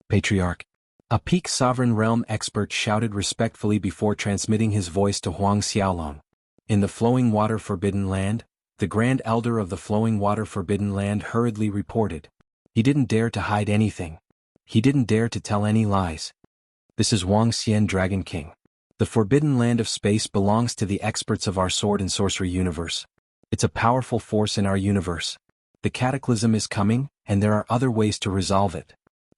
Patriarch. A peak sovereign realm expert shouted respectfully before transmitting his voice to Huang Xiaolong. In the flowing water forbidden land, the grand elder of the flowing water forbidden land hurriedly reported. He didn't dare to hide anything. He didn't dare to tell any lies. This is Wang Xian Dragon King. The forbidden land of space belongs to the experts of our sword and sorcery universe. It's a powerful force in our universe. The cataclysm is coming, and there are other ways to resolve it.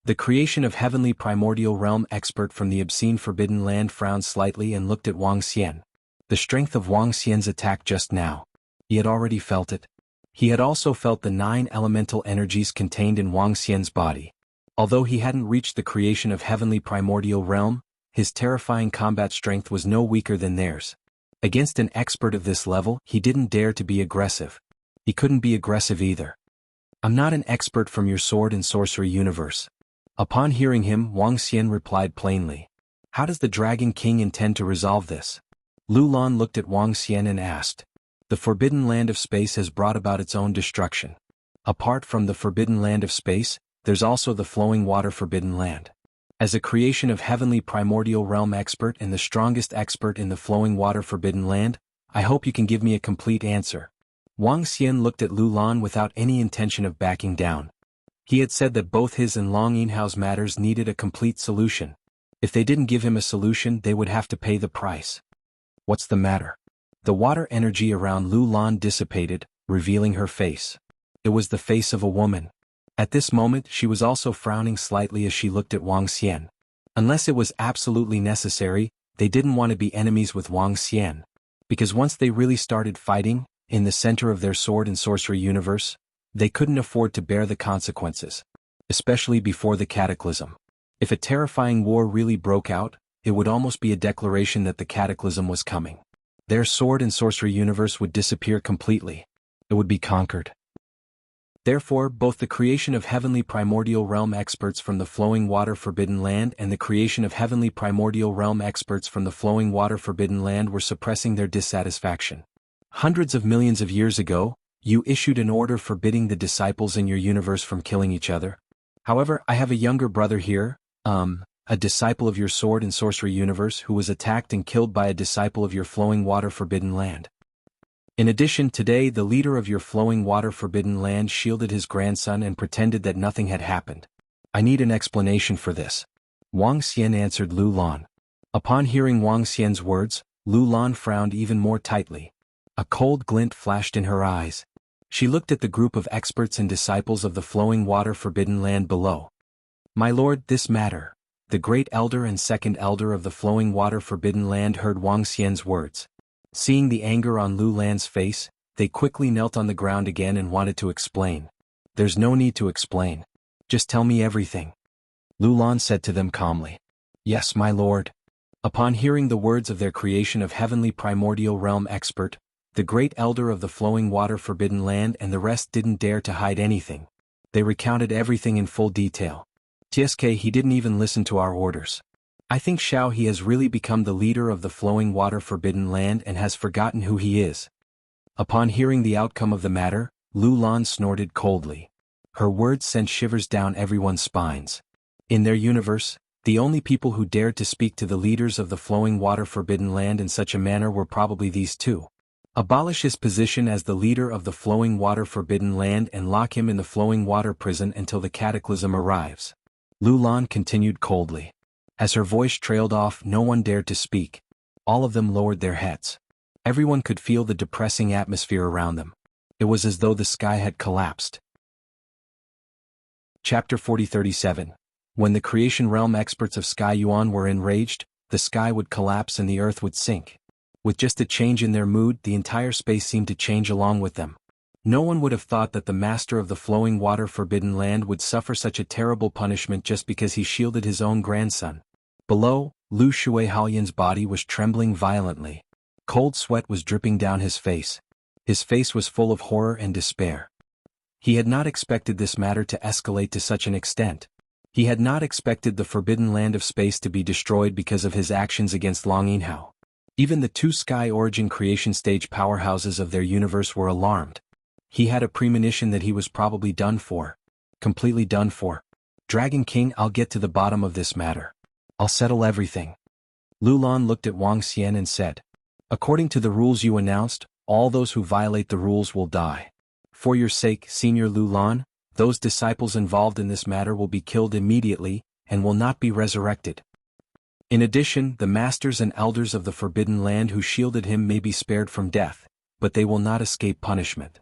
The creation of heavenly primordial realm expert from the obscene forbidden land frowned slightly and looked at Wang Xian. The strength of Wang Xian's attack just now. He had already felt it. He had also felt the 9 elemental energies contained in Wang Xian's body. Although he hadn't reached the creation of heavenly primordial realm, his terrifying combat strength was no weaker than theirs. Against an expert of this level, he didn't dare to be aggressive. He couldn't be aggressive either. I'm not an expert from your sword and sorcery universe. Upon hearing him, Wang Xian replied plainly. How does the Dragon King intend to resolve this? Lu Lan looked at Wang Xian and asked. The forbidden land of space has brought about its own destruction. Apart from the forbidden land of space, there's also the flowing water forbidden land. As a creation of heavenly primordial realm expert and the strongest expert in the flowing water forbidden land, I hope you can give me a complete answer. Wang Xian looked at Lu Lan without any intention of backing down. He had said that both his and Long Yinhao's matters needed a complete solution. If they didn't give him a solution, they would have to pay the price. What's the matter? The water energy around Lu Lan dissipated, revealing her face. It was the face of a woman. At this moment she was also frowning slightly as she looked at Wang Xian. Unless it was absolutely necessary, they didn't want to be enemies with Wang Xian. Because once they really started fighting, in the center of their sword and sorcery universe, they couldn't afford to bear the consequences. Especially before the cataclysm. If a terrifying war really broke out, it would almost be a declaration that the cataclysm was coming. Their sword and sorcery universe would disappear completely. It would be conquered. Therefore, both the creation of heavenly primordial realm experts from the flowing water forbidden land and the creation of heavenly primordial realm experts from the flowing water forbidden land were suppressing their dissatisfaction. Hundreds of millions of years ago, you issued an order forbidding the disciples in your universe from killing each other. However, I have a younger brother here, a disciple of your sword and sorcery universe who was attacked and killed by a disciple of your flowing water forbidden land. In addition, today the leader of your flowing water forbidden land shielded his grandson and pretended that nothing had happened. I need an explanation for this. Wang Xian answered Lu Lan. Upon hearing Wang Xian's words, Lu Lan frowned even more tightly. A cold glint flashed in her eyes. She looked at the group of experts and disciples of the flowing water forbidden land below. My lord, this matter. The great elder and second elder of the flowing water forbidden land heard Wang Xian's words. Seeing the anger on Lu Lan's face, they quickly knelt on the ground again and wanted to explain. There's no need to explain. Just tell me everything. Lu Lan said to them calmly. Yes, my lord. Upon hearing the words of their creation of heavenly primordial realm expert, the great elder of the flowing water forbidden land and the rest didn't dare to hide anything. They recounted everything in full detail. TSK, he didn't even listen to our orders. I think Xiao he has really become the leader of the flowing water forbidden land and has forgotten who he is. Upon hearing the outcome of the matter, Lu Lan snorted coldly. Her words sent shivers down everyone's spines. In their universe, the only people who dared to speak to the leaders of the flowing water forbidden land in such a manner were probably these two. Abolish his position as the leader of the flowing water forbidden land and lock him in the flowing water prison until the cataclysm arrives. Lu Lan continued coldly. As her voice trailed off, no one dared to speak. All of them lowered their heads. Everyone could feel the depressing atmosphere around them. It was as though the sky had collapsed. Chapter 40:37. When the creation realm experts of Sky Yuan were enraged, the sky would collapse and the earth would sink. With just a change in their mood, the entire space seemed to change along with them. No one would have thought that the master of the flowing water forbidden land would suffer such a terrible punishment just because he shielded his own grandson. Below, Lu Shuihaoyan's body was trembling violently. Cold sweat was dripping down his face. His face was full of horror and despair. He had not expected this matter to escalate to such an extent. He had not expected the forbidden land of space to be destroyed because of his actions against Long Yinhao. Even the two Sky Origin creation stage powerhouses of their universe were alarmed. He had a premonition that he was probably done for. Completely done for. Dragon King, I'll get to the bottom of this matter. I'll settle everything. Lu Lan looked at Wang Xian and said, according to the rules you announced, all those who violate the rules will die. For your sake, Senior Lu Lan, those disciples involved in this matter will be killed immediately, and will not be resurrected. In addition, the masters and elders of the Forbidden Land who shielded him may be spared from death, but they will not escape punishment.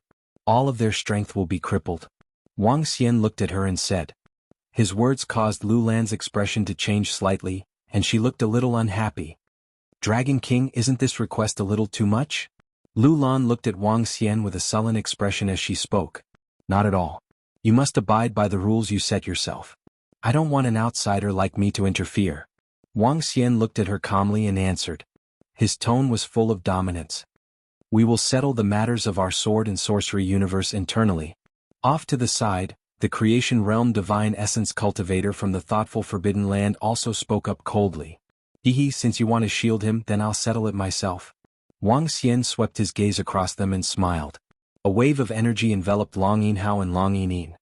All of their strength will be crippled. Wang Xian looked at her and said. His words caused Lu Lan's expression to change slightly, and she looked a little unhappy. Dragon King, isn't this request a little too much? Lu Lan looked at Wang Xian with a sullen expression as she spoke. Not at all. You must abide by the rules you set yourself. I don't want an outsider like me to interfere. Wang Xian looked at her calmly and answered. His tone was full of dominance. We will settle the matters of our sword and sorcery universe internally. Off to the side, the creation realm divine essence cultivator from the thoughtful Forbidden Land also spoke up coldly. Hee, since you want to shield him, then I'll settle it myself. Wang Xian swept his gaze across them and smiled. A wave of energy enveloped Long Yinhao and Long Yinin.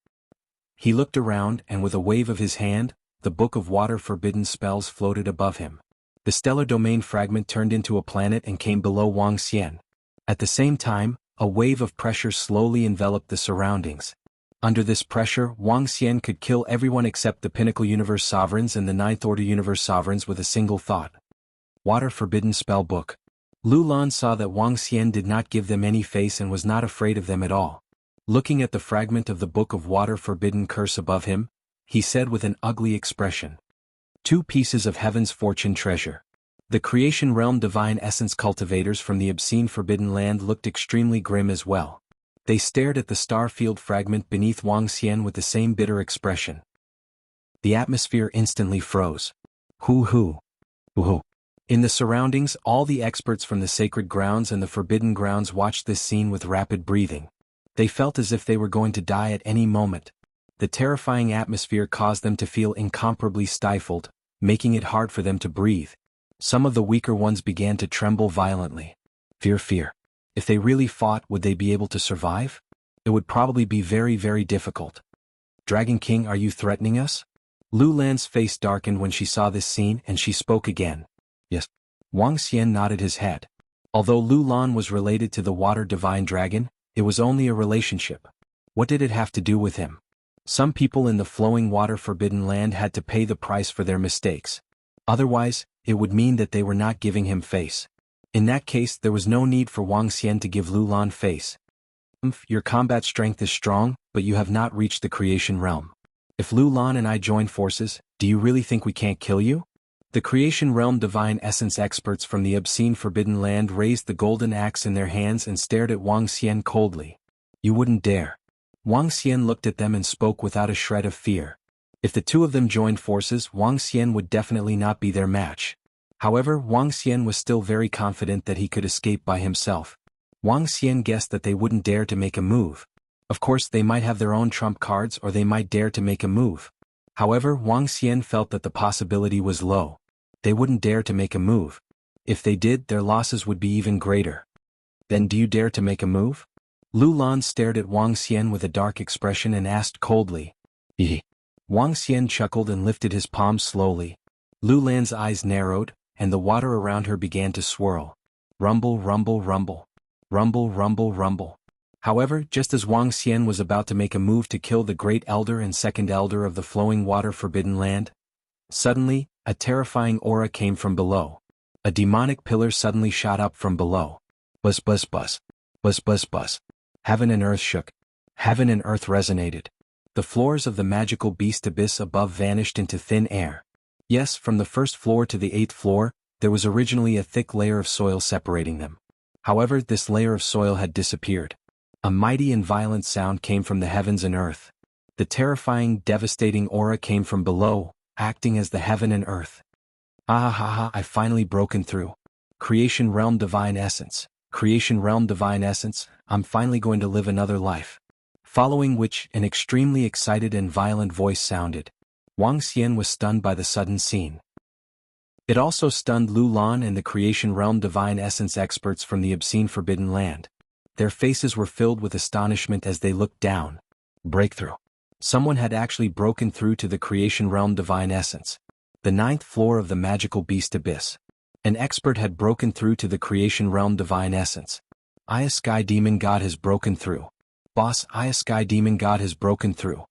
He looked around, and with a wave of his hand, the book of water forbidden spells floated above him. The stellar domain fragment turned into a planet and came below Wang Xian. At the same time, a wave of pressure slowly enveloped the surroundings. Under this pressure, Wang Xian could kill everyone except the Pinnacle Universe Sovereigns and the Ninth Order Universe Sovereigns with a single thought. Water Forbidden Spell Book. Lu Lan saw that Wang Xian did not give them any face and was not afraid of them at all. Looking at the fragment of the Book of Water Forbidden Curse above him, he said with an ugly expression. 2 pieces of Heaven's Fortune Treasure. The Creation Realm Divine Essence cultivators from the obscene Forbidden Land looked extremely grim as well. They stared at the star field fragment beneath Wang Xian with the same bitter expression. The atmosphere instantly froze. Hoo. In the surroundings, all the experts from the sacred grounds and the forbidden grounds watched this scene with rapid breathing. They felt as if they were going to die at any moment. The terrifying atmosphere caused them to feel incomparably stifled, making it hard for them to breathe. Some of the weaker ones began to tremble violently. Fear. If they really fought, would they be able to survive? It would probably be very, very difficult. Dragon King, are you threatening us? Lu Lan's face darkened when she saw this scene and she spoke again. Yes. Wang Xian nodded his head. Although Lu Lan was related to the Water Divine Dragon, it was only a relationship. What did it have to do with him? Some people in the flowing water forbidden land had to pay the price for their mistakes. Otherwise, it would mean that they were not giving him face. In that case, there was no need for Wang Xian to give Lu Lan face. Your combat strength is strong, but you have not reached the creation realm. If Lu Lan and I join forces, do you really think we can't kill you? The creation realm divine essence experts from the obscene forbidden land raised the golden axe in their hands and stared at Wang Xian coldly. You wouldn't dare. Wang Xian looked at them and spoke without a shred of fear. If the two of them joined forces, Wang Xian would definitely not be their match. However, Wang Xian was still very confident that he could escape by himself. Wang Xian guessed that they wouldn't dare to make a move. Of course, they might have their own trump cards or they might dare to make a move. However, Wang Xian felt that the possibility was low. They wouldn't dare to make a move. If they did, their losses would be even greater. Then do you dare to make a move? Lu Lan stared at Wang Xian with a dark expression and asked coldly. Wang Xian chuckled and lifted his palms slowly. Lu Lan's eyes narrowed, and the water around her began to swirl. Rumble, rumble, rumble. Rumble, rumble, rumble. However, just as Wang Xian was about to make a move to kill the Great Elder and Second Elder of the Flowing Water Forbidden Land, suddenly, a terrifying aura came from below. A demonic pillar suddenly shot up from below. Buzz, buzz, buzz. Buzz, buzz, buzz. Heaven and earth shook. Heaven and earth resonated. The floors of the magical beast abyss above vanished into thin air. Yes, from the first floor to the 8th floor, there was originally a thick layer of soil separating them. However, this layer of soil had disappeared. A mighty and violent sound came from the heavens and earth. The terrifying, devastating aura came from below, acting as the heaven and earth. I've finally broken through. Creation Realm Divine Essence. Creation Realm Divine Essence, I'm finally going to live another life. Following which, an extremely excited and violent voice sounded. Wang Xian was stunned by the sudden scene. It also stunned Lu Lan and the Creation Realm Divine Essence experts from the obscene Forbidden Land. Their faces were filled with astonishment as they looked down. Breakthrough. Someone had actually broken through to the Creation Realm Divine Essence. The 9th floor of the magical beast abyss. An expert had broken through to the Creation Realm Divine Essence. Aya Sky Demon God has broken through. Boss, Aya Sky Demon God has broken through.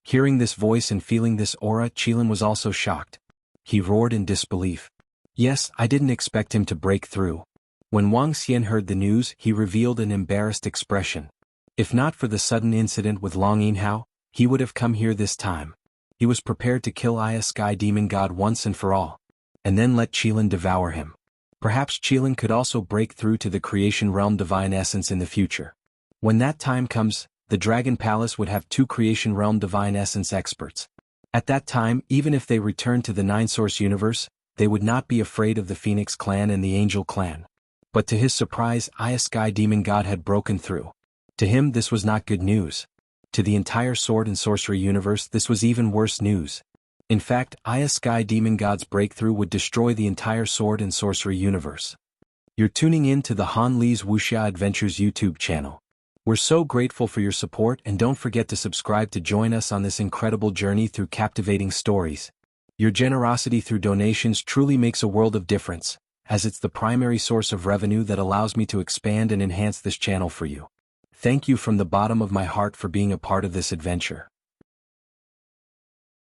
Hearing this voice and feeling this aura, Qilin was also shocked. He roared in disbelief. Yes, I didn't expect him to break through. When Wang Xian heard the news, he revealed an embarrassed expression. If not for the sudden incident with Long Yinhao, he would have come here this time. He was prepared to kill Aya Sky Demon God once and for all, and then let Qilin devour him. Perhaps Qilin could also break through to the Creation Realm Divine Essence in the future. When that time comes, the Dragon Palace would have 2 Creation Realm Divine Essence experts. At that time, even if they returned to the 9-source universe, they would not be afraid of the Phoenix clan and the Angel clan. But to his surprise, Aya Sky Demon God had broken through. To him this was not good news. To the entire sword and sorcery universe this was even worse news. In fact, Aya Sky Demon God's breakthrough would destroy the entire sword and sorcery universe. You're tuning in to the Han Li's Wuxia Adventures YouTube channel. We're so grateful for your support, and don't forget to subscribe to join us on this incredible journey through captivating stories. Your generosity through donations truly makes a world of difference, as it's the primary source of revenue that allows me to expand and enhance this channel for you. Thank you from the bottom of my heart for being a part of this adventure.